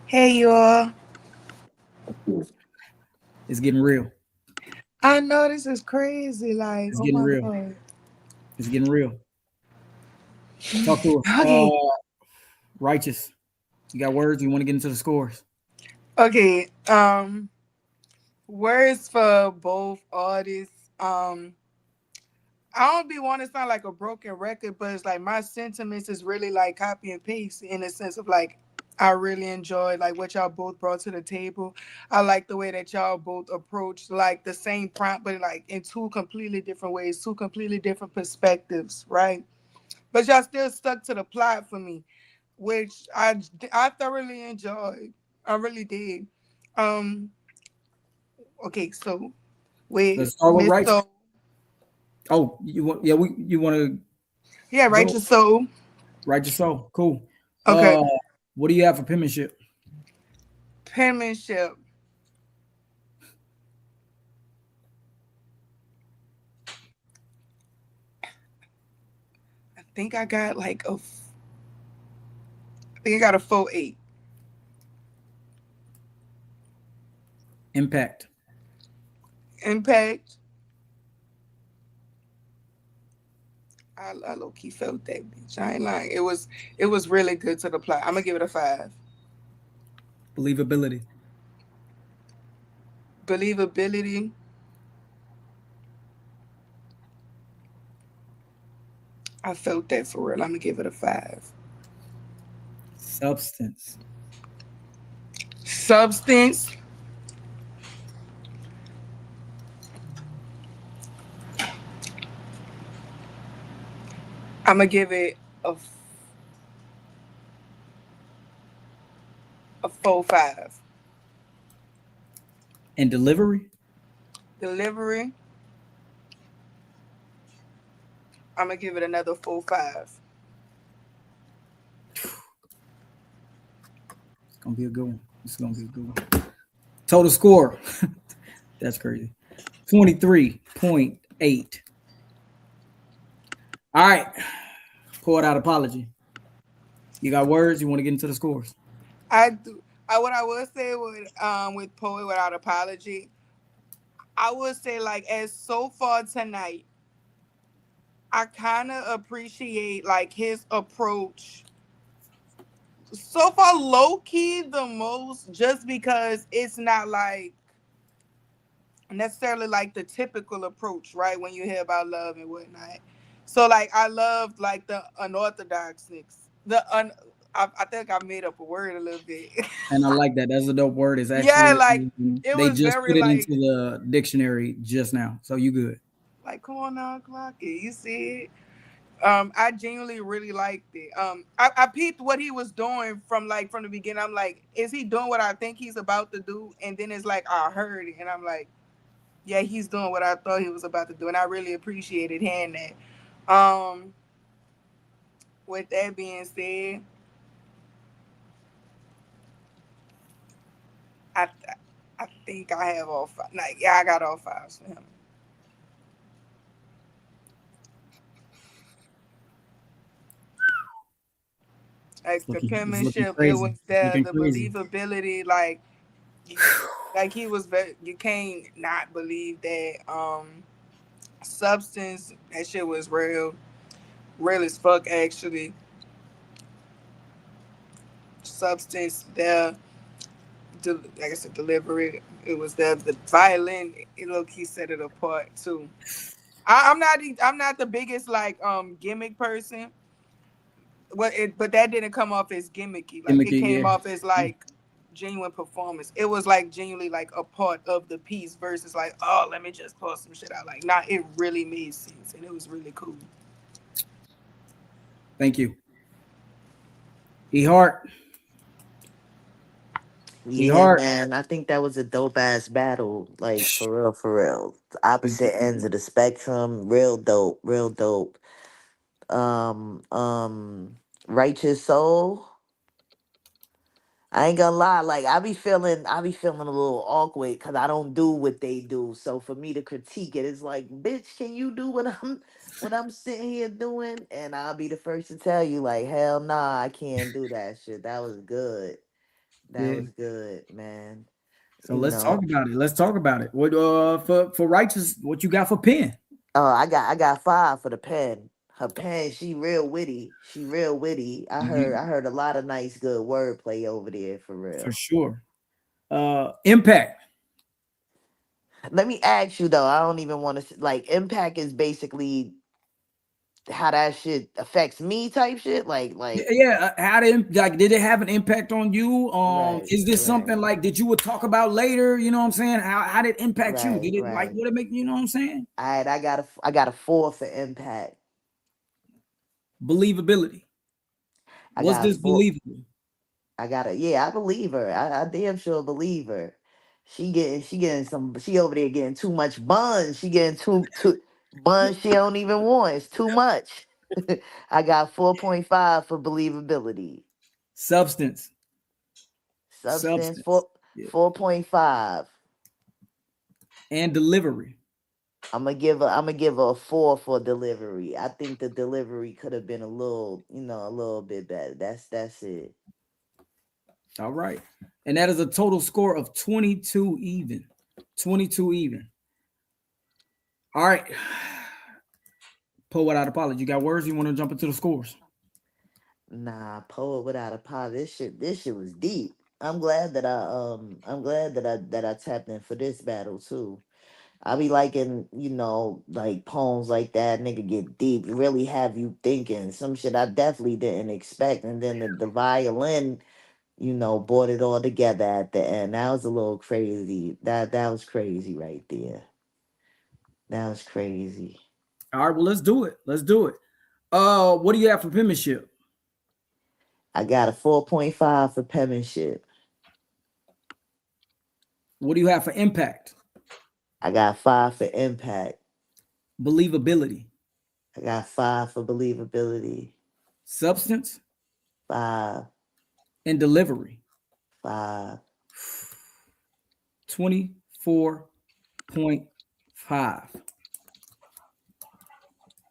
Hey y'all. It's getting real. I know this is crazy. Like, It's oh getting my real. God. It's getting real. Talk to us. Okay. Righteous. You got words? You want to get into the scores? Okay. Words for both artists. I don't be want to sound like a broken record, but it's like my sentiments is really like copy and paste in the sense of like I really enjoy like what y'all both brought to the table. I like the way that y'all both approached like the same prompt, but like in two completely different ways, two completely different perspectives, right? But y'all still stuck to the plot for me, which I thoroughly enjoyed. I really did. Um, okay, so with Let's start with Miss righteous. Soul, Oh, you want? Yeah, you want to yeah, go Righteous Soul. righteous soul. Cool. Okay, What do you have for penmanship? penmanship. I think I got like I think I got a full 8. Impact. Impact. I low key felt that bitch. I ain't lying. It was really good to the plot. I'm gonna give it a 5. Believability. Believability. I felt that for real. I'm gonna give it a 5. Substance. Substance. I'm gonna give it a full 5. And delivery. Delivery. I'm gonna give it another full 5. It's gonna be a good one. It's gonna be a good one. Total score. That's crazy. 23.8. All right. Pour it out apology. You got words? You want to get into the scores? I do. What I would say with Poet Without Apology, I would say like as so far tonight, I kind of appreciate like his approach so far low key the most, just because it's not like necessarily like the typical approach, right? When you hear about love and whatnot. So like I love like the unorthodoxness. I think I made up a word a little bit. And I like that. That's a dope word. It's Yeah, actually like it they was just very put it into like the dictionary just now. So you good. come on now, clock it. You see it. I genuinely really liked it. I peeped what he was doing from the beginning. I'm like, is he doing what I think he's about to do? And then it's like I heard it, and I'm like, yeah, he's doing what I thought he was about to do, and I really appreciated hearing that. With that being said, I I think I have all five. Like, yeah, I got all fives for him. Like the It's looking penmanship, it crazy. was It's there. looking The crazy. believability, like he was. You can't not believe that. Substance, that shit was real as fuck. Actually, substance there. Like I said, delivery. It was there. The violin. It look, he set it apart too. I'm not the biggest like gimmick person, But that didn't come off as gimmicky. Like it Gimmicky, came yeah. off as like genuine performance. It was like genuinely like a part of the piece versus like, oh, let me just pull some shit out. Like, nah, it really made sense and it was really cool. Thank you. E Hart. E Yeah, Hart. man. I think that was a dope ass battle. Like for real, for real. Opposite ends of the spectrum. Real dope. Real dope. Um, um, Righteous Soul. I ain't gonna lie, like I be feeling a little awkward because I don't do what they do. So for me to critique it, it's like, bitch, can you do what I'm sitting here doing? And I'll be the first to tell you, like, hell nah, I can't do that shit. That was good. That Yeah. was good, man. So You let's talk know. about it. Let's talk about it. What for Righteous, what you got for Penn? Oh, I got 5 for the pen. Her pen, she real witty. She real witty. I heard a lot of nice good wordplay over there for For real. sure. Impact. Let me ask you though. I don't even want to like impact is basically how that shit affects me type shit. Yeah, how did like did it have an impact on you? Right, Is this right, something like that you would talk about later? You know what I'm saying? How did it impact you? right, Did it like right. what it make you know what I'm saying? I got a 4 for impact. Believability. I Was got a this 4. believable? I got a yeah. I believe her. I damn sure believe her. She getting some. She over there getting too much buns. She getting too buns. She don't even want. It's too much. I got 4.5 for believability. Substance. Substance Substance. Yeah. 4.5. And delivery. I'm gonna give her a 4 for delivery. I think the delivery could have been a little, a little bit better. That's it. All right. And that is a total score of 22 even. 22 even. All right. Pull without apology. You got words? You want to jump into the scores? Nah, poet without a pie. This shit was deep. I'm glad that I tapped in for this battle too. I be liking, like poems like that, nigga get deep, really have you thinking. Some shit I definitely didn't expect. And then the violin, brought it all together at the end. That was a little crazy. That was crazy right there. That was crazy. All right, well, let's do it. Let's do it. What do you have for penmanship? I got a 4.5 for penmanship. What do you have for impact? I got 5 for impact. Believability. I got 5 for believability. Substance. 5. And delivery. 5. 24.5.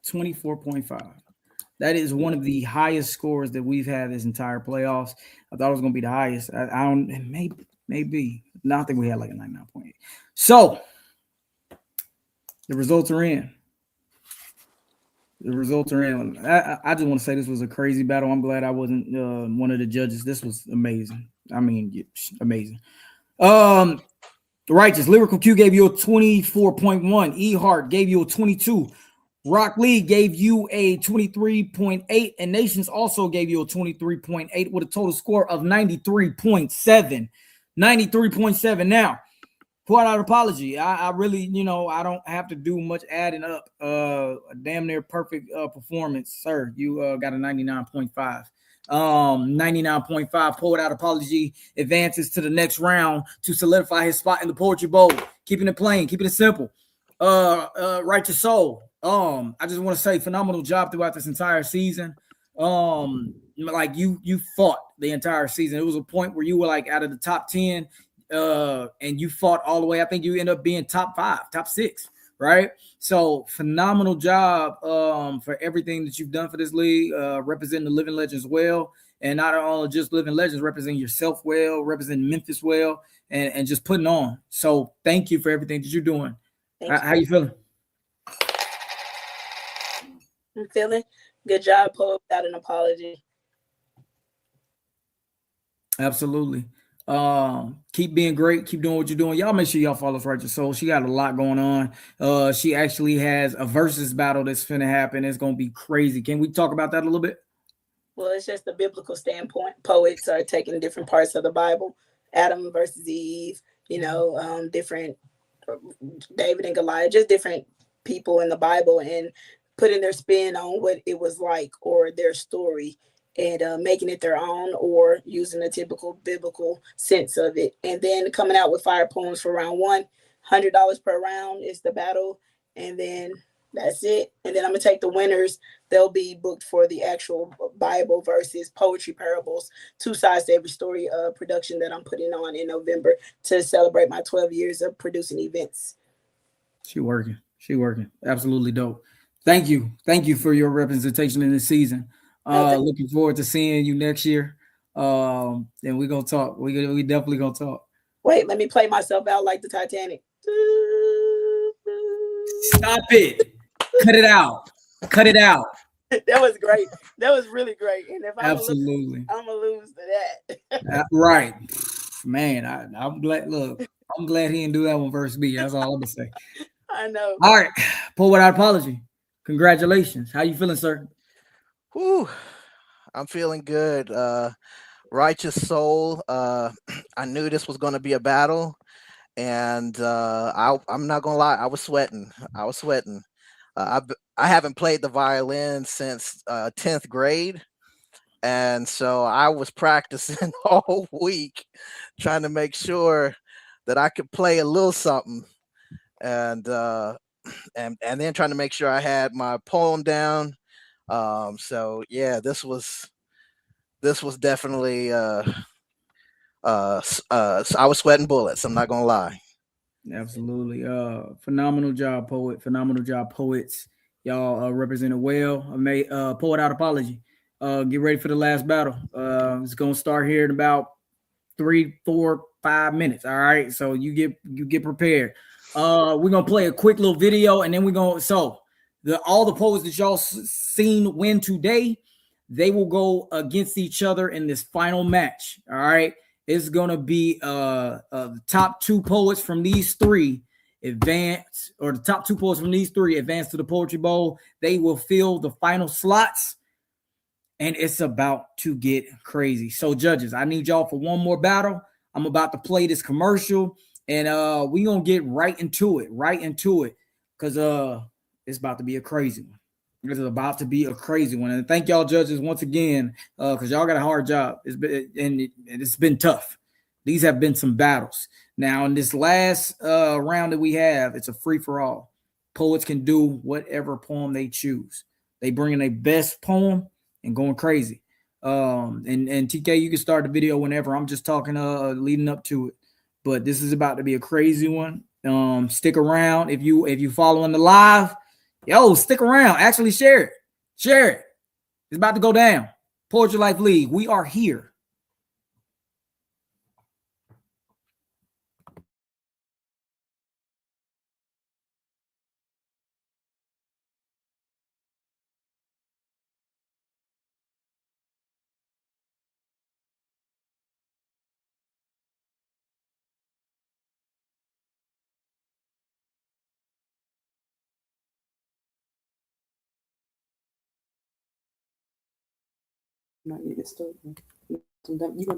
24.5. That is one of the highest scores that we've had this entire playoffs. I thought it was going to be the highest. I don't, maybe. No, I think we had like a 99.8. So the results are in. The results are in. I just want to say this was a crazy battle. I'm glad I wasn't one of the judges. This was amazing. I mean, amazing. Righteous Lyrical Q gave you a 24.1. E Hart gave you a 22. Rock Lee gave you a 23.8, and Nations also gave you a 23.8 with a total score of 93.7. 93.7. Now, pour out an apology. I really, I don't have to do much adding up. A damn near perfect performance, sir. You got a 99.5. 99.5 pour out apology advances to the next round to solidify his spot in the Poetry Bowl. Keeping it plain, keeping it simple. Righteous Soul. I just want to say phenomenal job throughout this entire season. Like you fought the entire season. It was a point where you were like out of the top 10, and you fought all the way. I think you end up being top 5, top 6, right? So phenomenal job for everything that you've done for this league, representing the Living Legends well, and not only just Living Legends, representing yourself well, representing Memphis well, and just putting on. So thank you for everything that you're doing. How you feeling? I'm feeling good job, Poe, without an apology. Absolutely. Keep being great. Keep doing what you're doing. Y'all make sure y'all follow Righteous Soul. She got a lot going on. She actually has a versus battle that's finna happen. It's gonna be crazy. Can we talk about that a little bit? Well, it's just the biblical standpoint. Poets are taking different parts of the Bible, Adam versus Eve, different David and Goliath, just different people in the Bible, and putting their spin on what it was like or their story, and making it their own, or using a typical biblical sense of it, and then coming out with fire poems for round one. $100 per round is the battle, and then that's it. And then I'm gonna take the winners. They'll be booked for the actual Bible versus poetry parables, two sides to every story production that I'm putting on in November to celebrate my 12 years of producing events. She working. She working. Absolutely dope. Thank you. Thank you for your representation in this season. Looking forward to seeing you next year. And we're gonna talk. We definitely gonna talk. Wait, let me play myself out like the Titanic. Stop it. Cut it out. Cut it out. That was great. That was really great. And if Absolutely. I'm gonna lose to that. Right. Man, I'm glad. Look, I'm glad he didn't do that one versus me. That's all I'm gonna say. I know. All right. Pull without apology. Congratulations. How you feeling, sir? Whew, I'm feeling good. Righteous soul. I knew this was going to be a battle, and I'm not gonna lie, I was sweating. I was sweating. I haven't played the violin since 10th grade, and so I was practicing all week, trying to make sure that I could play a little something, and and then trying to make sure I had my poem down. So yeah, this was definitely I was sweating bullets. I'm not gonna lie. Absolutely. Phenomenal job, poet. Phenomenal job, poets. Y'all represented well. I made poet out apology. Get ready for the last battle. It's gonna start here in about 3, 4, 5 minutes. All right. So you get prepared. We're gonna play a quick little video, and then we're gonna all the poets that y'all seen win today, they will go against each other in this final match. All right. It's gonna be the top two poets from these three advance, or the top two poets from these three advance to the Poetry Bowl. They will fill the final slots, and it's about to get crazy. So, judges, I need y'all for one more battle. I'm about to play this commercial, and we gonna get right into it, because it's about to be a crazy one. This is about to be a crazy one, and thank y'all judges once again, because y'all got a hard job. It's been tough. These have been some battles. Now, in this last round that we have, it's a free for all. Poets can do whatever poem they choose. They bring in their best poem and going crazy. And TK, you can start the video whenever. I'm just talking leading up to it. But this is about to be a crazy one. Stick around. If you following the live, yo, stick around. Actually share it. Share it. It's about to go down. Poetry Life League. We are here. Not yet started. You gonna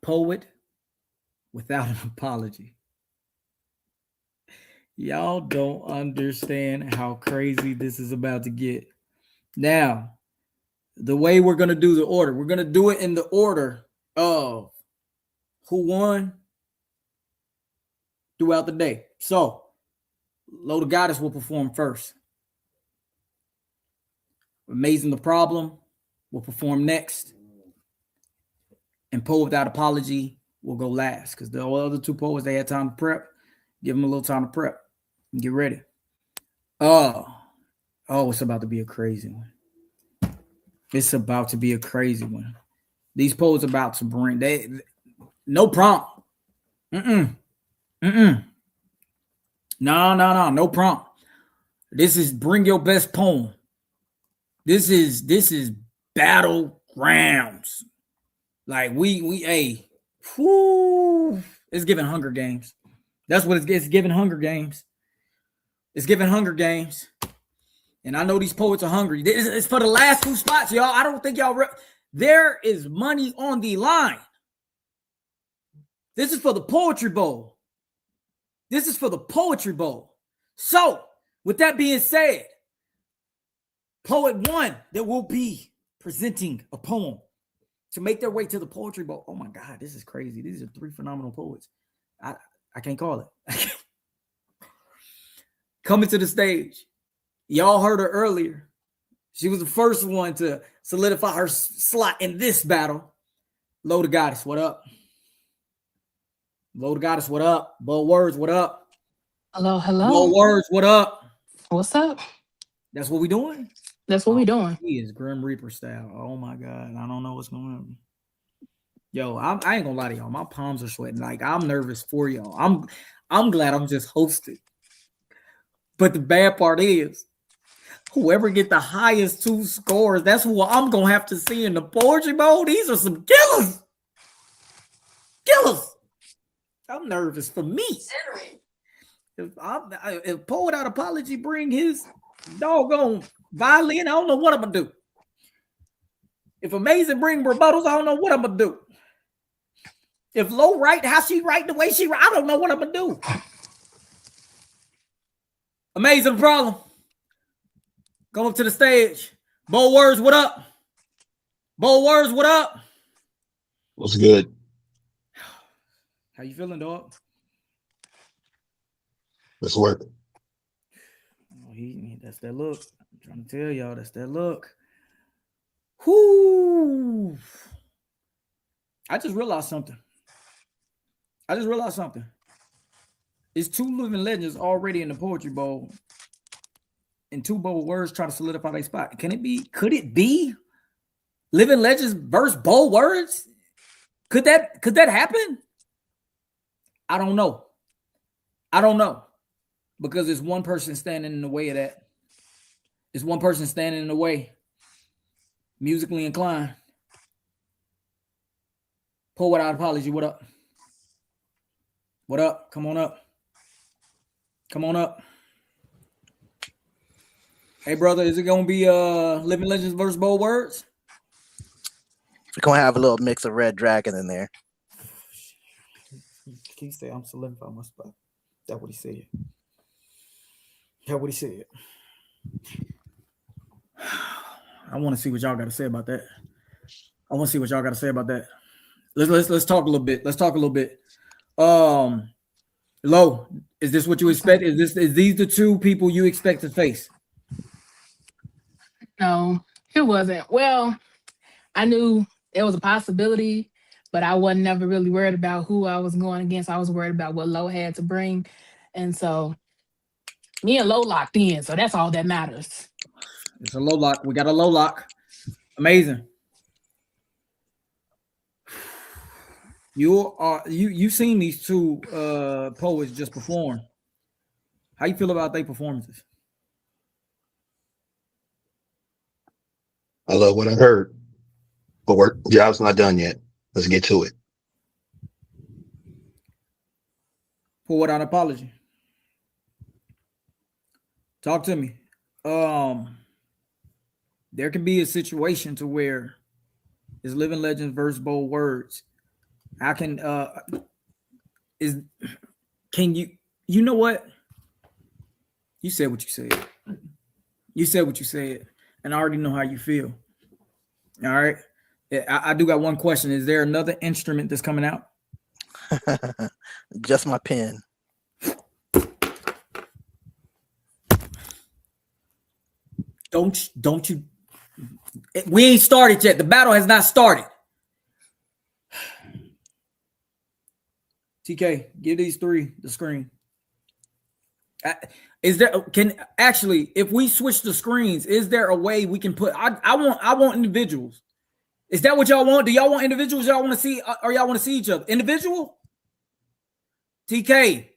Poet without an apology. Y'all don't understand how crazy this is about to get. Now, the way we're going to do the order, we're going to do it in the order of who won throughout the day. So, Loda Goddess will perform first. Amazing the Problem will perform next. And Poet Without Apology will go last because the other two poets, they had time to prep. Give them a little time to prep and get ready. Oh, it's about to be a crazy one. It's about to be a crazy one. These poets about to bring, no prompt. No, no prompt. This is bring your best poem. This is battlegrounds. Like it's giving Hunger Games. That's what it's giving Hunger Games. It's giving Hunger Games. And I know these poets are hungry. It's for the last two spots, y'all. I don't think y'all there is money on the line. This is for the Poetry Bowl. This is for the Poetry Bowl. So, with that being said, Poet 1 that will be presenting a poem to make their way to the Poetry Bowl. Oh my God, this is crazy. These are three phenomenal poets. I can't call it. Coming to the stage. Y'all heard her earlier. She was the first one to solidify her slot in this battle. Loda Goddess, what up? Loda Goddess, what up? Bold Words, what up? Hello. Bold Words, what up? What's up? That's what we doing? That's what we doing. He is Grim Reaper style. Oh my God. I don't know what's going on. Yo, I ain't gonna lie to y'all. My palms are sweating. Like, I'm nervous for y'all. I'm glad I'm just hosting. But the bad part is, whoever get the highest two scores, that's who I'm going to have to see in the Poetry Bowl. These are some killers. Killers. I'm nervous for me. If Poet Without Apology bring his doggone violin, I don't know what I'm going to do. If Amazing bring rebuttals, I don't know what I'm going to do. If Low write how she write the way she write, I don't know what I'm going to do. Amazing Problem. Come up to the stage. Bold Words, what up? Bold Words, what up? What's good? How you feeling, dog? Let's work. Oh, that's that look. I'm trying to tell y'all, that's that look. Whoo! I just realized something. It's two living legends already in the Poetry Bowl. And two Bold Words try to solidify their spot. Could it be Living Legends versus Bold Words? Could that happen? I don't know. Because there's one person standing in the way of that. There's one person standing in the way. Musically inclined. Poet Without Apology, what up? What up? Come on up. Hey, brother, is it going to be Living Legends versus Bold Words? We're going to have a little mix of Red Dragon in there. Can you say I'm solidifying my spot? That's what he said. I want to see what y'all got to say about that. Let's talk a little bit. Lo, is this what you expect? Is these the two people you expect to face? No, it wasn't. Well, I knew it was a possibility, but I wasn't never really worried about who I was going against. I was worried about what Lo had to bring. And so me and Lo locked in. So that's all that matters. It's a low lock. We got a low lock. Amazing. You've seen these two poets just perform. How you feel about their performances? I love what I heard. But work job's not done yet. Let's get to it. For Without Apology. Talk to me. There can be a situation to where it's Living Legends versus Bold Words. I can is can you know what? You said what you said. You said what you said, and I already know how you feel. All right. I do got one question. Is there another instrument that's coming out? Just my pen. Don't you? We ain't started yet. The battle has not started. TK, give these three the screen. Is there can actually if we switch the screens? Is there a way we can put? I want individuals. Is that what y'all want? Do y'all want individuals? Y'all want to see, or y'all want to see each other? Individual. TK.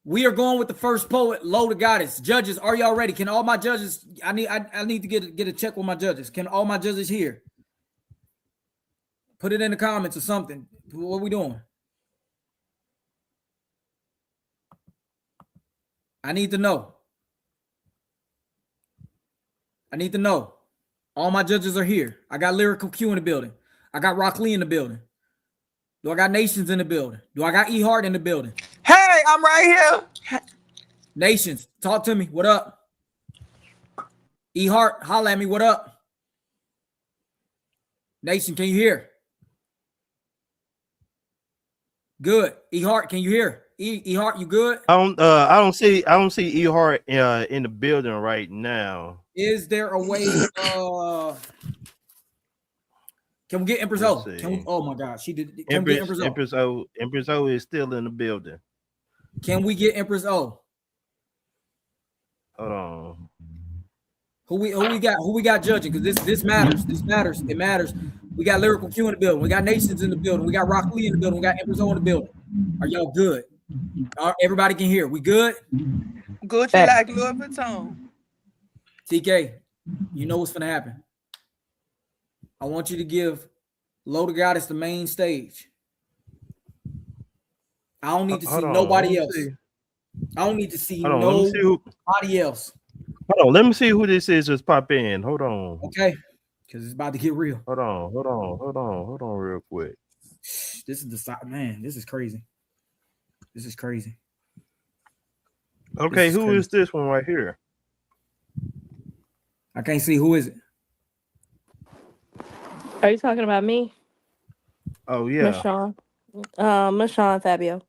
We are going with the first poet, Low the Goddess. Judges, are y'all ready? Can all my judges? I need to get a check with my judges. Can all my judges here? Put it in the comments or something. What are we doing? I need to know. I need to know. All my judges are here. I got Lyrical Q in the building. I got Rock Lee in the building. Do I got Nations in the building? Do I got E Hart in the building? Hey, I'm right here. Nations, talk to me. What up? E Hart, holla at me. What up? Nation, can you hear? Good. E Hart, can you hear? E Hart, you good? I don't see E Hart in the building right now. Is there a way? Can we get Empress O? Can we? Oh my God, she did. Can we get Empress O? Empress O is still in the building. Can we get Empress O? Hold on. Who we got? Who we got judging? Because this matters. This matters. It matters. We got Lyrical Q in the building. We got Nations in the building. We got Rock Lee in the building. We got Empress O in the building. Are y'all good? Everybody can hear. We good? Gucci like Louis Vuitton. TK, you know what's gonna happen. I want you to give Low the Goddess the main stage. I don't need to see nobody else. I don't need to see nobody else. Hold on, let me see who this is just pop in. Hold on. Okay. Because it's about to get real. Hold on real quick. This is the man. This is crazy. This is crazy. Okay, who is this one right here? I can't see. Who is it? Are you talking about me? Oh yeah. Miss Sean. Miss Sean Fabio.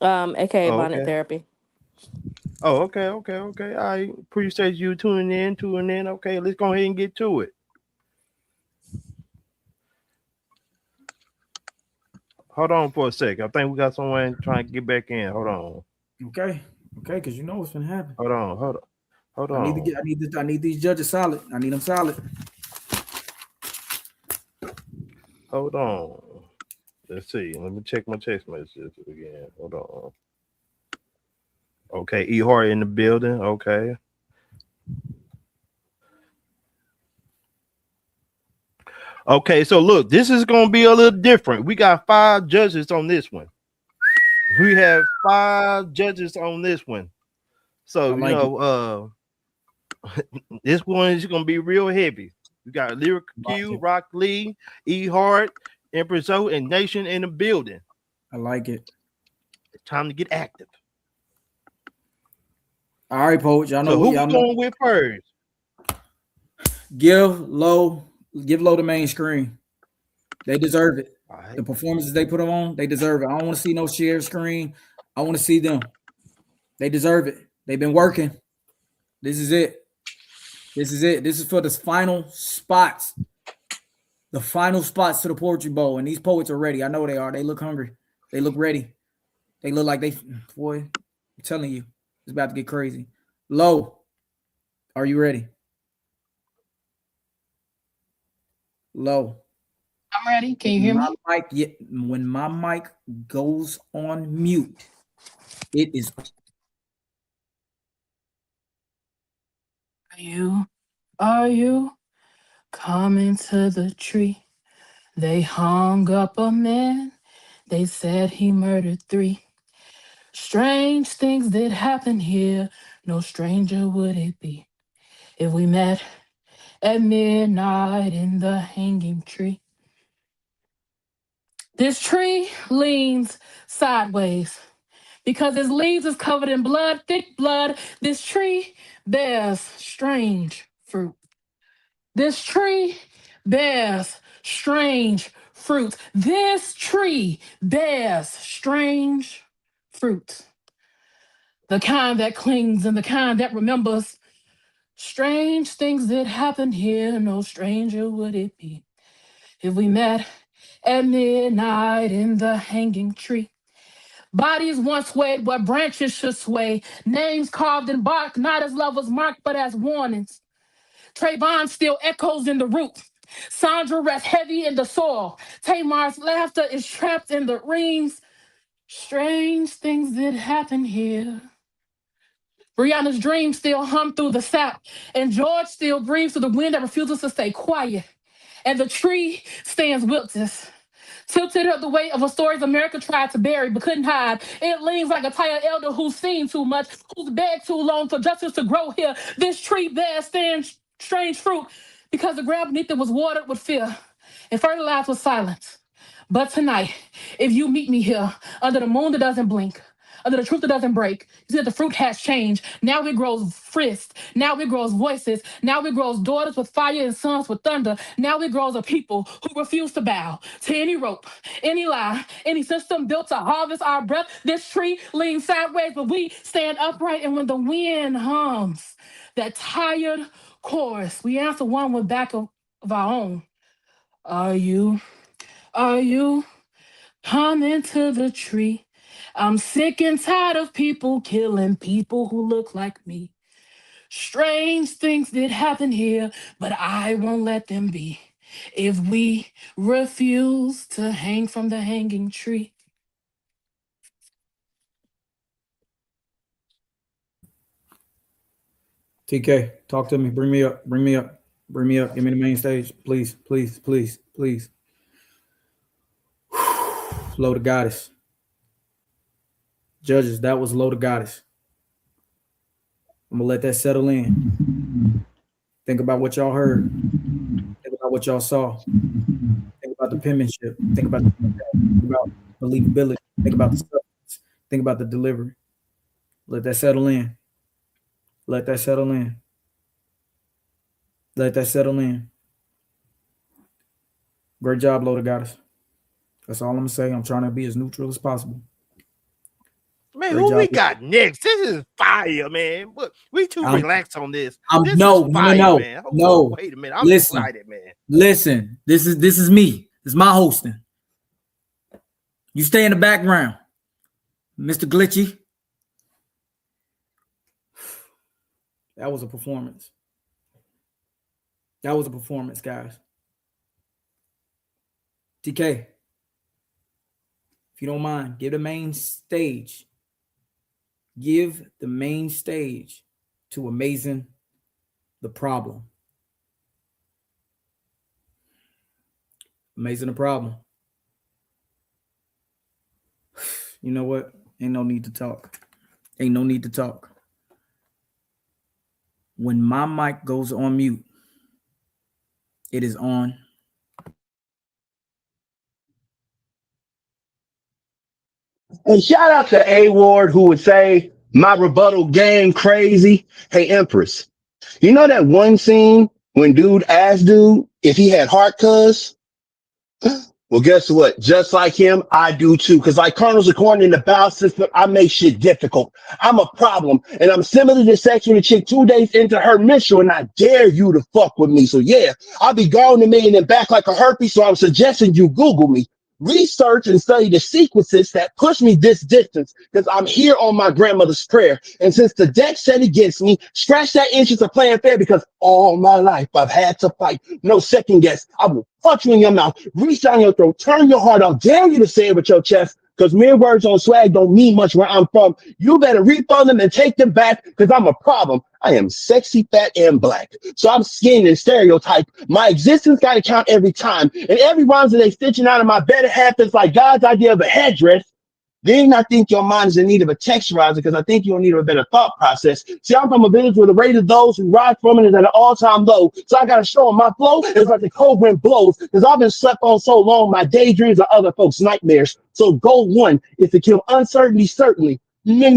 AKA Bonnet Therapy. Oh, okay. I appreciate you tuning in. Okay, let's go ahead and get to it. Hold on for a sec. I think we got someone trying to get back in. Hold on. Okay, because you know what's gonna happen. Hold on. I need these judges solid. I need them solid. Hold on. Let's see. Let me check my text messages again. Hold on. Okay, E Hart in the building. Okay. Okay, so look, this is gonna be a little different. We got 5 judges on this one. We have 5 judges on this one. So this one is gonna be real heavy. We got Lyric Q, Rock Lee, E Hart, Empress O, and Nation in the building. I like it. It's time to get active. All right, Poach. Y'all know so who y'all going with first? Give Low the main screen. They deserve it. Right. The performances they put them on, they deserve it. I don't want to see no share screen. I want to see them. They deserve it. They've been working. This is it. This is for the final spots. The final spots to the Poetry Bowl. And these poets are ready. I know they are. They look hungry. They look ready. They look like boy, I'm telling you, it's about to get crazy. Low, are you ready? Low. I'm ready. Can you hear me? When my mic goes on mute, it is. Are you coming to the tree? They hung up a man. They said he murdered 3. Strange things did happen here. No stranger would it be if we met at midnight in the hanging tree. This tree leans sideways because its leaves is covered in blood, thick blood. This tree bears strange fruit. This tree bears strange fruit. This tree bears strange fruit. The kind that clings and the kind that remembers strange things that happened here. No stranger would it be if we met at midnight in the hanging tree. Bodies once swayed where branches should sway. Names carved in bark, not as lovers marked, but as warnings. Trayvon still echoes in the roots. Sandra rests heavy in the soil. Tamar's laughter is trapped in the rings. Strange things that happen here. Brianna's dreams still hum through the sap, and George still breathes through the wind that refuses to stay quiet. And the tree stands wilted, tilted up the weight of the stories America tried to bury but couldn't hide. It leans like a tired elder who's seen too much, who's begged too long for justice to grow here. This tree bears strange fruit because the ground beneath it was watered with fear and fertilized with silence. But tonight, if you meet me here under the moon that doesn't blink, under the truth that doesn't break, you see that the fruit has changed. Now it grows frisk. Now it grows voices. Now it grows daughters with fire and sons with thunder. Now it grows a people who refuse to bow to any rope, any lie, any system built to harvest our breath. This tree leans sideways, but we stand upright. And when the wind hums that tired chorus, we answer one with back of our own. Are you? Are you? Come into the tree. I'm sick and tired of people killing people who look like me. Strange things did happen here, but I won't let them be. If we refuse to hang from the hanging tree. TK, talk to me. Bring me up. Bring me up. Bring me up. Give me the main stage. Please, please, please, please. Low to goddess. Judges, that was low to goddess. I'm gonna let that settle in. Think about what y'all heard. Think about what y'all saw. Think about the penmanship. Think about believability. Think about the substance. Think about the delivery. Let that settle in. Let that settle in. Let that settle in. Great job, Loda Goddess. That's all I'm gonna say. I'm trying to be as neutral as possible. Man, Great who job. we got next? This is fire, man. We too relaxed on this. This is no, fire, man. Hold on, wait a minute. I'm excited, man. Listen. This is me. This is my hosting. You stay in the background, Mr. Glitchy. That was a performance. That was a performance, guys. TK, if you don't mind, give the main stage. Give the main stage to Amazing the Problem. Amazing the Problem. You know what? Ain't no need to talk. Ain't no need to talk. When my mic goes on mute, it is on. And shout out to A Ward who would say, my rebuttal game crazy. Hey, Empress, you know that one scene when dude asked dude if he had heart cuz? Well, guess what? Just like him, I do too. Because like Colonel's according in the bowel system, I make shit difficult. I'm a problem. And I'm similar to sex with a chick 2 days into her menstrual, and I dare you to fuck with me. So yeah, I'll be gone in a minute and back like a herpes. So I'm suggesting you Google me. Research and study the sequences that push me this distance because I'm here on my grandmother's prayer. And since the deck set against me, scratch that inches of playing fair because all my life I've had to fight. No second guess. I will punch you in your mouth, reach down your throat, turn your heart out, dare you to say it with your chest because mere words on swag don't mean much where I'm from. You better refund them and take them back because I'm a problem. I am sexy, fat, and black. So I'm skinned and stereotyped. My existence got to count every time. And every rhyme that they stitching out of my better half is like God's idea of a headdress. Then I think your mind is in need of a texturizer because I think you're in need of a better thought process. See, I'm from a village where the rate of those who rise from it is at an all-time low. So I got to show them my flow is like the cold wind blows because I've been slept on so long, my daydreams are other folks' nightmares. So goal one is to kill uncertainty certainly. I'm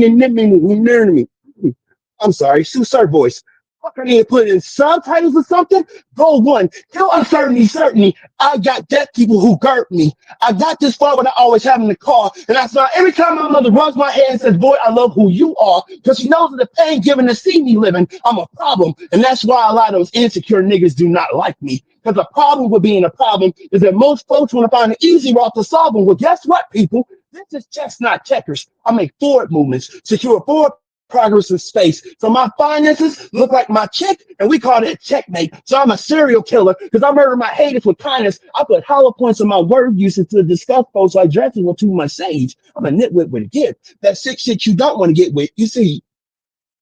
sorry, Sue Sir voice. Fuck, I need to put in subtitles or something. Goal one, kill uncertainty certainty. I got deaf people who hurt me. I got this far without always having the car. And that's why every time my mother rubs my head and says, boy, I love who you are, because she knows that the pain given to see me living, I'm a problem. And that's why a lot of those insecure niggas do not like me. Because the problem with being a problem is that most folks want to find an easy route to solve them. Well, guess what, people? This is chess, not checkers. I make forward movements, secure forward progress in space. So my finances look like my chick, and we call it checkmate. So I'm a serial killer because I murder my haters with kindness. I put hollow points in my word usage to discuss folks like dresses with too much sage. I'm a nitwit with a gift. That sick shit you don't want to get with. You see,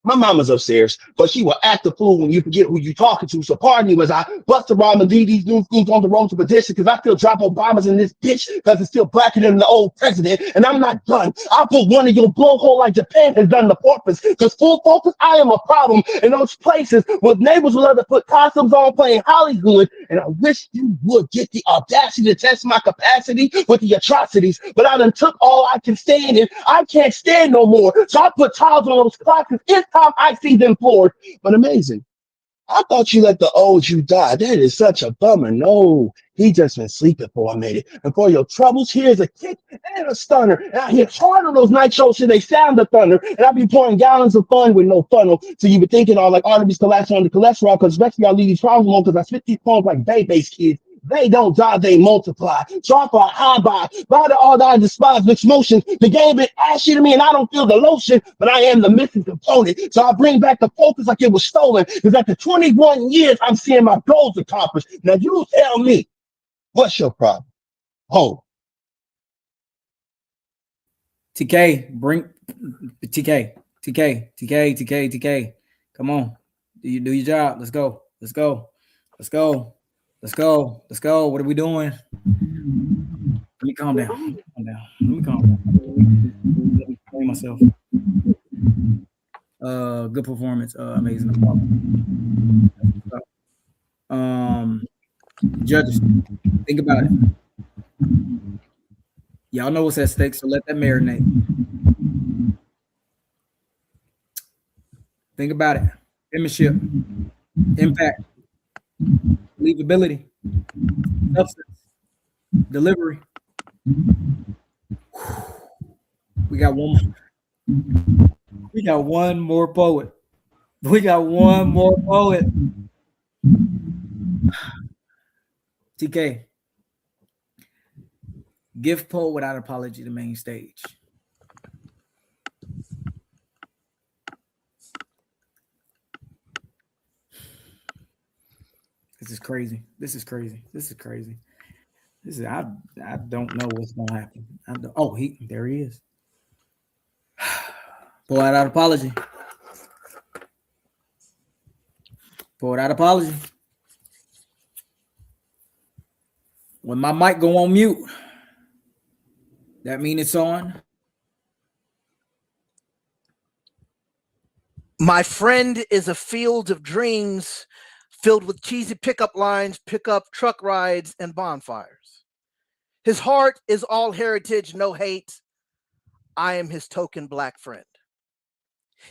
my mama's upstairs, but she will act the fool when you forget who you talking to. So pardon me as I bust around and lead these new schools on the road to petition because I still drop Obamas in this bitch because it's still blacker than the old president. And I'm not done. I'll put one of your blowhole like Japan has done the porpoise because full focus, I am a problem in those places where neighbors will love to put costumes on playing Hollywood. And I wish you would get the audacity to test my capacity with the atrocities. But I done took all I can stand and I can't stand no more. So I put tiles on those clocks because it's time I see them floored. But amazing. I thought you let the old you die. That is such a bummer. No, he just been sleeping for a minute. And for your troubles, here's a kick and a stunner. And I hit hard on those night shows so they sound the thunder. And I be pouring gallons of fun with no funnel. So you be thinking all like arteries collapsing on the cholesterol because especially I leave these problems alone because I spit these poems like baby's kids. They don't die, they multiply. So I fly high by the all that I despise mixed motion. The game been ashy to me and I don't feel the lotion, but I am the missing component. So I bring back the focus like it was stolen. Because after 21 years, I'm seeing my goals accomplished. Now you tell me, what's your problem? Home. TK, bring TK. Come on. Do your job. Let's go. What are we doing? Let me calm down. Let me explain myself. Good performance. Amazing. Judges, think about it. Y'all know what's at stake, so let that marinate. Think about it. Penmanship, impact, believability, substance, delivery. We got one more poet. TK, give poet without apology the main stage. This is crazy. I don't know what's gonna happen. There he is. Pour out apology. When my mic go on mute, that means it's on. My friend is a field of dreams filled with cheesy pickup lines, pickup truck rides, and bonfires. His heart is all heritage, no hate. I am his token black friend.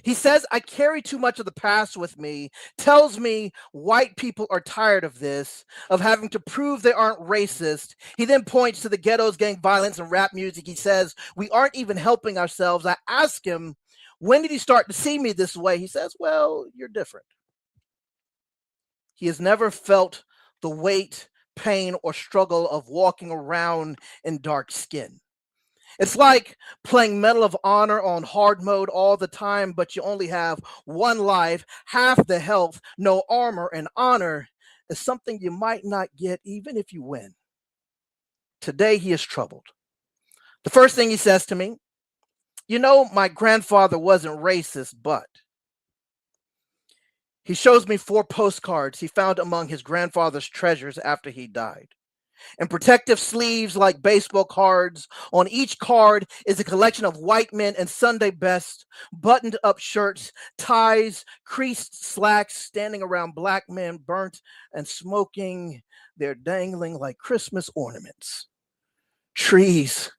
He says I carry too much of the past with me, tells me white people are tired of this, of having to prove they aren't racist. He then points to the ghettos, gang violence, and rap music. He says, we aren't even helping ourselves. I ask him, when did he start to see me this way? He says, well, you're different. He has never felt the weight, pain, or struggle of walking around in dark skin. It's like playing Medal of Honor on hard mode all the time, but you only have one life, half the health, no armor, and honor is something you might not get even if you win. Today, he is troubled. The first thing he says to me, you know, my grandfather wasn't racist, but he shows me 4 postcards he found among his grandfather's treasures after he died. In protective sleeves like baseball cards, on each card is a collection of white men in Sunday best, buttoned up shirts, ties, creased slacks, standing around black men burnt and smoking. They're dangling like Christmas ornaments. Trees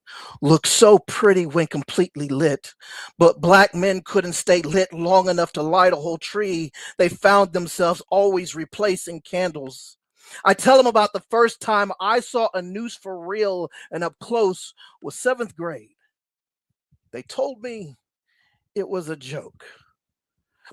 look so pretty when completely lit, but black men couldn't stay lit long enough to light a whole tree. They found themselves always replacing candles. I tell them about the first time I saw a noose for real and up close was 7th grade. They told me it was a joke.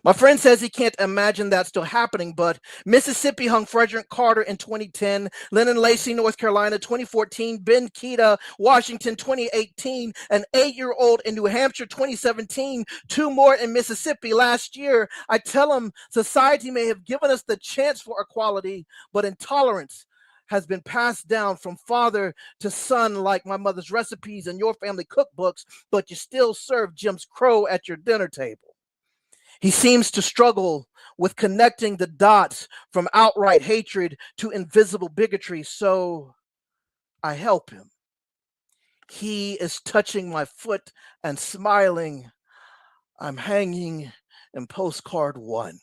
My friend says he can't imagine that still happening, but Mississippi hung Frederick Carter in 2010, Lennon Lacey, North Carolina, 2014, Ben Kita, Washington, 2018, an 8-year-old in New Hampshire, 2017, 2 more in Mississippi last year. I tell him society may have given us the chance for equality, but intolerance has been passed down from father to son like my mother's recipes and your family cookbooks, but you still serve Jim's Crow at your dinner table. He seems to struggle with connecting the dots from outright hatred to invisible bigotry, so I help him. He is touching my foot and smiling. I'm hanging in postcard 1.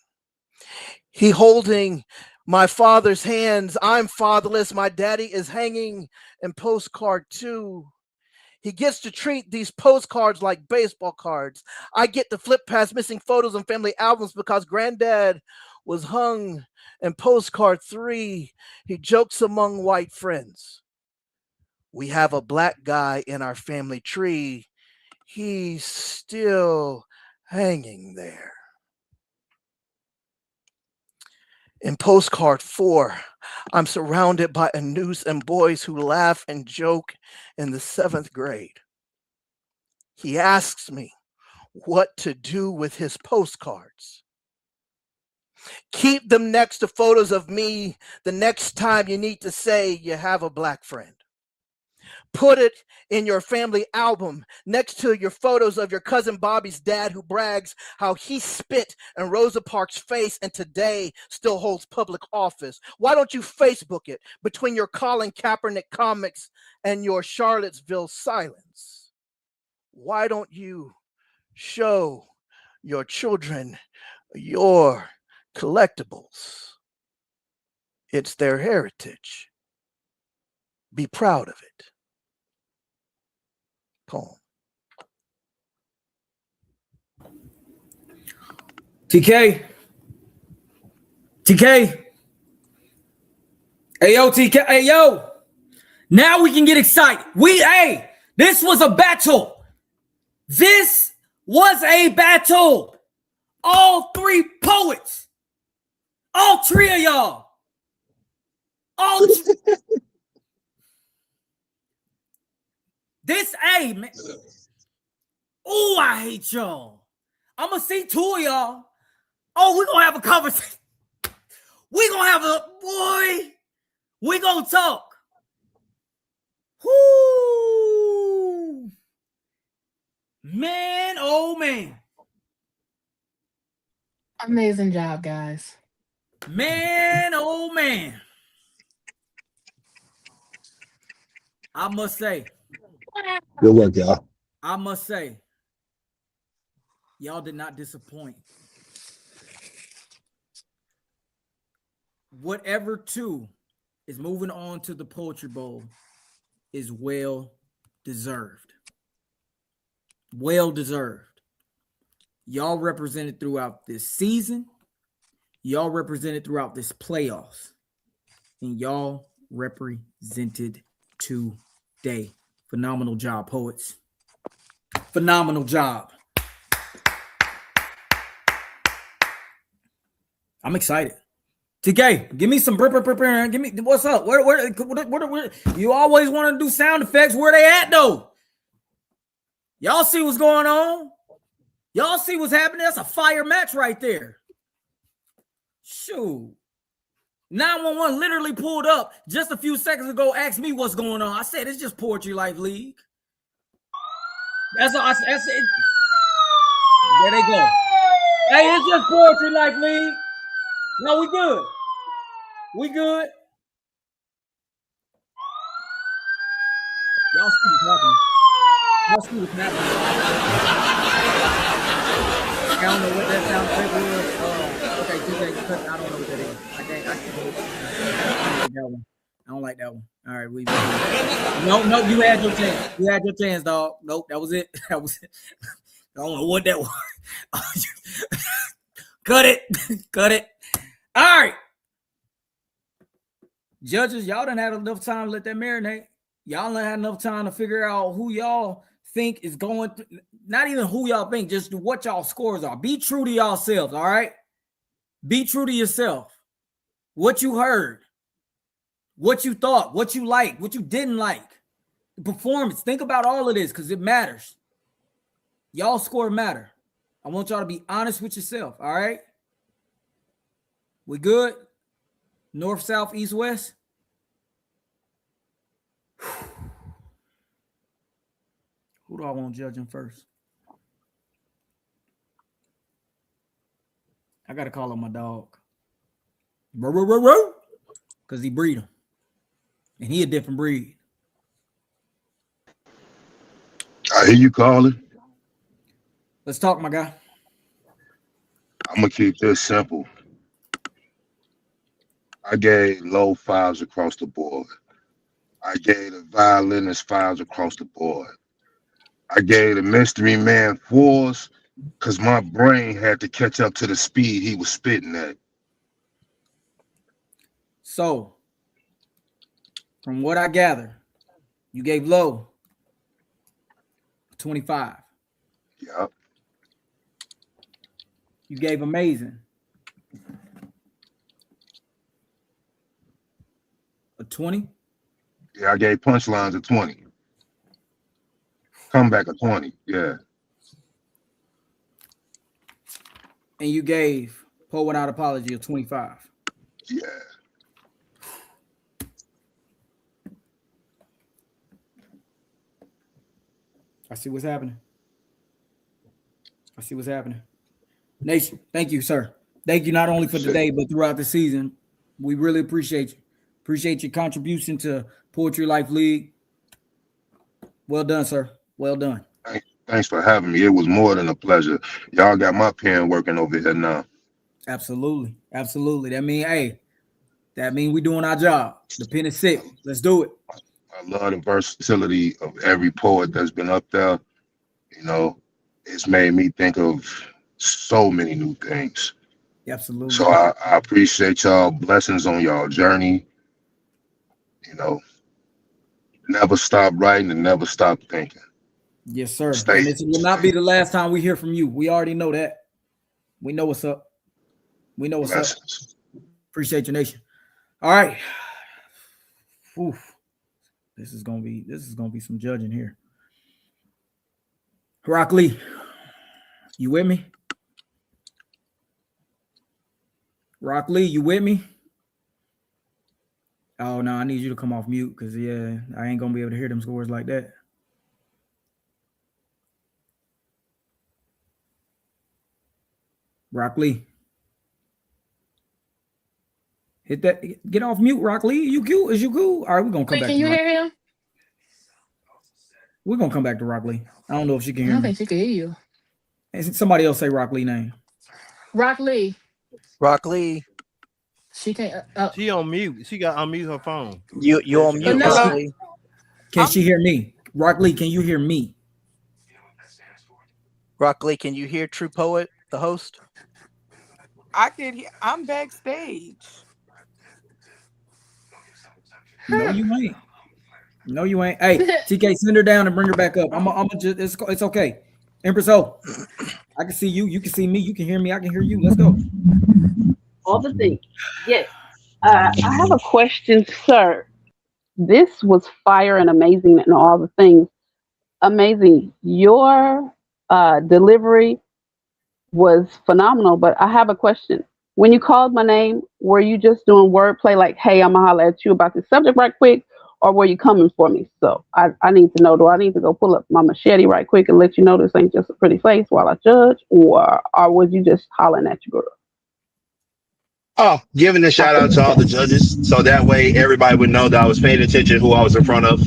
He holding my father's hands. I'm fatherless. My daddy is hanging in postcard 2. He gets to treat these postcards like baseball cards. I get to flip past missing photos and family albums because granddad was hung in postcard 3. He jokes among white friends. We have a black guy in our family tree. He's still hanging there. In postcard 4, I'm surrounded by a noose and boys who laugh and joke in the 7th grade. He asks me what to do with his postcards. Keep them next to photos of me the next time you need to say you have a black friend. Put it in your family album next to your photos of your cousin Bobby's dad who brags how he spit in Rosa Parks' face and today still holds public office. Why don't you Facebook it between your Colin Kaepernick comics and your Charlottesville silence? Why don't you show your children your collectibles? It's their heritage. Be proud of it. Poem. TK. Hey, yo, TK. Hey, yo. Now we can get excited. This was a battle. This was a battle. All 3 poets. All 3 of y'all. Man. Oh, I hate y'all. I'm going to see 2 of y'all. Oh, we're going to have a conversation. We're going to talk. Whoo. Man, oh man. Amazing job, guys. Man, oh man. I must say. Good work, y'all. I must say. Y'all did not disappoint. Whatever 2 is moving on to the Poetry Bowl is well deserved. Well deserved. Y'all represented throughout this season. Y'all represented throughout this playoffs. And y'all represented today. Phenomenal job, poets. Phenomenal job. I'm excited. TK, give me some give me what's up? Where you always want to do sound effects. Where they at though? Y'all see what's going on? Y'all see what's happening? That's a fire match right there. Shoot. 911 literally pulled up just a few seconds ago, asked me what's going on. I said it's just Poetry Life League. That's all I said. There they go. Hey, it's just Poetry Life League. No, we good. We good. Y'all see what's happening. Y'all see what's happening. I don't know what that sound effect was. Okay, TJ, cut. I don't know what that is. I don't like that one. I don't like that one. All right, we. No, you had your chance. You had your chance, dog. Nope, that was it. That was it. I don't know what that was. Cut it. Cut it. All right. Judges, y'all done had enough time to let that marinate. Y'all done had enough time to figure out who y'all think is going to, not even who y'all think, just what y'all scores are. Be true to yourselves, all right? Be true to yourself. What you heard, what you thought, what you liked, what you didn't like, the performance. Think about all of this because it matters. Y'all score matter. I want y'all to be honest with yourself, all right? We good? North, south, east, west? Who do I want judging first? I got to call on my dog. Because he breed him. And he a different breed. I hear you calling. Let's talk, my guy. I'm going to keep this simple. I gave low fives across the board. I gave the violinist fives across the board. I gave the mystery man fours because my brain had to catch up to the speed he was spitting at. So, from what I gather, you gave low 25. Yep. You gave amazing a 20. Yeah, I gave punchlines a 20. Comeback a 20. Yeah. And you gave Poe Without Apology a 25. Yeah. I see what's happening. I see what's happening. Nation, thank you, sir. Thank you not only for today, but throughout the season. We really appreciate you. Appreciate your contribution to Poetry Life League. Well done, sir. Well done. Thanks for having me. It was more than a pleasure. Y'all got my pen working over here now. Absolutely. Absolutely. That mean we doing our job. The pen is sick. Let's do it. I love the versatility of every poet that's been up there. You know, it's made me think of so many new things. Absolutely. So I appreciate y'all. Blessings on y'all journey. You know, never stop writing and never stop thinking. Yes, sir. Stay. And this will not be the last time we hear from you. We already know that. We know what's up. We know what's Blessings. up. Appreciate your nation. All right. Oof. This is gonna be some judging here. Rock Lee, you with me? Rock Lee, you with me? Oh no, I need you to come off mute because yeah, I ain't gonna be able to hear them scores like that. Rock Lee. Hit that. Get off mute, Rock Lee. You cool? Is you cool? All right, we're gonna come Wait, back. can you hear him? We're gonna come back to Rock Lee. I don't know if she can I hear don't me. think she can hear you. Somebody else say Rock Lee name. Rock Lee. Rock Lee. She can't. She on mute. She got unmute her phone. You on mute, no. Rock Lee. Can she hear me? Rock Lee, can you hear me? Rock Lee, can you hear True Poet, the host? I can hear. I'm backstage. No, you ain't. No, you ain't. Hey, TK, send her down and bring her back up. I'm just. It's okay. Empress O, I can see you. You can see me. You can hear me. I can hear you. Let's go. All the things. Yes. I have a question, sir. This was fire and amazing and all the things. Amazing. Your delivery was phenomenal, but I have a question. When you called my name, were you just doing wordplay like, hey, I'm going to holler at you about this subject right quick, or were you coming for me? So I need to know, do I need to go pull up my machete right quick and let you know this ain't just a pretty face while I judge, or was you just hollering at your girl? Oh, giving a shout out to all the judges. So that way everybody would know that I was paying attention who I was in front of.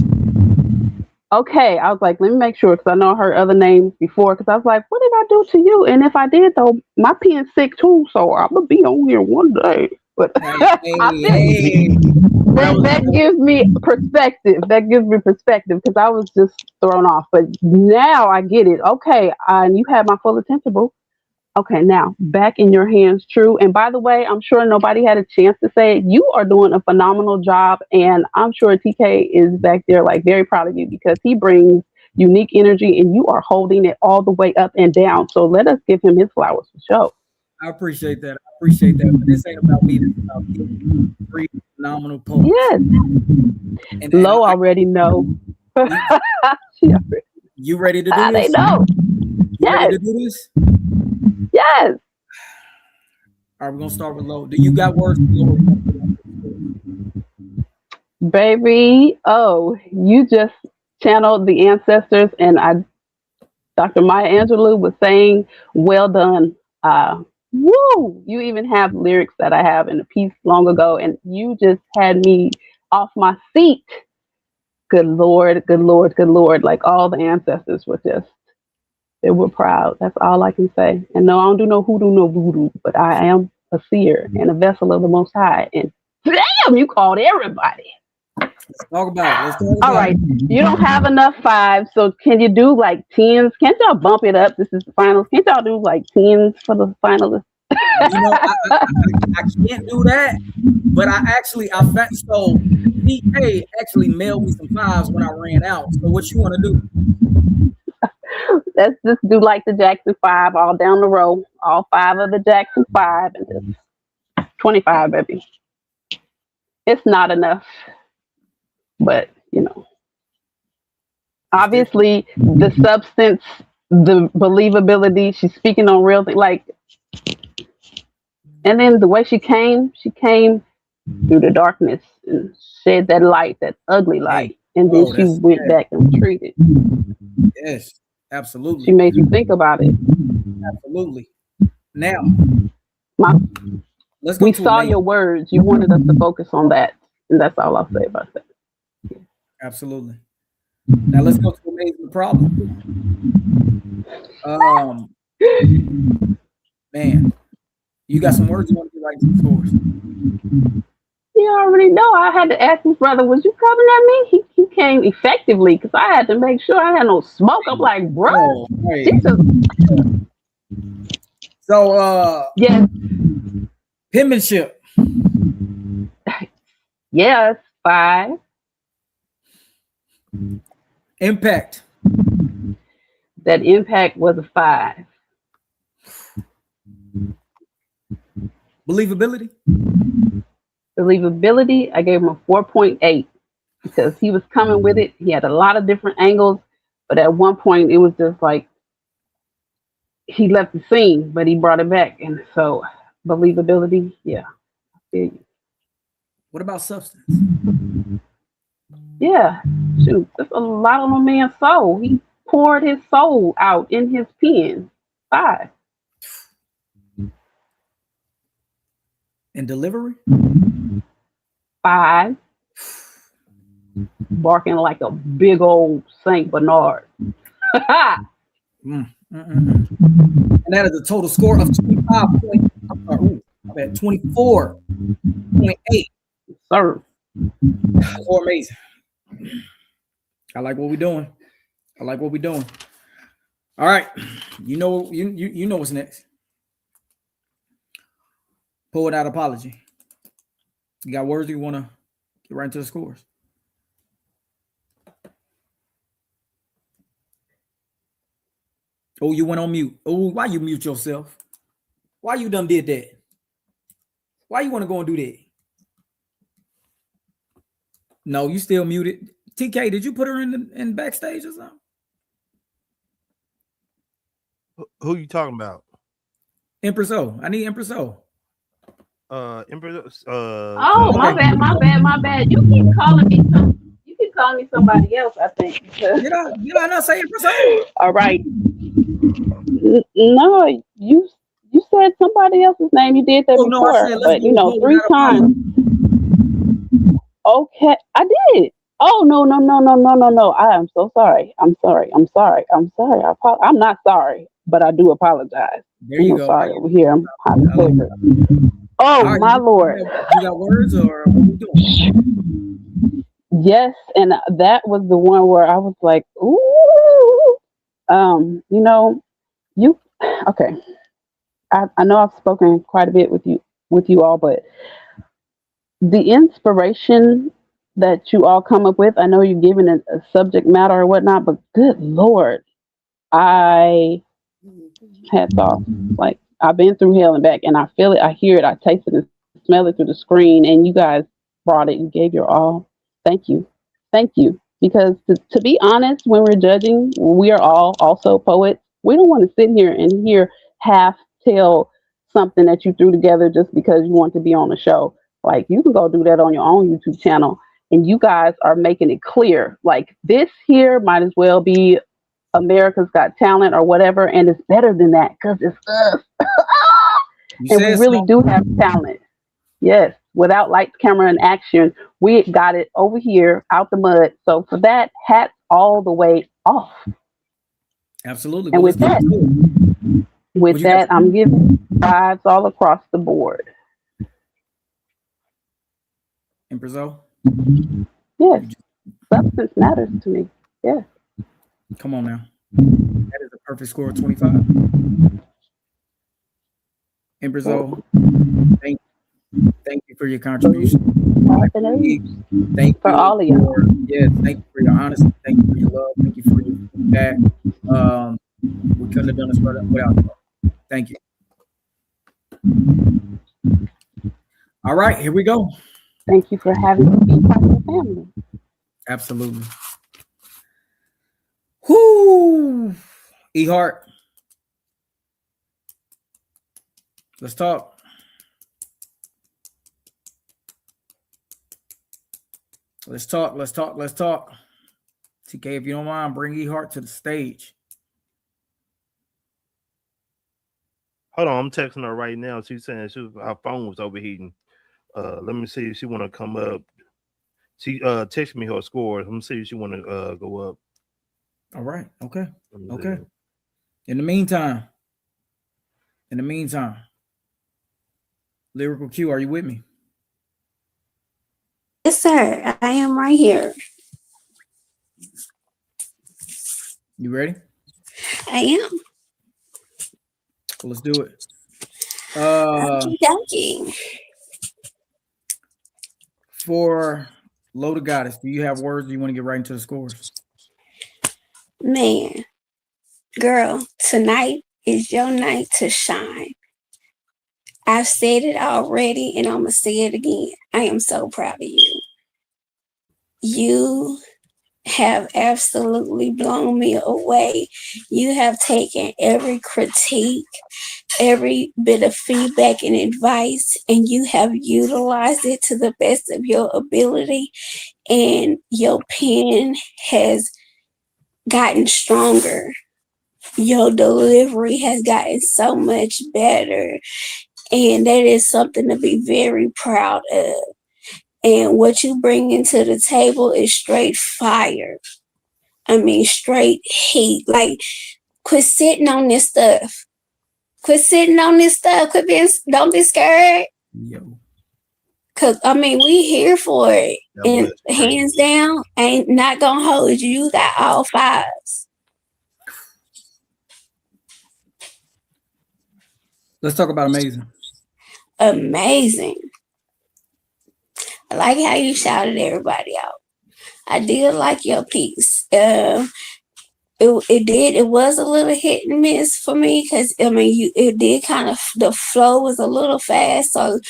Okay, I was like, let me make sure because I know I heard other names before. Because I was like, what did I do to you? And if I did, though, my pen's sick too, so I'm gonna be on here one day. But Hey, I hey, feel you. hey. That gives me perspective. That gives me perspective because I was just thrown off. But now I get it. Okay, and you had my full attention, boo. Okay, now back in your hands, True. And by the way, I'm sure nobody had a chance to say it. You are doing a phenomenal job, and I'm sure TK is back there like very proud of you because he brings unique energy, and you are holding it all the way up and down. So let us give him his flowers for sure. I appreciate that. I appreciate that. But this ain't about me. This is about you. Three phenomenal poets. Yes, And Lo already know. you, She already- you ready to do they this? know. You ready Yes, to do this? yes. All right, we're gonna start with Low. Do you got words for Low? Baby, oh, you just channeled the ancestors, and Dr. Maya Angelou was saying, "Well done." Woo! You even have lyrics that I have in a piece long ago, and you just had me off my seat. Good Lord, good Lord, good Lord! Like all the ancestors were just, they were proud. That's all I can say. And no, I don't do no hoodoo, no voodoo, but I am a seer and a vessel of the Most High. And damn, you called everybody. Let's talk about it. Let's talk All about right. it. You don't have enough fives, so can you do like tens? Can't y'all bump it up? This is the finals. Can't y'all do like tens for the finalists? You know, I can't do that, but I felt so. PK actually mailed me some fives when I ran out. So what you want to do? Let's just do like the Jackson 5 all down the row. All five of the Jackson 5 and just 25, baby. It's not enough, but you know, obviously the substance, the believability, she's speaking on real things. Like, and then the way she came through the darkness and shed that light, that ugly light. Hey, And then oh, she that's went back and retreated. yes, She absolutely, made you think about it. absolutely. Now My, let's go we to saw amazing. your words. You wanted us to focus on that. And that's all I'll say about that. Absolutely. Now let's go to amazing problem. Man, you got some words you want to write to the scores? You already know. I had to ask his brother, was you coming at me? He came effectively because I had to make sure I had no smoke. I'm like, bro, Oh, hey. Jesus. So Yes, penmanship. yes, 5. Impact. That impact was a 5. Believability. Believability, I gave him a 4.8 because he was coming with it. He had a lot of different angles, but at one point it was just like he left the scene, but he brought it back. And so believability, yeah. What about substance? Yeah, shoot, that's a lot on a man's soul. He poured his soul out in his pen. 5. And delivery? 5. Barking like a big old Saint Bernard. And that is a total score of 24.8. Sir. So amazing. I like what we're doing. I like what we're doing. All right. You know what's next. Pull it out apology. You got words you want to get right into the scores? Oh, you went on mute. Oh, why you mute yourself? Why you done did that? Why you want to go and do that? No, you still muted. TK, did you put her in backstage or something? Who you talking about? Empress O. I need Empress O. Empress. Oh, my bad. You keep calling me somebody else, I think. Did I not say Empress O? All right. No, you said somebody else's name. You did that No, I before, said let's but go 3 times. Okay, I did. Oh no! I am so sorry. I'm sorry. I'm sorry. I'm sorry. I'm not sorry, but I do apologize. There I'm you so go. sorry over here. I'm hot and I like bothered. it. Oh All right, my lord! you got words or what we doing? Yes, and that was the one where I was like, ooh. You know, you okay? I know I've spoken quite a bit with you all, but the inspiration that you all come up with, I know you're giving a subject matter or whatnot, but good lord, I hats off. Like I've been through hell and back, and I feel it, I hear it, I taste it, and smell it through the screen. And you guys brought it. You gave your all. Thank you, thank you. Because to be honest, when we're judging, we are all also poets. We don't want to sit here and hear half tell something that you threw together just because you want to be on the show. Like you can go do that on your own YouTube channel. And you guys are making it clear. Like this here might as well be America's Got Talent or whatever, and it's better than that because it's us. You And we said really so. do have talent. Yes, without lights, camera, and action, we got it over here out the mud. So for that, hats all the way off. Absolutely. And Well, let's get into it. What with you got? that, I'm giving vibes all across the board. In Brazil? Yes, substance matters to me. Yes. Come on now. That is a perfect score of 25. In Brazil, thank you for your contribution. Thank For you all of y'all. thank you for your honesty. Thank you for your love. Thank you for your feedback. We couldn't have done this without you. Thank you. All right, here we go. Thank you for having me be part of the family. Absolutely. Whoo! E-Heart. Let's talk. Let's talk. Let's talk. Let's talk. TK, if you don't mind, bring E-Heart to the stage. Hold on, I'm texting her right now. She's saying her phone was overheating. Let me see if she want to come up. She texted me her scores. Let me see if she want to go up. All right. Okay. Okay. In the meantime, Lyrical Q, are you with me? Yes, sir. I am right here. You ready? I am. Well, let's do it. Donkey. For Loaded Goddess, do you have words? Or you want to get right into the scores? Man, girl, tonight is your night to shine. I've said it already and I'm going to say it again. I am so proud of you. You have absolutely blown me away. You have taken every critique, every bit of feedback and advice, and you have utilized it to the best of your ability. And your pen has gotten stronger. Your delivery has gotten so much better. And that is something to be very proud of. And what you bring into the table is straight fire. I mean, straight heat. Like, quit sitting on this stuff. Quit sitting on this stuff. Quit being, don't be scared. Yo. Cause I mean, we here for it. And hands down, ain't not gonna hold you. You got all fives. Let's talk about amazing. Amazing. I like how you shouted everybody out. I did like your piece. It was a little hit and miss for me because I mean it did kind of, the flow was a little fast, so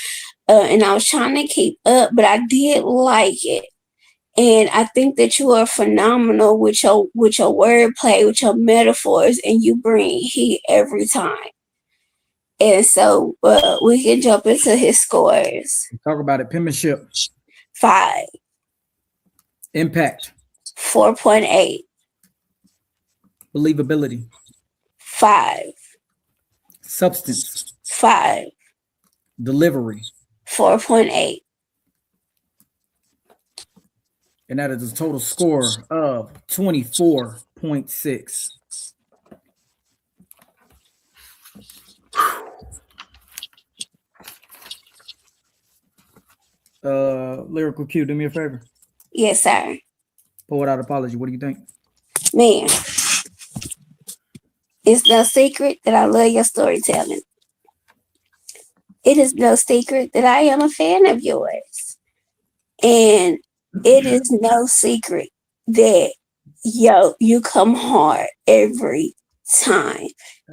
and I was trying to keep up, but I did like it. And I think that you are phenomenal with your wordplay, with your metaphors, and you bring heat every time. And so we can jump into his scores. Talk about it. Penmanship. 5. Impact. 4.8. Believability. 5. Substance. 5. Delivery. 4.8. And that is a total score of 24.6. Lyrical Q, do me a favor. Yes, sir. Pour out apology. What do you think? Man, it's no secret that I love your storytelling. It is no secret that I am a fan of yours. And it is no secret that you come hard every time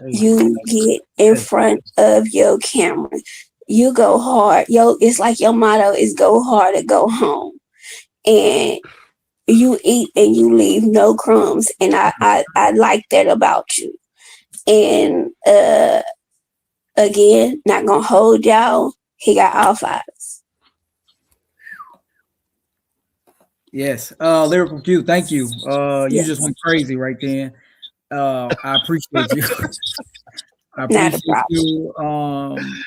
you get in front of your camera. You go hard. It's like your motto is go hard or go home. And you eat and you leave no crumbs. And I like that about you. And again, not gonna hold y'all. He got all fives. Yes. Lyrical Q, thank you. You Yes. just went crazy right then. I appreciate you. I Not a appreciate problem. you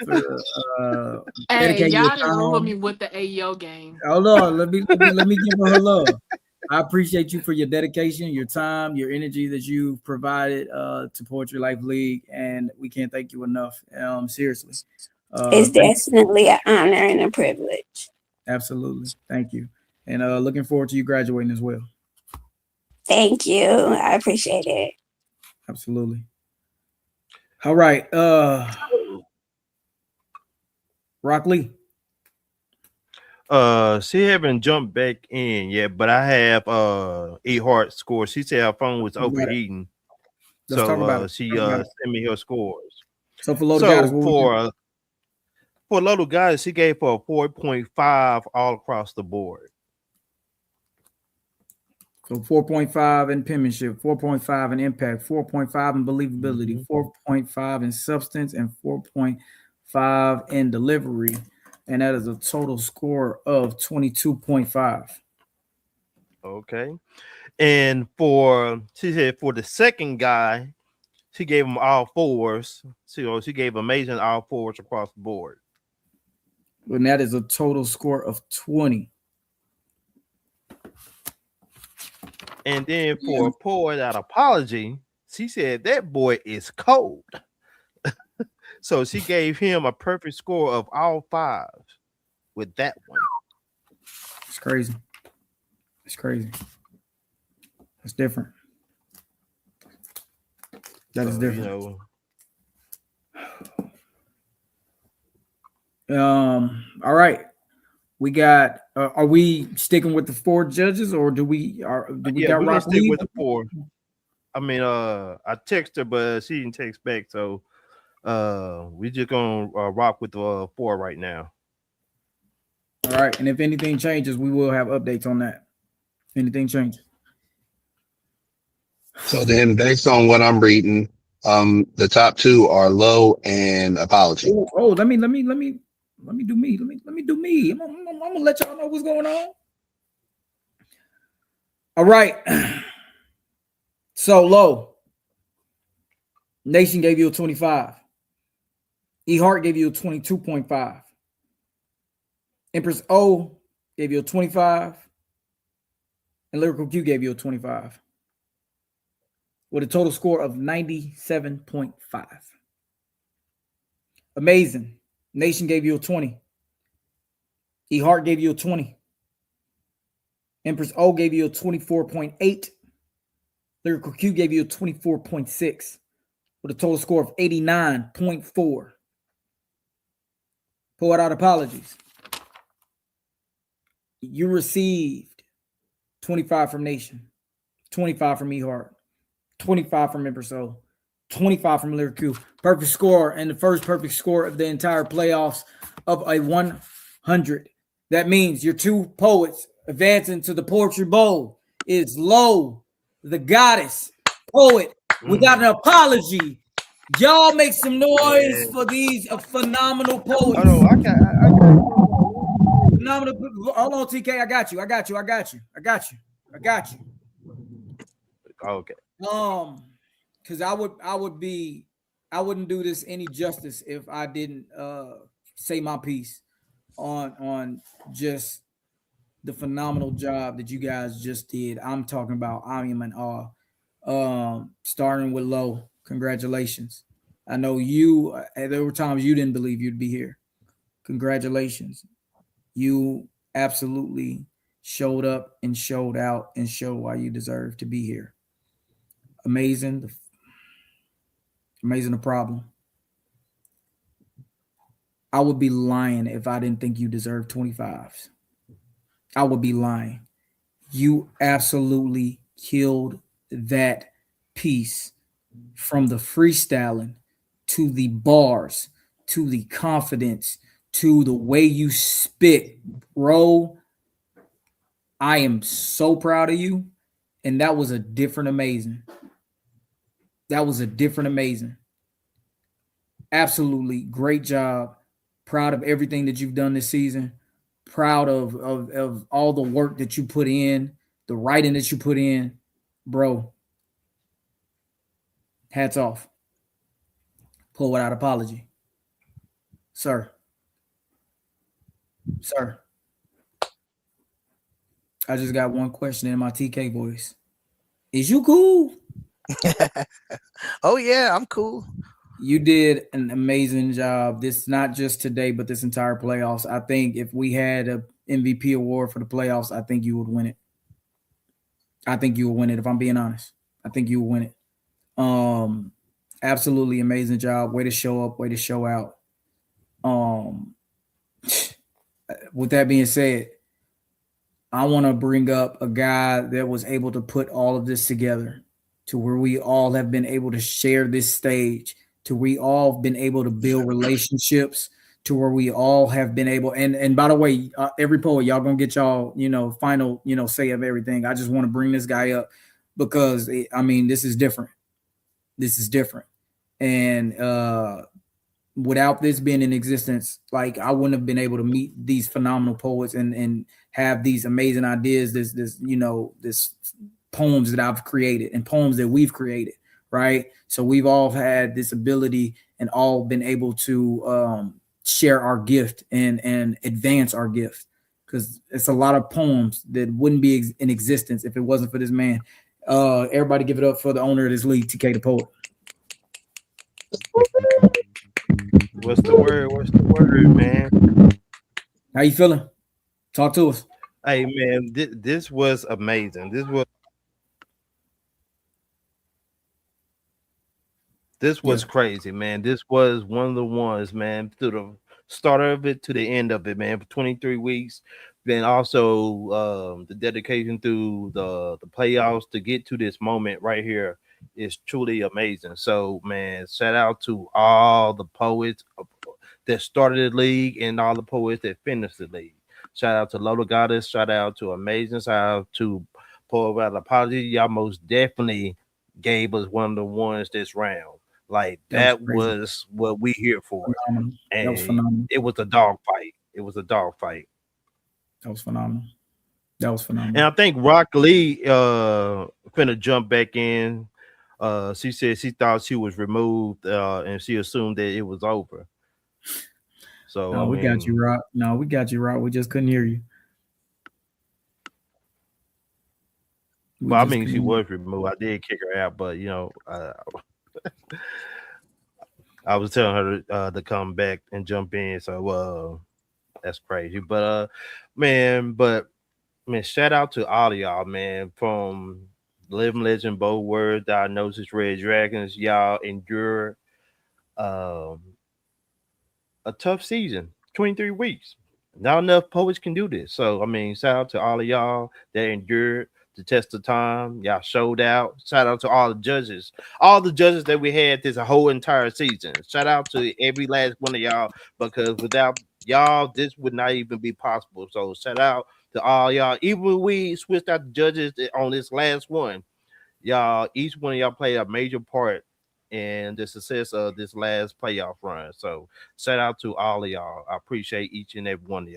for Hey, dedicating your y'all didn't ruin me time. with the AEO game. Hold on, let me give her love. I appreciate you for your dedication, your time, your energy that you provided to Poetry Life League, and we can't thank you enough. Seriously. It's Thank you. definitely an honor and a privilege. Absolutely. Thank you. And looking forward to you graduating as well. Thank you. I appreciate it. Absolutely. All right. Rock Lee. She haven't jumped back in yet, but I have E Heart score. She said her phone was overheating. Let's talk about it. She sent me her scores. So for Loaded Goddess, So for Loaded Goddess, she gave her a 4.5 all across the board. So 4.5 in penmanship, 4.5 in impact, 4.5 in believability, 4.5 in substance, and 4.5 in delivery. And that is a total score of 22.5. Okay. And she said for the second guy, she gave him all fours. So she gave amazing all fours across the board. And that is a total score of 20. And then for Poet Out Apology, she said that boy is cold. So she gave him a perfect score of all fives with that one. It's crazy. It's crazy. It's different. That is different. All right. We got. Are we sticking with the 4 judges, or do we got we're gonna Rock stick Lee? with the 4. I mean, I texted her, but she didn't text back, so we just gonna rock with the 4 right now. All right, and if anything changes, we will have updates on that. If anything changes. So then, based on what I'm reading, the top 2 are Low and Apology. Oh, let me do me. Let me do me. I'm gonna let y'all know what's going on. All right. So Low. Nation gave you a 25. E Heart gave you a 22.5. Empress O gave you a 25. And Lyrical Q gave you a 25. With a total score of 97.5. Amazing. Nation gave you a 20. E Heart gave you a 20. Empress O gave you a 24.8. Lyrical Q gave you a 24.6 with a total score of 89.4. Poet Out Apologies. You received 25 from Nation, 25 from E Heart, 25 from Empress O, 25 from Lyrical Q. Perfect score, and the first perfect score of the entire playoffs of a 100. That means your 2 poets advancing to the Poetry Bowl is Low, the Goddess, Poet, without an apology. Y'all make some noise for these phenomenal poets. Phenomenal. Hold on, TK. I got you. Okay. Because I wouldn't do this any justice if I didn't say my piece on just the phenomenal job that you guys just did. I'm talking about. I am in awe. Starting with Low, congratulations. I know you. There were times you didn't believe you'd be here. Congratulations. You absolutely showed up and showed out and showed why you deserve to be here. Amazing. Amazing the problem. I would be lying if I didn't think you deserve 25s. I would be lying. You absolutely killed that piece, from the freestyling to the bars to the confidence to the way you spit, bro. I am so proud of you. And that was a different amazing. That was a different amazing. Absolutely great job. Proud of everything that you've done this season. Proud of all the work that you put in, the writing that you put in. Bro, hats off. Pull without apology. Sir. Sir. I just got one question in my TK voice. Is you cool? Oh yeah, I'm cool. You did an amazing job. This not just today, but this entire playoffs. I think if we had a MVP award for the playoffs, I think you would win it. I think you will win it. If I'm being honest, I think you will win it. Absolutely amazing job. Way to show up. Way to show out. With that being said, I want to bring up a guy that was able to put all of this together to where we all have been able to share this stage, to we all have been able to build relationships, to where we all have been able. And by the way, every poet, y'all gonna get y'all final say of everything. I just want to bring this guy up because this is different. This is different, and without this being in existence, like I wouldn't have been able to meet these phenomenal poets and have these amazing ideas, this poems that I've created and poems that we've created, right? So we've all had this ability and all been able to share our gift and advance our gift, because it's a lot of poems that wouldn't be in existence if it wasn't for this man. Everybody give it up for the owner of this league, TK the Poet. What's the word? What's the word, man? How you feeling? Talk to us. Hey, man, this was amazing. This was crazy, man. This was one of the ones, man, through the start of it to the end of it, man, for 23 weeks. Then also the dedication through the playoffs to get to this moment right here is truly amazing. So, man, shout out to all the poets that started the league and all the poets that finished the league. Shout out to Lola Goddess. Shout out to Amazing. Shout out to Poet Without Apology. Y'all most definitely gave us one of the ones this round. Like that was what we here for. Phenomenal. And that was phenomenal. It was a dog fight. It was a dog fight. That was phenomenal. That was phenomenal. And I think Rock Lee finna jump back in. She said she thought she was removed and she assumed that it was over. So no, we got you, Rock. No, we got you, Rock. We just couldn't hear you. Well, I mean, she was removed. I did kick her out, but I was telling her to come back and jump in. So that's crazy. But man, shout out to all of y'all, man, from Living Legend, Bold Words, Diagnosis, Red Dragons. Y'all endure a tough season, 23 weeks. Not enough poets can do this. So, shout out to all of y'all that endured the test of time. Y'all showed out. Shout out to all the judges that we had this whole entire season. Shout out to every last one of y'all, because without y'all, this would not even be possible. So, shout out to all y'all. Even when we switched out the judges on this last one, y'all, each one of y'all played a major part in the success of this last playoff run. So shout out to all of y'all. I appreciate each and every one of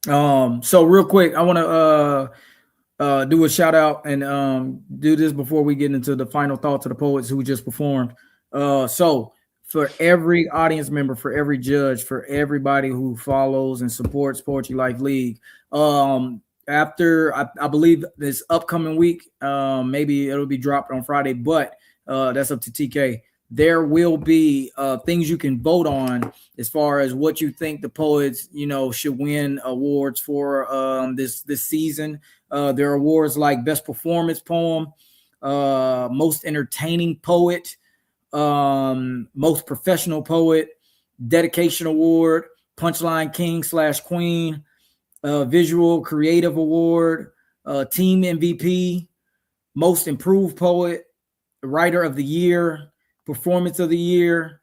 y'all. So real quick, I want to do a shout out and do this before we get into the final thoughts of the poets who just performed. So for every audience member, for every judge, for everybody who follows and supports Poetry Life League. After I believe this upcoming week, maybe it'll be dropped on Friday, but that's up to TK. There will be things you can vote on as far as what you think the poets, should win awards for this season. There are awards like Best Performance Poem, Most Entertaining Poet, Most Professional Poet, Dedication Award, Punchline King / Queen, Visual Creative Award, Team MVP, Most Improved Poet, Writer of the Year, Performance of the Year,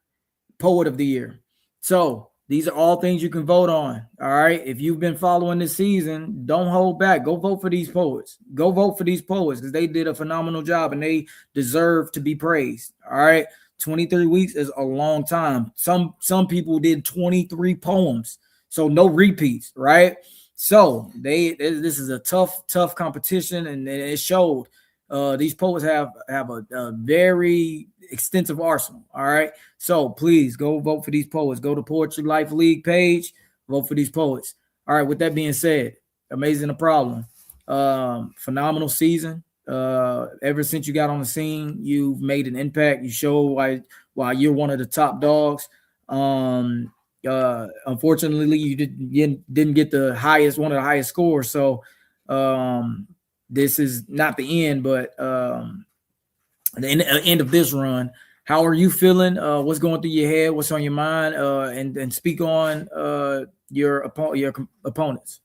Poet of the Year. So these are all things you can vote on. All right. If you've been following this season, don't hold back. Go vote for these poets. Go vote for these poets because they did a phenomenal job and they deserve to be praised. All right. 23 weeks is a long time. Some people did 23 poems. So no repeats, right? So this is a tough competition, and it showed. These poets have a very extensive arsenal. All right. So please go vote for these poets. Go to Poetry Life League page, vote for these poets. All right. With that being said, Amazing the Problem. Phenomenal season. Ever since you got on the scene, you've made an impact. You show why you're one of the top dogs. Unfortunately, you didn't get one of the highest scores. So this is not the end, but the end of this run. How are you feeling? What's going through your head? What's on your mind? And speak on your opponents.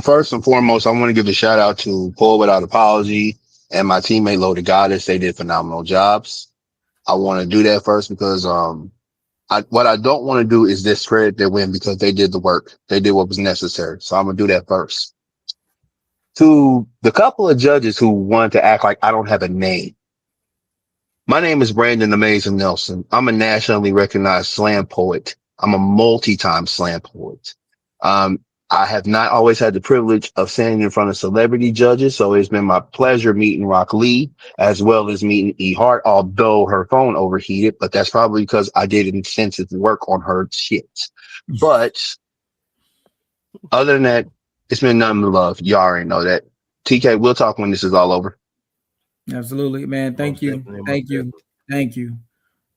First and foremost, I want to give a shout out to Poet Without Apology and my teammate Loaded Goddess. They did phenomenal jobs. I want to do that first because what I don't want to do is discredit their win because they did the work. They did what was necessary. So I'm gonna do that first. To the couple of judges who wanted to act like I don't have a name. My name is Brandon Amazing Nelson. I'm a nationally recognized slam poet. I'm a multi-time slam poet. I have not always had the privilege of standing in front of celebrity judges, so it's been my pleasure meeting Rock Lee as well as meeting E Hart, although her phone overheated, but that's probably because I did intensive work on her shit. But other than that, it's been nothing but love. You already know that. TK, we'll talk when this is all over. Absolutely, man. Thank Most you. definitely, most Thank you. definitely. Thank you.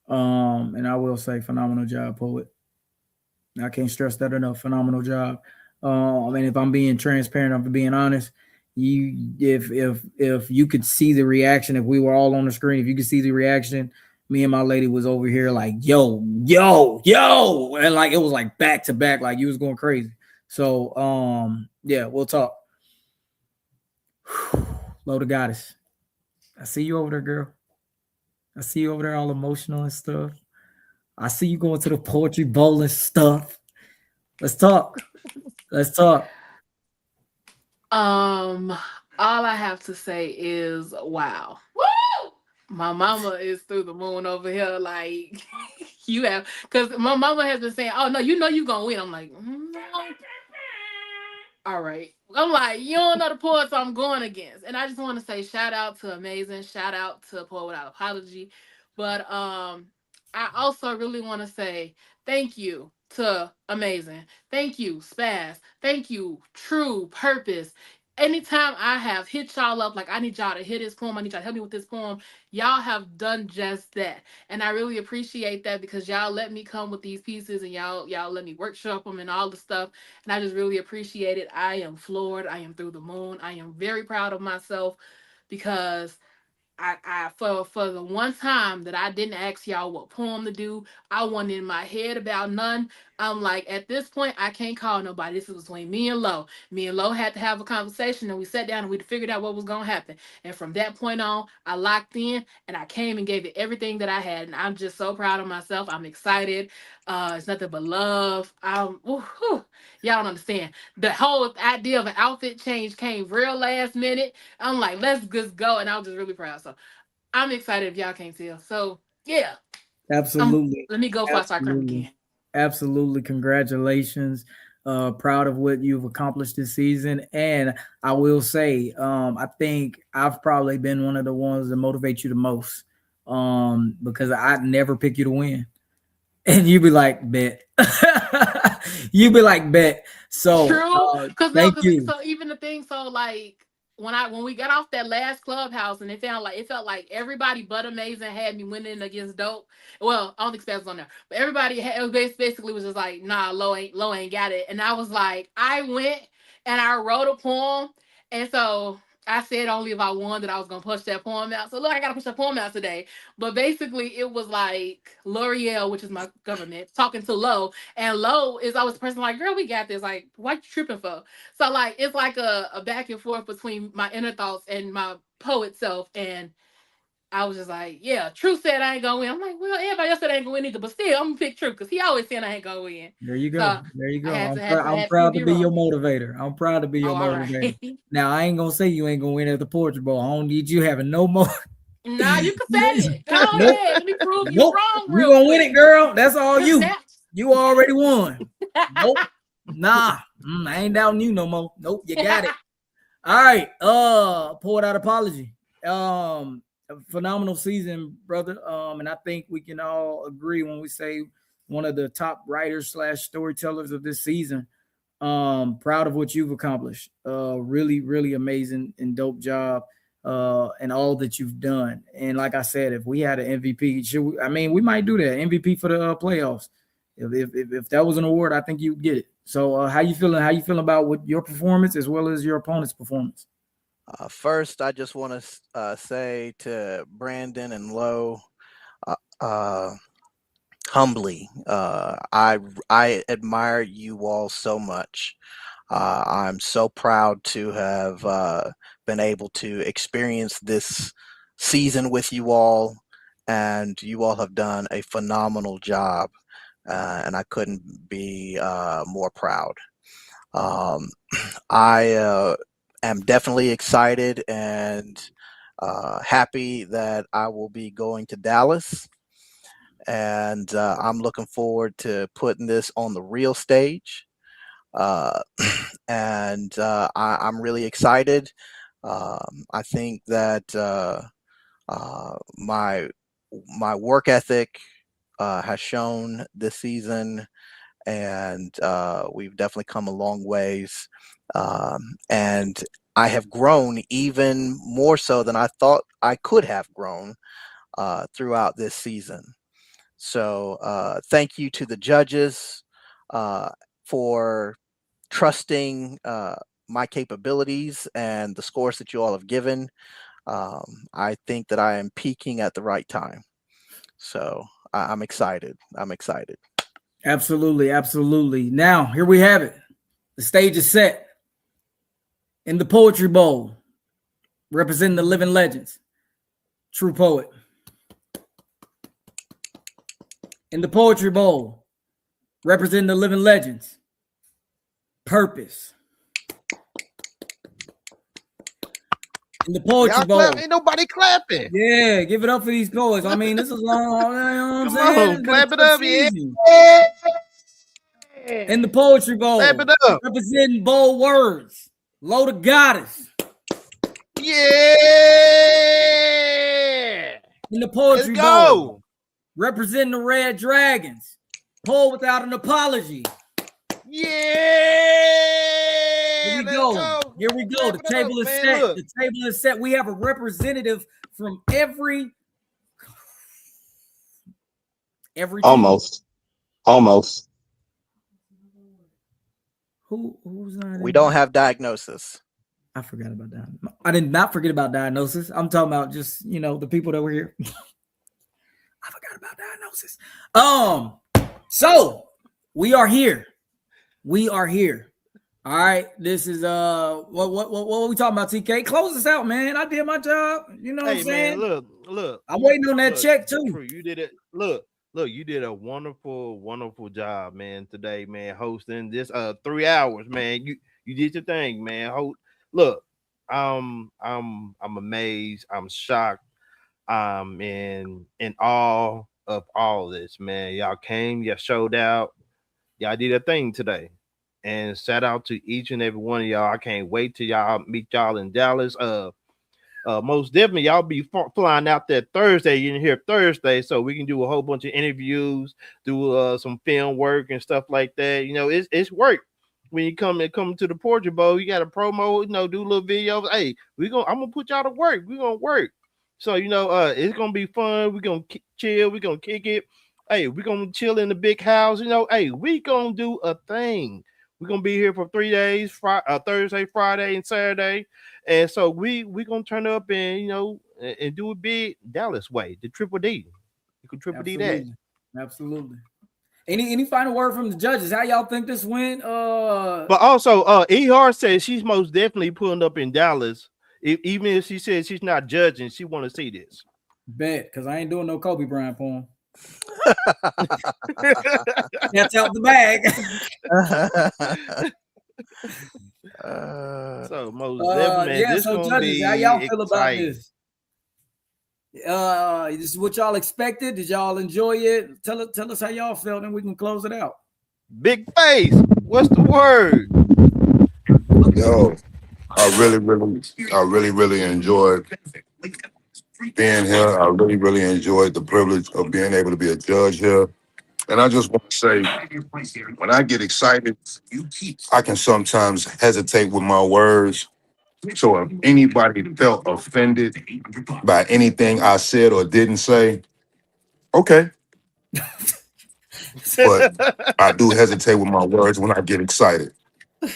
And I will say phenomenal job, poet. I can't stress that enough. Phenomenal job. I mean, if I'm being transparent, I'm being honest. If you could see the reaction, if we were all on the screen, if you could see the reaction, me and my lady was over here like, yo, and like it was like back to back, like you was going crazy. So, yeah, we'll talk. Loaded Goddess. I see you over there, girl. I see you over there all emotional and stuff. I see you going to the poetry bowl and stuff. Let's talk. Let's talk. All I have to say is wow. Woo! My mama is through the moon over here. Like you have, because my mama has been saying, "Oh no, you know you gonna win." I'm like, no. All right. I'm like, you don't know the poets I'm going against. And I just want to say shout out to Amazing, shout out to Poet Without Apology. But I also really want to say thank you to Amazing. Thank you, Spaz. Thank you, True Purpose. Anytime I have hit y'all up, like I need y'all to hit this poem, I need y'all to help me with this poem, y'all have done just that. And I really appreciate that because y'all let me come with these pieces and y'all let me workshop them and all the stuff. And I just really appreciate it. I am floored. I am through the moon. I am very proud of myself because I for the one time that I didn't ask y'all what poem to do, I wasn't in my head about none. I'm like, at this point, I can't call nobody. This is between me and Lo. Me and Lo had to have a conversation, and we sat down and we figured out what was gonna happen. And from that point on, I locked in and I came and gave it everything that I had. And I'm just so proud of myself. I'm excited. It's nothing but love. Y'all don't understand. The whole idea of an outfit change came real last minute. I'm like, let's just go. And I was just really proud. So I'm excited if y'all can't tell. So yeah. Absolutely. Let me go before I start crying Absolutely. again. Absolutely. Congratulations. Proud of what you've accomplished this season. And I will say, I think I've probably been one of the ones that motivate you the most. because I never pick you to win. And you be like, bet. You be like, bet. So True, because no, thank because you. so even the thing, so like when we got off that last clubhouse and it felt like everybody but Amazing had me winning against Dope. Well, I don't think Spaz was on there, but everybody had, it was basically was just like, nah, low ain't got it, and I was like, I went and I wrote a poem, and so. I said only if I won that I was gonna push that poem out. So look, I gotta push that poem out today. But basically, it was like L'Oreal, which is my government, talking to Low, and Low is always the person like, girl, we got this. Like, what you tripping for? So like it's like a back and forth between my inner thoughts and my poet self. And I was just like, yeah, True said I ain't gonna win. I'm like, well, everybody else said I ain't gonna win either, but still I'm gonna pick True because he always saying I ain't gonna win. There you go. So There you I go. had I'm to proud. I'm prove proud to you be your wrong. motivator. I'm proud to be Oh, your all motivator. right. Now I ain't gonna say you ain't gonna win at the Poetry Bowl. I don't need you having no more. Nah, you can say it. Go Nope. ahead. Let me prove you Nope. wrong You real gonna win it, quick. girl. That's all you. Snap. You already won. Nope. Nah. I ain't doubting you no more. Nope. You got it. All right. Poet out apology. A phenomenal season, brother. And I think we can all agree when we say one of the top writers slash storytellers of this season. Proud of what you've accomplished. Really, really amazing and dope job. And all that you've done. And like I said, if we had an MVP, we might do that MVP for the playoffs. If that was an award, I think you'd get it. So how you feeling? How you feeling about what your performance as well as your opponent's performance? First, I just want to say to Brandon and Lowe, uh, uh, humbly, I admire you all so much. I'm so proud to have been able to experience this season with you all, and you all have done a phenomenal job, and I couldn't be more proud. Um, I am definitely excited and happy that I will be going to Dallas, and I'm looking forward to putting this on the real stage. Uh, and I'm really excited. I think that my work ethic has shown this season, and we've definitely come a long ways. And I have grown even more so than I thought I could have grown throughout this season. So thank you to the judges for trusting my capabilities and the scores that you all have given. I think that I am peaking at the right time. So I'm excited. I'm excited. Absolutely, absolutely. Now here we have it. The stage is set. In the Poetry Bowl, representing the living legends, True Poet. In the Poetry Bowl, representing the living legends, Purpose. In the Poetry Bowl. Ain't nobody clapping. Yeah, give it up for these poets. I mean, this is long, you know what I'm Come saying? on, It's been a clap it tough up, yeah. season. In the Poetry Clap Bowl, it up. representing Bold Words, Low the Goddess. Yeah. In the Let's Poetry Bowl, go. representing the Red Dragons, Poet Without an Apology. Yeah. Here we Let's go. go. Here we go. Clap The it up, table is man. set. Look. The table is set. We have a representative from every team. Almost. Who's not We in? don't have diagnosis. I forgot about that. I did not forget about diagnosis. I'm talking about just, the people that were here. I forgot about diagnosis. So we are here. We are here. All right. This is what are we talking about, TK? Close us out, man. I did my job. You know what I'm saying? Man, look. I'm waiting on that check too. True, you did it. Look, you did a wonderful job, man, today, man, hosting this 3 hours, man. You did your thing, man. Look, I'm amazed, I'm shocked, I'm in awe of all this, man. Y'all came, y'all showed out, y'all did a thing today. And shout out to each and every one of y'all. I can't wait till y'all meet y'all in Dallas. most definitely y'all be flying out there Thursday. You didn't hear Thursday, so we can do a whole bunch of interviews, do some film work and stuff like that. You know, it's work. When you come to the Portrait Bowl, you got a promo, you know, do little videos. Hey, I'm gonna put y'all to work. We're gonna work. So, you know, it's gonna be fun. We're gonna chill, we're gonna kick it. Hey, we're gonna chill in the big house, you know. Hey, we gonna do a thing. We're gonna be here for 3 days, Thursday, Friday, and Saturday. And so we gonna turn up and, you know, and do it big Dallas way, the triple D. You can triple D that. Absolutely. Any final word from the judges? How y'all think this went? But also, ER says she's most definitely pulling up in Dallas. Even if she says she's not judging, she want to see this. Bet, because I ain't doing no Kobe Bryant poem. That's out the bag. So most definitely, this so gonna judges, be how y'all feel about exciting. this? This is what y'all expected. Did y'all enjoy it? Tell us how y'all felt, and we can close it out. Big Face, what's the word? Yo, I really enjoyed being here. I really enjoyed the privilege of being able to be a judge here. And I just want to say, when I get excited, I can sometimes hesitate with my words. So if anybody felt offended by anything I said or didn't say, okay. But I do hesitate with my words when I get excited. I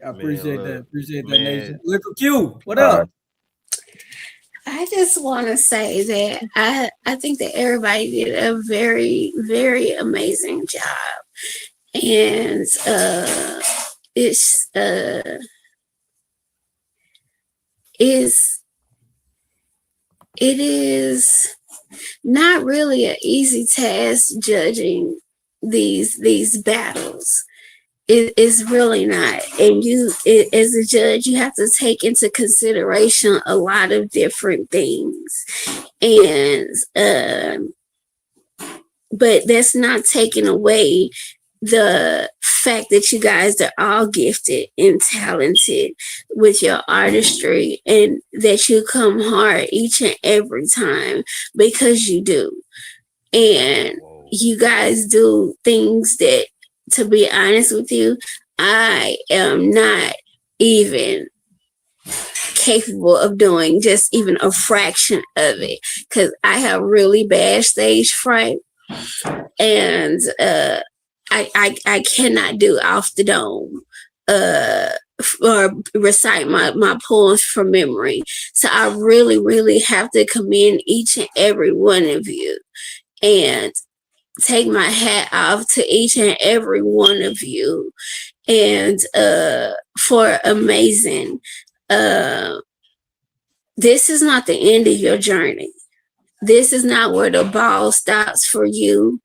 appreciate that. Appreciate that, man. Nation. Look at Q. What up? I just want to say that I think that everybody did a very, very amazing job. And it is not really an easy task judging these battles. It's really not. And as a judge, you have to take into consideration a lot of different things. And but that's not taking away the fact that you guys are all gifted and talented with your artistry, and that you come hard each and every time, because you do. And you guys do things that, to be honest with you, I am not even capable of doing just even a fraction of it, because I have really bad stage fright. And I cannot do Off the Dome or recite my poems from memory. So I really have to commend each and every one of you and take my hat off to each and every one of you, and for amazing. This is not the end of your journey. This is not where the ball stops for you.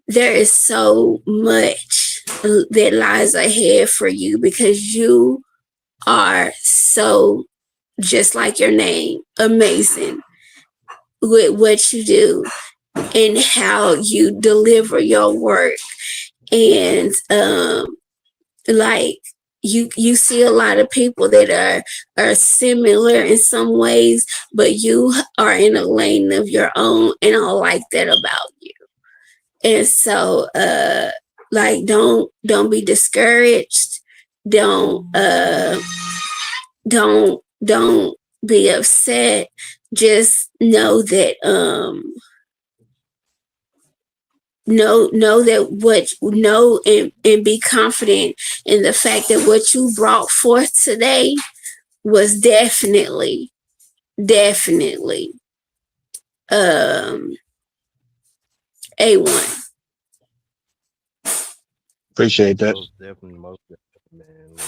There is so much that lies ahead for you, because you are so, just like your name, amazing with what you do and how you deliver your work. And like you see a lot of people that are similar in some ways, but you are in a lane of your own, and I like that about you. And so like don't be discouraged. Don't be upset. Just know that and be confident in the fact that what you brought forth today was definitely A1. Appreciate that. Most definitely, man. Look.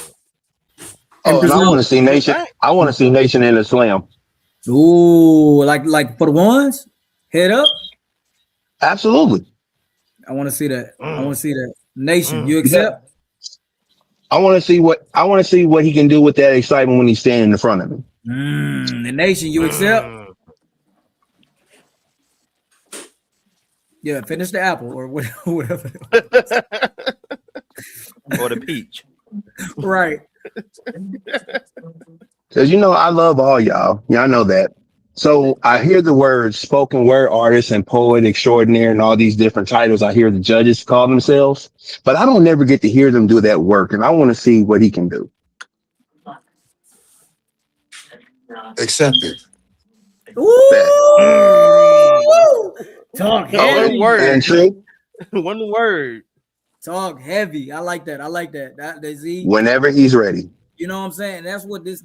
Oh, and I want to see Nation. I want to see Nation in the slam. Ooh, like for the ones, head up. Absolutely. I want to see that. I want to see that. Nation, you accept? I want to see what he can do with that excitement when he's standing in front of me. The Nation, you accept? Yeah, finish the apple or whatever. Or the peach. Right. Cause I love all y'all. Yeah, I know that. So I hear the words spoken word artist and poet extraordinaire and all these different titles I hear the judges call themselves, but I don't never get to hear them do that work. And I want to see what he can do. Accepted. That. Ooh, talk One heavy. And word. true. One word. Talk heavy. I like that. I like that. That Z. Whenever he's ready. You know what I'm saying? That's what this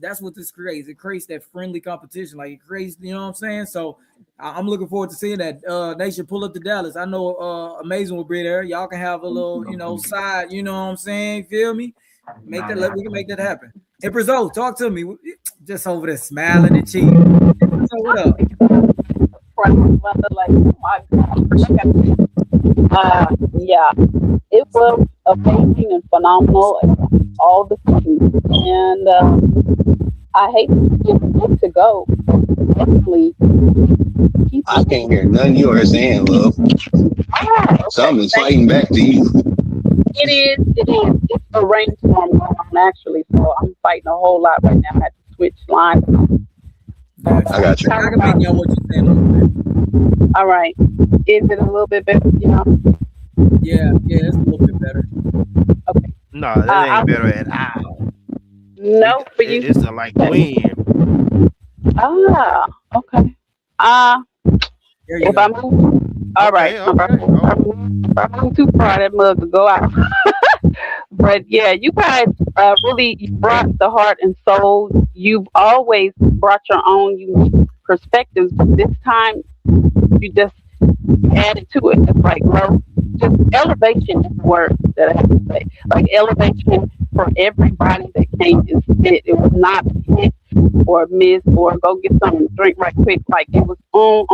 creates. It creates that friendly competition. Like it creates, you know what I'm saying? So I'm looking forward to seeing that. Nation pull up to Dallas. I know Amazing will be there. Y'all can have a little, side, you know what I'm saying? Feel me? We can make that happen. Hey Brazil, talk to me. Just over there smiling and cheating. So what up? Yeah, it was amazing and phenomenal, and all the things. And I hate to go. Definitely keep I can't hear nothing you are saying, love. okay. Something's Thank fighting you. back to you. It is. It is. It's a rainstorm going on actually, so I'm fighting a whole lot right now. I had to switch lines. I got you. I can make y'all what you're saying a little bit. All right. Is it a little bit better? Yeah, it's a little bit better. Okay. No, that ain't better at all. No, for you. It's a like wind. Ah, okay. There you If go. I move, all right. If I move too far, that mug will go out. But yeah, you guys really brought the heart and soul. You've always brought your own unique perspectives, but this time you just added to it. It's like, well, just elevation is the word that I have to say. Like elevation for everybody that came and spit. It was not hit or miss or go get something to drink right quick. Like it was on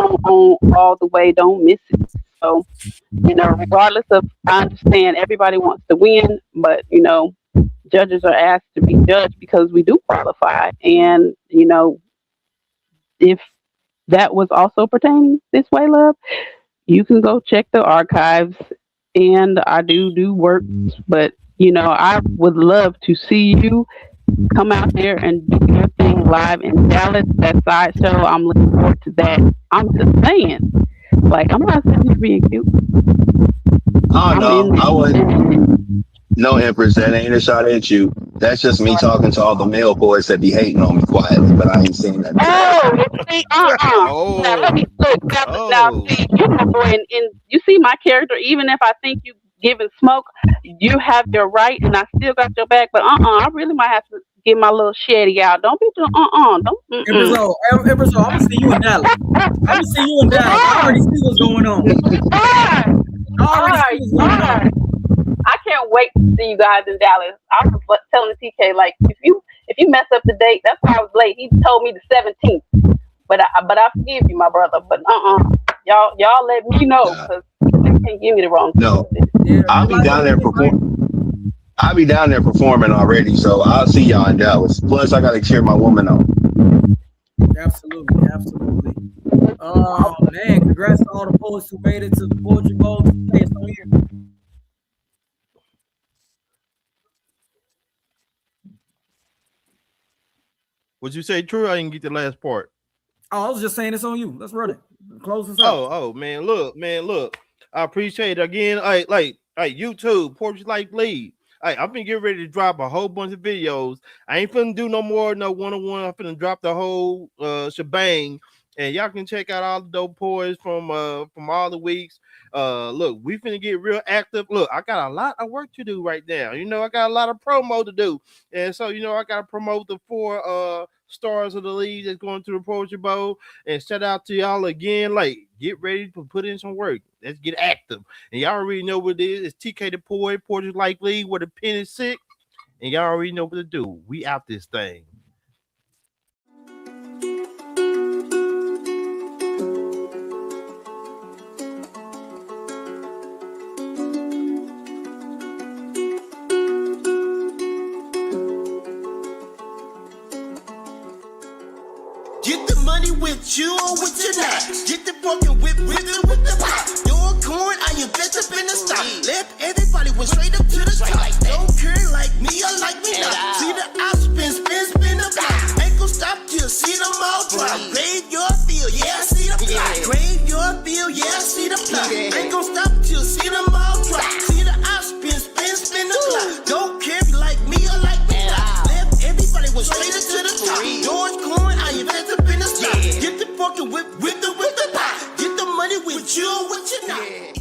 all the way. Don't miss it. So, regardless of, I understand everybody wants to win, but judges are asked to be judged because we do qualify. And, if that was also pertaining this way, love, you can go check the archives. And I do work, but I would love to see you come out there and do your thing live in Dallas. That sideshow, I'm looking forward to that. I'm just saying, like, I'm not saying you're being cute. Oh no, I wouldn't. No, Empress, that ain't a shot at you. That's just me talking to all the male boys that be hating on me quietly, but I ain't saying that. Oh, see, Now let me look. Now, see, you my boy, and you see my character. Even if I think you giving smoke, you have your right, and I still got your back. But I really might have to get my little shitty out. Don't be doing don't. Hey Brazil, I'm gonna see you in Dallas. I already see what's going on. I can't wait to see you guys in Dallas. I was telling TK, like, if you mess up the date, that's why I was late. He told me the 17th, but I forgive you, my brother. But y'all let me know because they can't give me the wrong. No, I'll be down there I'll be down there performing already, so I'll see y'all in Dallas. Plus, I gotta cheer my woman on. Absolutely. Oh man, congrats to all the poets who made it to the Poetry Bowl. It's on you. What'd you say, True? I didn't get the last part. Oh, I was just saying it's on you. Let's run it. Close this out. Oh, man, look. I appreciate it again. Like YouTube, Portrait Life Lead. I'm finna get ready to drop a whole bunch of videos. I ain't finna do no more, no one-on-one. I'm finna drop the whole shebang. And y'all can check out all the dope poets from all the weeks. Look, we finna get real active. Look, I got a lot of work to do right now. I got a lot of promo to do. And so, I gotta promote the 4 stars of the league that's going to the Poetry Bowl. And shout out to y'all again. Like, get ready to put in some work. Let's get active. And y'all already know what it is. It's TK the Poet, Portrait Life League, where the pen is sick. And y'all already know what to do. We out this thing. Get the money with you or with your not. Get the broken with it with the pot. Your corn, I invest up in the stock. Left everybody went straight up to the top. Don't care like me or like me not. See the op spin the block. Ankles plot. Graveyard field, yeah, I see the plot. Graveyard field, yeah, I see the plot. Ain't gon' stop till see them all drop. See the ops spin the clock. Don't carry like me or like me. Left everybody went straight into the top. George Coin, I invest up in the stock. Get the fucking whip with the pot. Get the money with you or with you not.